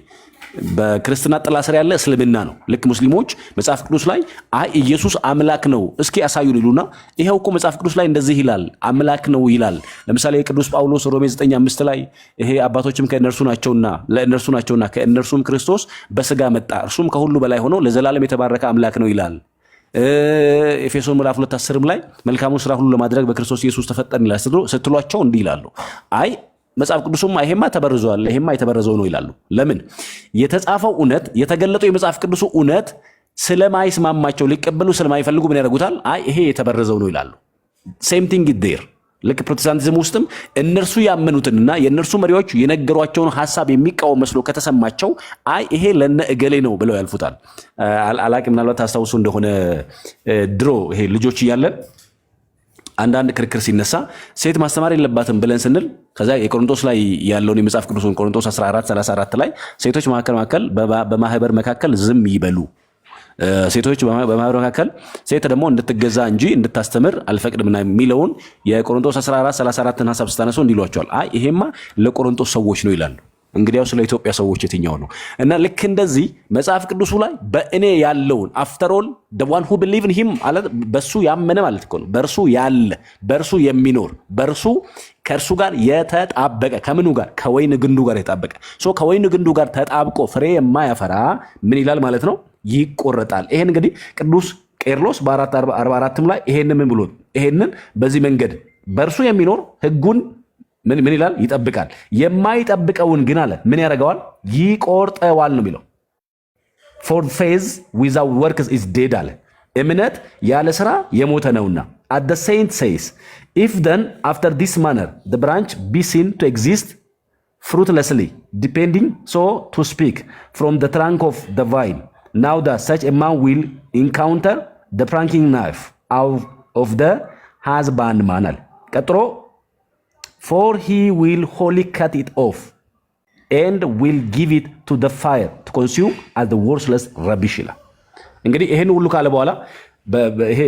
በክርስትና ጥላ ስር ያለ እስልምና ነው። ልክ ሙስሊሞች መጽሐፍ ቅዱስ ላይ አይ ኢየሱስ አምላክ ነው እስኪ ያሳዩን ይሉና ይሄው እኮ መጽሐፍ ቅዱስ ላይ እንደዚህ ይላል አምላክ ነው ይላል። ለምሳሌ ቅዱስ ጳውሎስ ሮሜ 9:5 ላይ ይሄ አባቶችም ከእነርሱ ናቸውና ለእነርሱ ናቸውና ከእነርሱም ክርስቶስ በስጋ መጣ እርሱም ከሁሉ በላይ ሆኖ ለዘላለም የተባረከ አምላክ ነው ይላል። ኤፌሶን ምዕራፍ 2:10 ላይ መልካሙን ስራ ሁሉ ለማድረግ በክርስቶስ ኢየሱስ ተፈጠርን ይላል ስትሏቸው እንዲህ ይላሉ። አይ መጽሐፍ ቅዱስማ ይሄማ ተበርዟል ይሄማ የተበረዘው ነው ይላሉ። ለምን? የተጻፈው እውነት የተገለጠው የመጽሐፍ ቅዱሱ እውነት ስለማይስማማቸው ሊቀበሉ ስለማይፈልጉ ምን ያደርጉታል? አይ ይሄ የተበረዘው ነው ይላሉ። ሴም ቲንግ ዴር ልክ ፕሮቴስታንቲዝም ውስጥም እነርሱ ያመኑትንና የእነርሱ መሪዎች የነገሯቸውን ሐሳብ የሚቃወም መስሎ ከተሰማቸው አይ ይሄ ለነ እገሌ ነው ብለው ያልፉታል። አላቂ ምናልባት ታስታውሱ እንደሆነ ድሮ ይሄ ልጆች እያለን አንዳንድ ክርክር ሲነሳ ሴት ማስተማር የለባትም ብለን ስንል ከዛ የቆሮንቶስ ላይ ያለውን የመጽሐፍ ቅዱስን ቆሮንቶስ 14:34 ላይ ሴቶች በማህበር መካከል ዝም ይበሉ፣ ሴቶች በማህበር መካከል ሴት ደግሞ እንድትገዛ እንጂ እንድታስተምር አልፈቅድምና የሚለውን የቆሮንቶስ 14:34 ሐሳብ ስታነሱ እንዲሏቸዋል። አይ ይሄማ ለቆሮንቶስ ሰዎች ነው ይላሉ። እንግዲያው ስለ ኢትዮጵያ ሰዎች የትኛው ነው? እና ልክ እንደዚህ መጽሐፍ ቅዱሱ ላይ በእኔ ያለውን after all the one who believe in him ማለት በሱ ያመነ ማለት እኮ ነው። በእርሱ ያለ በእርሱ የሚኖር በእርሱ ከእርሱ ጋር የተጣበቀ ከምኑ ጋር? ከወይን ግንዱ ጋር የተጣበቀ ከወይን ግንዱ ጋር ተጣብቆ ፍሬ የማያፈራ ምን ይላል ማለት ነው? ይቆረጣል። ይሄን እንግዲህ ቅዱስ ቄርሎስ በ4:44 ላይ ይሄንን ምን ብሎት ይሄንን በዚህ መንገድ በእርሱ የሚኖር ሕጉን ምን ይላል? ይጠብቃል። የማይጠብቀውን ግን አለ ምን ያደርገዋል? ይቆርጠዋል ነው የሚለው። for faith without works is dead አለ። እምነት ያለ ስራ የሞተ ነውና at the saint says if then after this manner the branch be seen to exist fruitlessly depending so to speak from the trunk of the vine now that such a man will encounter the pranking knife of the husbandman አለ። ቀጥሎ for he will wholly cut it off and will give it to the fire to consume as the worthless rubbish ይላል። እንግዲህ ይሄን ሁሉ ካለ በኋላ ይሄ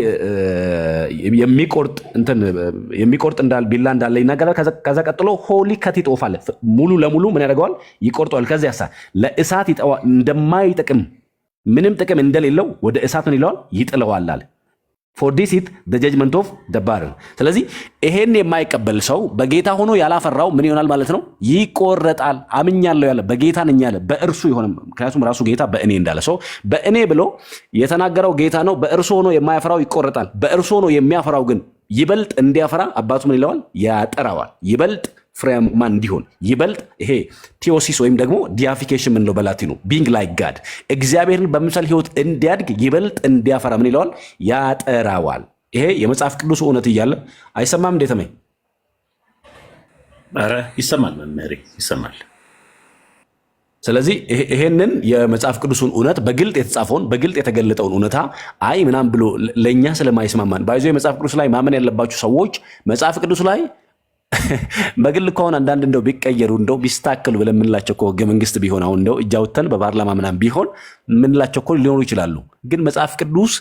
የሚቆርጥ ቢላ እንዳለ ይናገራል። ከዛ ቀጥሎ wholly cut it off አለ። ሙሉ ለሙሉ ምን ያደርገዋል? ይቆርጠዋል። ከዚያሳ ለእሳት እንደማይጠቅም ምንም ጥቅም እንደሌለው ወደ እሳት ምን ይለዋል? ይጥለዋል አለ። for this it the judgment of the barren። ስለዚህ ይሄን የማይቀበል ሰው በጌታ ሆኖ ያላፈራው ምን ይሆናል ማለት ነው? ይቆረጣል። አምኛለሁ ያለ በጌታ ነኝ ያለ በእርሱ ይሆንም። ምክንያቱም ራሱ ጌታ በእኔ እንዳለ ሰው በእኔ ብሎ የተናገረው ጌታ ነው። በእርሱ ሆኖ የማያፈራው ይቆረጣል። በእርሱ ሆኖ የሚያፈራው ግን ይበልጥ እንዲያፈራ አባቱ ምን ይለዋል? ያጠራዋል። ይበልጥ ፍሬያማ እንዲሆን ይበልጥ ይሄ ቴዎሲስ ወይም ደግሞ ዲያፊኬሽን ምንለው በላቲኑ ቢንግ ላይክ ጋድ እግዚአብሔርን በመምሰል ህይወት እንዲያድግ ይበልጥ እንዲያፈራ ምን ይለዋል? ያጠራዋል። ይሄ የመጽሐፍ ቅዱስ እውነት እያለ አይሰማም? እንዴት ነው? ኧረ ይሰማል፣ መምህሬ ይሰማል። ስለዚህ ይሄንን የመጽሐፍ ቅዱስን እውነት በግልጥ የተጻፈውን በግልጥ የተገለጠውን እውነታ አይ ምናምን ብሎ ለእኛ ስለማይስማማን ባይዞ የመጽሐፍ ቅዱስ ላይ ማመን ያለባችሁ ሰዎች መጽሐፍ ቅዱስ ላይ በግል ከሆነ አንዳንድ እንደው ቢቀየሩ እንደው ቢስተካከሉ ብለን የምንላቸው እኮ ህገ መንግስት ቢሆን አሁን እንደው እጅ አውጥተን በፓርላማ ምናምን ቢሆን የምንላቸው እኮ ሊኖሩ ይችላሉ። ግን መጽሐፍ ቅዱስ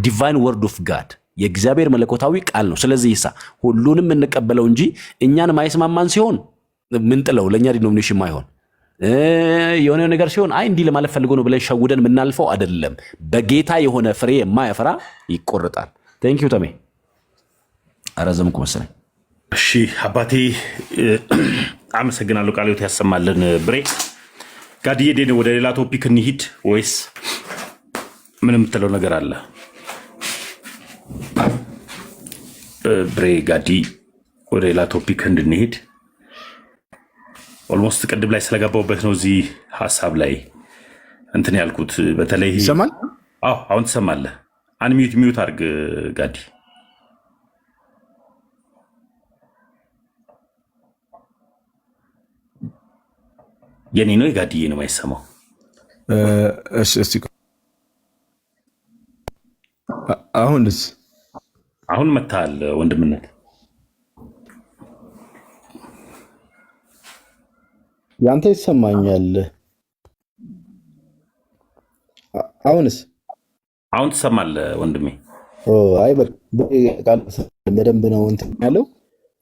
ዲቫይን ወርድ ኦፍ ጋድ የእግዚአብሔር መለኮታዊ ቃል ነው። ስለዚህ ይሳ ሁሉንም እንቀበለው እንጂ እኛን ማይስማማን ሲሆን ምንጥለው ለእኛ ዲኖሚኔሽን ማይሆን የሆነ ነገር ሲሆን አይ እንዲህ ለማለት ፈልጎ ነው ብለን ሸውደን የምናልፈው አይደለም። በጌታ የሆነ ፍሬ የማያፈራ ይቆርጣል። ቴንኪው ተሜ አረዘምኩ መሰለኝ። እሺ አባቴ አመሰግናለሁ። ቃልዮት ያሰማልን ብሬ ጋድዬ ዴኔ ወደ ሌላ ቶፒክ እንሂድ ወይስ ምን የምትለው ነገር አለ? ብሬ ጋዲ ወደ ሌላ ቶፒክ እንድንሄድ ኦልሞስት ቅድም ላይ ስለገባውበት ነው እዚህ ሀሳብ ላይ እንትን ያልኩት። በተለይ ይሰማል? አዎ አሁን ትሰማለህ። አንሚዩት ሚዩት አድርግ ጋዲ። የኔ ነው የጋዲዬ ነው የማይሰማው? እሺ አሁንስ? አሁን መታል ወንድምነት። ያንተ ይሰማኛል። አሁንስ? አሁን ትሰማለህ ወንድሜ? አይ በደንብ ነው እንትን ያለው።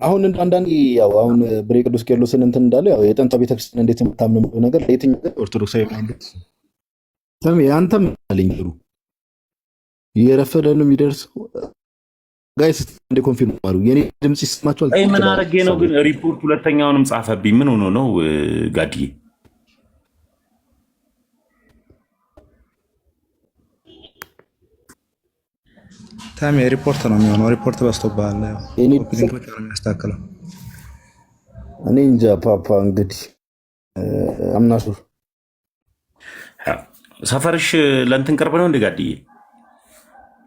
አሁን አንዳንዴ ያው አሁን ብሬ ቅዱስ ቄርሎስን እንትን እንዳለው ያው የጥንቷ ቤተክርስቲያን እንዴት የምታምነው ነገር ለየትኛው ኦርቶዶክሳዊ ማለት ያንተም አለኝ ጥሩ እየረፈደ ነው የሚደርሰው። ጋይስ እንደ ኮንፊርም አሉ። የኔ ድምጽ ይሰማችኋል? አይ ምን አረጌ ነው ግን ሪፖርት ሁለተኛውንም ጻፈብኝ። ምን ሆኖ ነው ጋዲዬ? ታሜ ሪፖርት ነው የሚሆነው። ሪፖርት በዝቶብሃል። እኔ ሊንኮች ነው የሚያስተካክለው። እኔ እንጃ ፓፓ እንግዲህ አምናሹ ሰፈርሽ ለእንትን ቅርብ ነው እንደ ጋዲዬ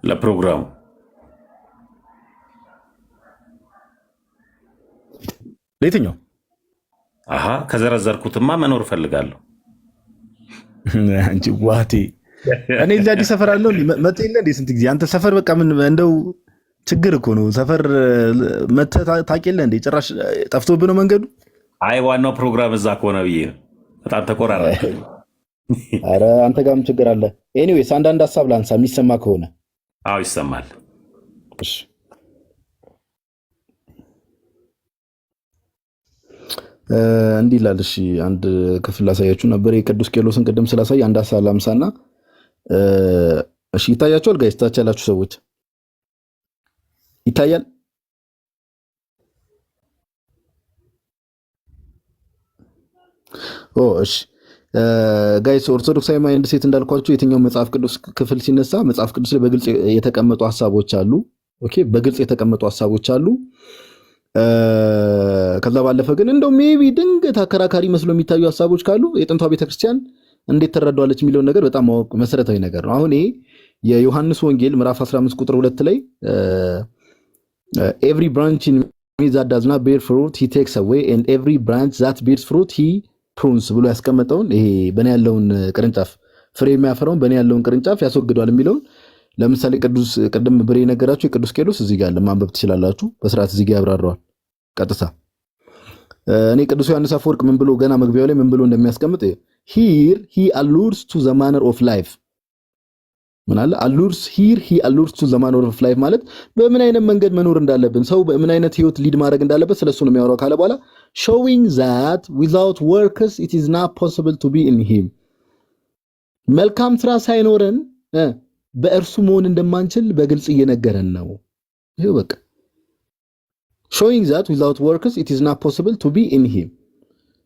ለፕሮግራሙ? ለየትኛው? አሃ ከዘረዘርኩትማ መኖር እፈልጋለሁ። አንቺ ዋቴ እኔ እዚህ አዲስ ሰፈር አለው መጥቶ የለ እንዴ ስንት ጊዜ አንተ ሰፈር በቃ ምን እንደው ችግር እኮ ነው። ሰፈር መተህ ታውቂየለ እንዴ? ጭራሽ ጠፍቶብህ ነው መንገዱ? አይ ዋናው ፕሮግራም እዛ ከሆነ ብዬ ነው። በጣም ተቆራረጠ። አረ አንተ ጋርም ችግር አለ። ኤኒዌይስ አንዳንድ ሀሳብ ላንሳ የሚሰማ ከሆነ። አዎ ይሰማል። እሺ እንዲህ ይላል። እሺ አንድ ክፍል ላሳያችሁ ነበር የቅዱስ ቄርሎስን ቅድም ስላሳይ አንድ ሀሳብ ላምሳና እሺ ይታያችኋል ጋይስ? ታች ያላችሁ ሰዎች ይታያል? እሺ ጋይስ ኦርቶዶክሳዊ ማይንድ ሴት እንዳልኳችሁ የትኛው መጽሐፍ ቅዱስ ክፍል ሲነሳ መጽሐፍ ቅዱስ ላይ በግልጽ የተቀመጡ ሐሳቦች አሉ። ኦኬ በግልጽ የተቀመጡ ሐሳቦች አሉ። ከዛ ባለፈ ግን እንደው ሜቢ ድንገት አከራካሪ መስሎ የሚታዩ ሐሳቦች ካሉ የጥንቷ ቤተክርስቲያን እንዴት ተረዳዋለች የሚለውን ነገር በጣም ማወቅ መሰረታዊ ነገር ነው። አሁን ይሄ የዮሐንስ ወንጌል ምዕራፍ 15 ቁጥር 2 ላይ every branch in me that does not bear fruit he takes away and every branch that bears fruit he prunes ብሎ ያስቀመጠውን ይሄ በእኔ ያለውን ቅርንጫፍ ፍሬ የሚያፈራውን በእኔ ያለውን ቅርንጫፍ ያስወግደዋል የሚለውን ለምሳሌ ቅዱስ ቅድም ብሬ ነገራችሁ የቅዱስ ቄርሎስ እዚህ ጋር ለማንበብ ትችላላችሁ። በስርዓት እዚህ ጋር ያብራራዋል ቀጥታ። እኔ ቅዱስ ዮሐንስ አፈወርቅ ምን ብሎ ገና መግቢያው ላይ ምን ብሎ እንደሚያስቀምጥ here he allures to the manner of life ምን አለ allures here he allures to the manner of life ማለት በምን አይነት መንገድ መኖር እንዳለብን ሰው በምን አይነት ህይወት ሊድ ማድረግ እንዳለበት ስለሱ ነው የሚያወራው ካለ በኋላ showing that without works it is not possible to be in him መልካም ስራ ሳይኖረን በእርሱ መሆን እንደማንችል በግልጽ እየነገረን ነው። ይሄው በቃ showing that without works it is not possible to be in him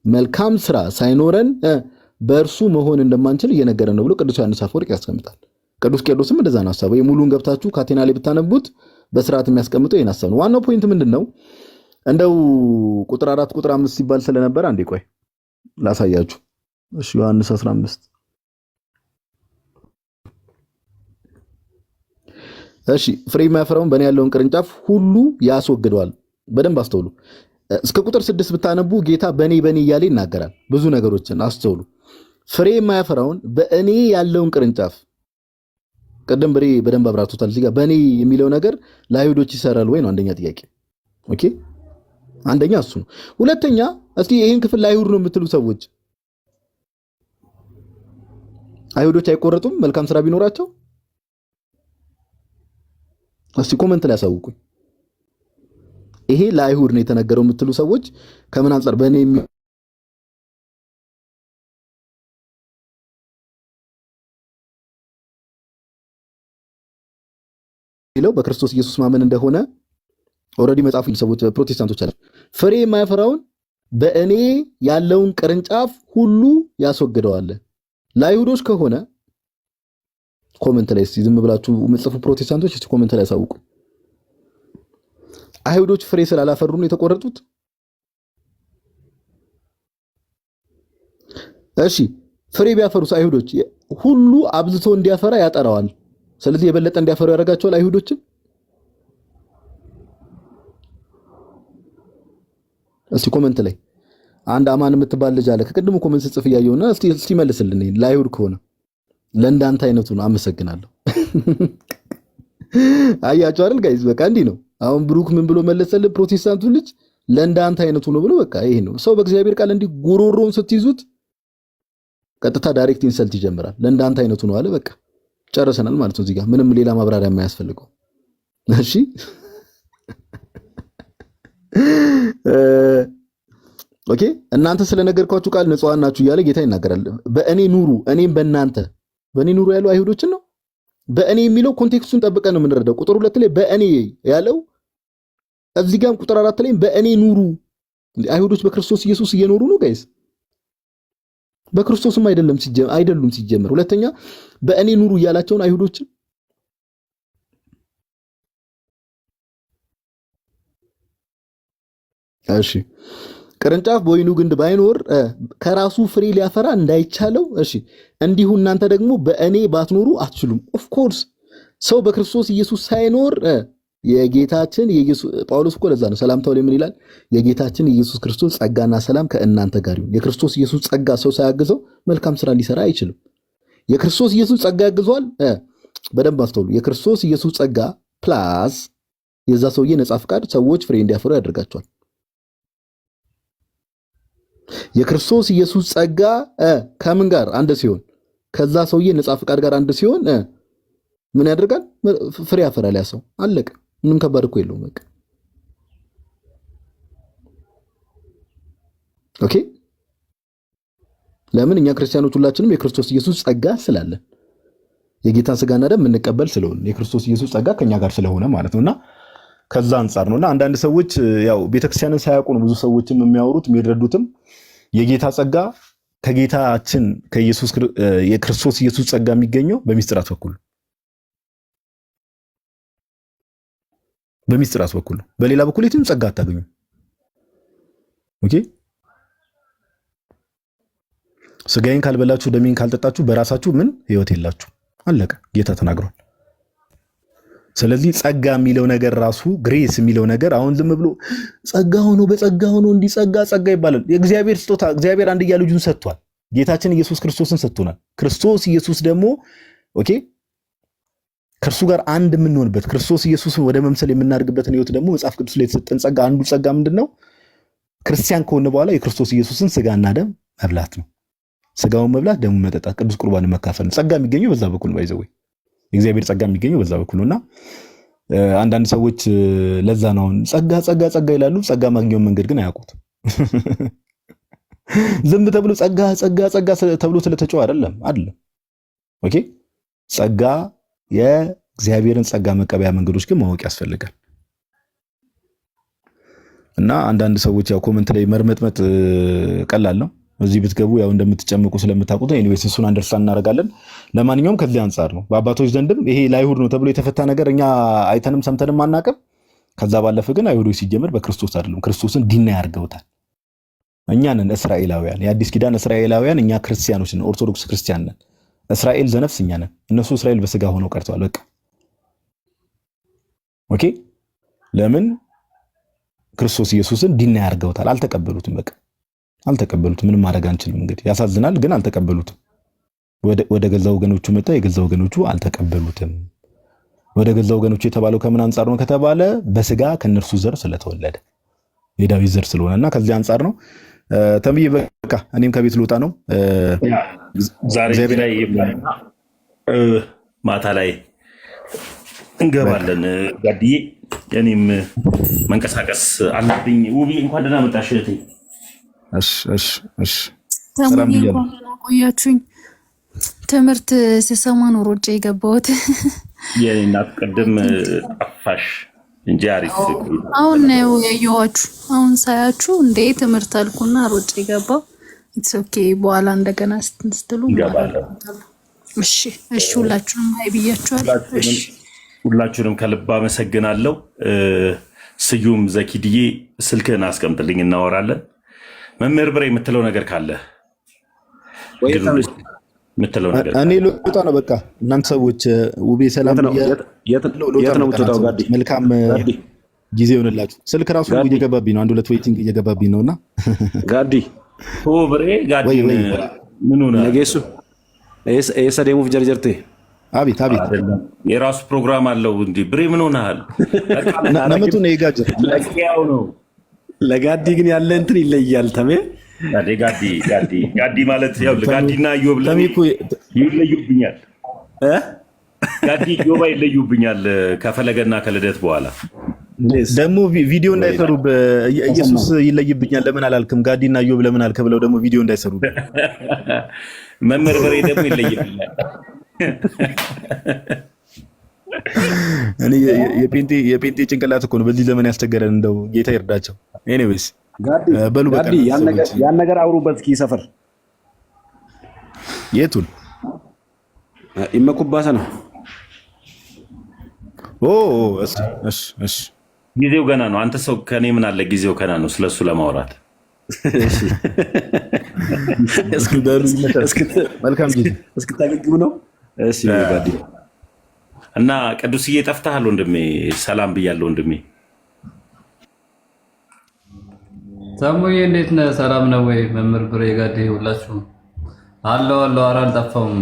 መልካም ስራ ሳይኖረን በእርሱ መሆን እንደማንችል እየነገረን ነው ብሎ ቅዱስ ዮሐንስ አፈወርቅ ያስቀምጣል። ቅዱስ ቄርሎስም እንደዛ ነው ሐሳቡ። የሙሉን ገብታችሁ ካቴና ላይ ብታነቡት በስርዓት የሚያስቀምጠው ይሄን ሐሳብ ነው። ዋናው ፖይንት ምንድነው? እንደው ቁጥር 4 ቁጥር 5 ሲባል ስለነበር አንዴ ቆይ ላሳያችሁ። እሺ ዮሐንስ 15 እሺ ፍሬ የሚያፈራውን በእኔ ያለውን ቅርንጫፍ ሁሉ ያስወግደዋል። በደንብ አስተውሉ። እስከ ቁጥር 6 ብታነቡ ጌታ በእኔ እያለ ይናገራል። ብዙ ነገሮችን አስተውሉ። ፍሬ የማያፈራውን በእኔ ያለውን ቅርንጫፍ ቀደም ብሬ በደንብ አብራርቶታል። እዚህ ጋር በእኔ የሚለው ነገር ለአይሁዶች ይሰራል ወይ ነው አንደኛ ጥያቄ። ኦኬ አንደኛ እሱ ነው። ሁለተኛ እስቲ ይሄን ክፍል ለአይሁድ ነው የምትሉ ሰዎች አይሁዶች አይቆረጡም መልካም ስራ ቢኖራቸው? እስቲ ኮሜንት ላይ አሳውቁኝ። ይሄ ለአይሁድ ነው የተነገረው የምትሉ ሰዎች ከምን አንፃር በእኔ የሚለው በክርስቶስ ኢየሱስ ማመን እንደሆነ ኦሬዲ መጽሐፉ ሰዎች ፕሮቴስታንቶች አሉ። ፍሬ የማያፈራውን በእኔ ያለውን ቅርንጫፍ ሁሉ ያስወግደዋል። ለአይሁዶች ከሆነ ኮሜንት ላይ ዝም ብላችሁ ምጽፉ ፕሮቴስታንቶች እስቲ ኮሜንት ላይ አሳውቁ። አይሁዶች ፍሬ ስላላፈሩ ነው የተቆረጡት? እሺ ፍሬ ቢያፈሩስ አይሁዶች ሁሉ አብዝቶ እንዲያፈራ ያጠራዋል። ስለዚህ የበለጠ እንዲያፈሩ ያደርጋቸዋል አይሁዶችን። እስቲ ኮሜንት ላይ አንድ አማን የምትባል ልጅ አለ ከቅድሙ ኮሜንት ጽፍ ያየውና እስቲ መልስልን። ለአይሁድ ከሆነ ለእንዳንተ አይነቱ ነው። አመሰግናለሁ። አያችሁ አይደል ጋይስ? በቃ እንዲህ ነው። አሁን ብሩክ ምን ብሎ መለሰልን? ፕሮቴስታንቱ ልጅ ለእንዳንተ አይነቱ ነው ብሎ በቃ ይሄ ነው። ሰው በእግዚአብሔር ቃል እንዲህ ጉሮሮን ስትይዙት ቀጥታ ዳይሬክት ኢንሰልት ይጀምራል። ለእንዳንተ አይነቱ ነው አለ። በቃ ጨርሰናል ማለት ነው። እዚህ ጋር ምንም ሌላ ማብራሪያ የማያስፈልገው። እሺ ኦኬ። እናንተ ስለነገርኳችሁ ቃል ንጹሃን ናችሁ እያለ ጌታ ይናገራል። በእኔ ኑሩ እኔም በእናንተ። በእኔ ኑሩ ያለው አይሁዶችን ነው። በእኔ የሚለው ኮንቴክስቱን ጠብቀን ነው የምንረዳው። ቁጥር 2 ላይ በእኔ ያለው እዚህ ጋርም ቁጥር 4 ላይ በእኔ ኑሩ። አይሁዶች በክርስቶስ ኢየሱስ እየኖሩ ነው ጋይስ። በክርስቶስም አይደሉም ሲጀመር። ሁለተኛ በእኔ ኑሩ እያላቸውን አይሁዶችን እሺ ቅርንጫፍ በወይኑ ግንድ ባይኖር ከራሱ ፍሬ ሊያፈራ እንዳይቻለው እሺ እንዲሁ እናንተ ደግሞ በእኔ ባትኖሩ አትችሉም። ኦፍ ኮርስ ሰው በክርስቶስ ኢየሱስ ሳይኖር የጌታችን የኢየሱስ ጳውሎስ እኮ ለዛ ነው ሰላምታው ላይ ምን ይላል? የጌታችን የኢየሱስ ክርስቶስ ጸጋና ሰላም ከእናንተ ጋር ይሁን። የክርስቶስ ኢየሱስ ጸጋ ሰው ሳያግዘው መልካም ስራ ሊሰራ አይችልም። የክርስቶስ ኢየሱስ ጸጋ ያግዟል። በደንብ አስተውሉ። የክርስቶስ ኢየሱስ ጸጋ ፕላስ የዛ ሰውዬ ነጻ ፍቃድ ሰዎች ፍሬ እንዲያፈሩ ያደርጋቸዋል። የክርስቶስ ኢየሱስ ጸጋ ከምን ጋር አንድ ሲሆን ከዛ ሰውዬ ነጻ ፍቃድ ጋር አንድ ሲሆን ምን ያደርጋል? ፍሬ ያፈራል። ያ ሰው አለቀ። ምንም ከባድ እኮ የለውም። በቃ ኦኬ። ለምን እኛ ክርስቲያኖች ሁላችንም የክርስቶስ ኢየሱስ ጸጋ ስላለን የጌታን ስጋና ደም የምንቀበል ስለሆነ የክርስቶስ ኢየሱስ ጸጋ ከኛ ጋር ስለሆነ ማለት ነውና ከዛ አንፃር ነውና አንዳንድ ሰዎች ያው ቤተክርስቲያንን ሳያውቁ ነው ብዙ ሰዎችም የሚያወሩት የሚረዱትም የጌታ ጸጋ ከጌታችን ከኢየሱስ የክርስቶስ ኢየሱስ ጸጋ የሚገኘው በሚስጥራት በኩል በሚስጥራት በኩል ነው። በሌላ በኩል የትም ጸጋ አታገኙ። ኦኬ። ስጋዬን ካልበላችሁ ደሜን ካልጠጣችሁ በራሳችሁ ምን ህይወት የላችሁ። አለቀ። ጌታ ተናግሯል። ስለዚህ ጸጋ የሚለው ነገር ራሱ ግሬስ የሚለው ነገር አሁን ዝም ብሎ ጸጋ ሆኖ በጸጋ ሆኖ ጸጋ ይባላል። የእግዚአብሔር ስጦታ እግዚአብሔር አንድያ ልጁን ሰጥቷል። ጌታችን ኢየሱስ ክርስቶስን ሰጥቶናል። ክርስቶስ ኢየሱስ ደግሞ ኦኬ ከእርሱ ጋር አንድ የምንሆንበት ክርስቶስ ኢየሱስን ወደ መምሰል የምናድግበትን ህይወት ደግሞ መጽሐፍ ቅዱስ ላይ የተሰጠን ጸጋ አንዱ ጸጋ ምንድነው? ክርስቲያን ከሆነ በኋላ የክርስቶስ ኢየሱስን ስጋና ደም መብላት ነው። ስጋውን መብላት ደሙ መጠጣት ቅዱስ ቁርባን መካፈል ነው። ጸጋ የሚገኘው በዛ በኩል ነው። ባይዘው የእግዚአብሔር ጸጋ የሚገኘው በዛ በኩል ነውና አንዳንድ ሰዎች ለዛ ነው ጸጋ ይላሉ። ጸጋ ማግኘውን መንገድ ግን አያውቁት። ዝም ተብሎ ጸጋ ተብሎ ስለተጨው አይደለም። ኦኬ ጸጋ የእግዚአብሔርን ጸጋ መቀበያ መንገዶች ግን ማወቅ ያስፈልጋል። እና አንዳንድ ሰዎች ያው ኮሜንት ላይ መርመጥመጥ ቀላል ነው። እዚህ ብትገቡ ያው እንደምትጨምቁ ስለምታውቁት ኤኒዌይስ እሱን አንደርስታንድ እናደርጋለን። ለማንኛውም ከዚህ አንፃር ነው በአባቶች ዘንድም ይሄ ለአይሁድ ነው ተብሎ የተፈታ ነገር እኛ አይተንም ሰምተንም አናውቅም። ከዛ ባለፈ ግን አይሁዶች ሲጀምር በክርስቶስ አይደለም ክርስቶስን ዲና ያርገውታል። እኛ ነን እስራኤላውያን፣ የአዲስ ኪዳን እስራኤላውያን እኛ ክርስቲያኖች ነን፣ ኦርቶዶክስ ክርስቲያን ነን። እስራኤል ዘነፍስ እኛ ነን። እነሱ እስራኤል በስጋ ሆነው ቀርተዋል። በቃ ኦኬ። ለምን ክርስቶስ ኢየሱስን ዲና ያርገውታል? አልተቀበሉትም። በቃ አልተቀበሉትም። ምንም ማድረግ አንችልም። እንግዲህ ያሳዝናል፣ ግን አልተቀበሉትም። ወደ ገዛ ወገኖቹ መጣ፣ የገዛ ወገኖቹ አልተቀበሉትም። ወደ ገዛ ወገኖቹ የተባለው ከምን አንፃር ነው ከተባለ በስጋ ከነርሱ ዘር ስለተወለደ የዳዊት ዘር ስለሆነና ከዚህ አንፃር ነው። ተምዬ በቃ እኔም ከቤት ልወጣ ነው። ዛሬ ላይ ማታ ላይ እንገባለን። ጋድዬ እኔም መንቀሳቀስ አለብኝ። ውቢ እንኳን ደህና መጣሽ እህቴ። እሺ ሰላም ብያለሁ። ቆያችሁኝ። ትምህርት ስሰማ ነው ሮጬ የገባሁት። የኔ እናት ቅድም ጠፋሽ። እንጂ አሪፍ። አሁን ነው ያየኋችሁ። አሁን ሳያችሁ እንዴ ትምህርት አልኩና ሮጬ ገባው። ኢትስ ኦኬ። በኋላ እንደገና ስትሉ እሺ፣ እሺ። ሁላችሁንም አይ ብያችኋለሁ። እሺ፣ ሁላችሁንም ከልብ አመሰግናለሁ። ስዩም ዘኪድዬ ስልክህን አስቀምጥልኝ፣ እናወራለን። መምህር ብሬ የምትለው ነገር ካለ የምትለው ነገር። እኔ ልወጣ ነው በቃ። እናንተ ሰዎች ውቤ ሰላም የት ነው የምትወጣው? ጋዲ መልካም ጊዜ ይሆንላችሁ። ስልክ ራሱ እየገባብኝ ነው፣ አንድ ሁለት ዌይቲንግ እየገባብኝ ነውና ጋዲ ብሬ ጋዲ ምን ሆነ ነገሱ ኤሰደሙፍ ጀርጀርቴ አቤት አቤት፣ የራሱ ፕሮግራም አለው እንዴ ብሬ ምን ሆነሃል? ነመቱ ነው የጋጀር ለቂያው ነው። ለጋዲ ግን ያለ እንትን ይለያል። ተሜ ጋዲ ማለት ያው ጋዲና ኢዮብ ይለዩብኛል። ጋዲ ኢዮብ ይለዩብኛል ከፈለገና ከልደት በኋላ ደግሞ ቪዲዮ እንዳይሰሩ ኢየሱስ ይለይብኛል ለምን አላልክም? ጋዲና ኢዮብ ለምን አልከ ብለው ደግሞ ቪዲዮ እንዳይሰሩ መምህር በሬ ደግሞ ይለይብኛል። እኔ የጴንጤ ጭንቅላት እኮ ነው በዚህ ዘመን ያስቸገረን። እንደው ጌታ ይርዳቸው። ኤኒዌይስ በሉ በቃ ያን ነገር አውሩበት። እስኪ ሰፈር የቱን ይመኩባሰ ነው? እሺ ጊዜው ገና ነው። አንተ ሰው ከኔ ምን አለ? ጊዜው ገና ነው ስለሱ ለማውራት። መልካም ጊዜ እስክታገግም ነው። እሺ ጋዲ እና ቅዱስዬ ጠፍተሃል ወንድሜ። ሰላም ብያለሁ ወንድሜ። ሰሙዬ እንዴት ነህ? ሰላም ነው ወይ? መምህር ብሬ ጋዲ ሁላችሁም አለው። ኧረ አልጠፋሁም።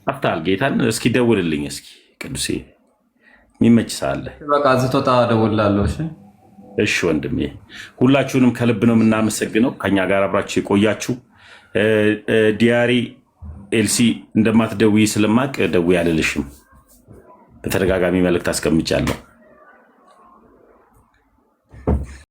ጠፍተሃል። ጌታን እስኪ ደውልልኝ እስኪ ቅዱሴ፣ የሚመች ሳለ በቃ ስትወጣ እደውልልሃለሁ። እሺ እሺ ወንድሜ፣ ሁላችሁንም ከልብ ነው የምናመሰግነው ከኛ ጋር አብራችሁ የቆያችሁ። ዲያሪ ኤልሲ እንደማትደውይ ስለማቅ ደውዬ አልልሽም። በተደጋጋሚ መልእክት አስቀምጫለሁ።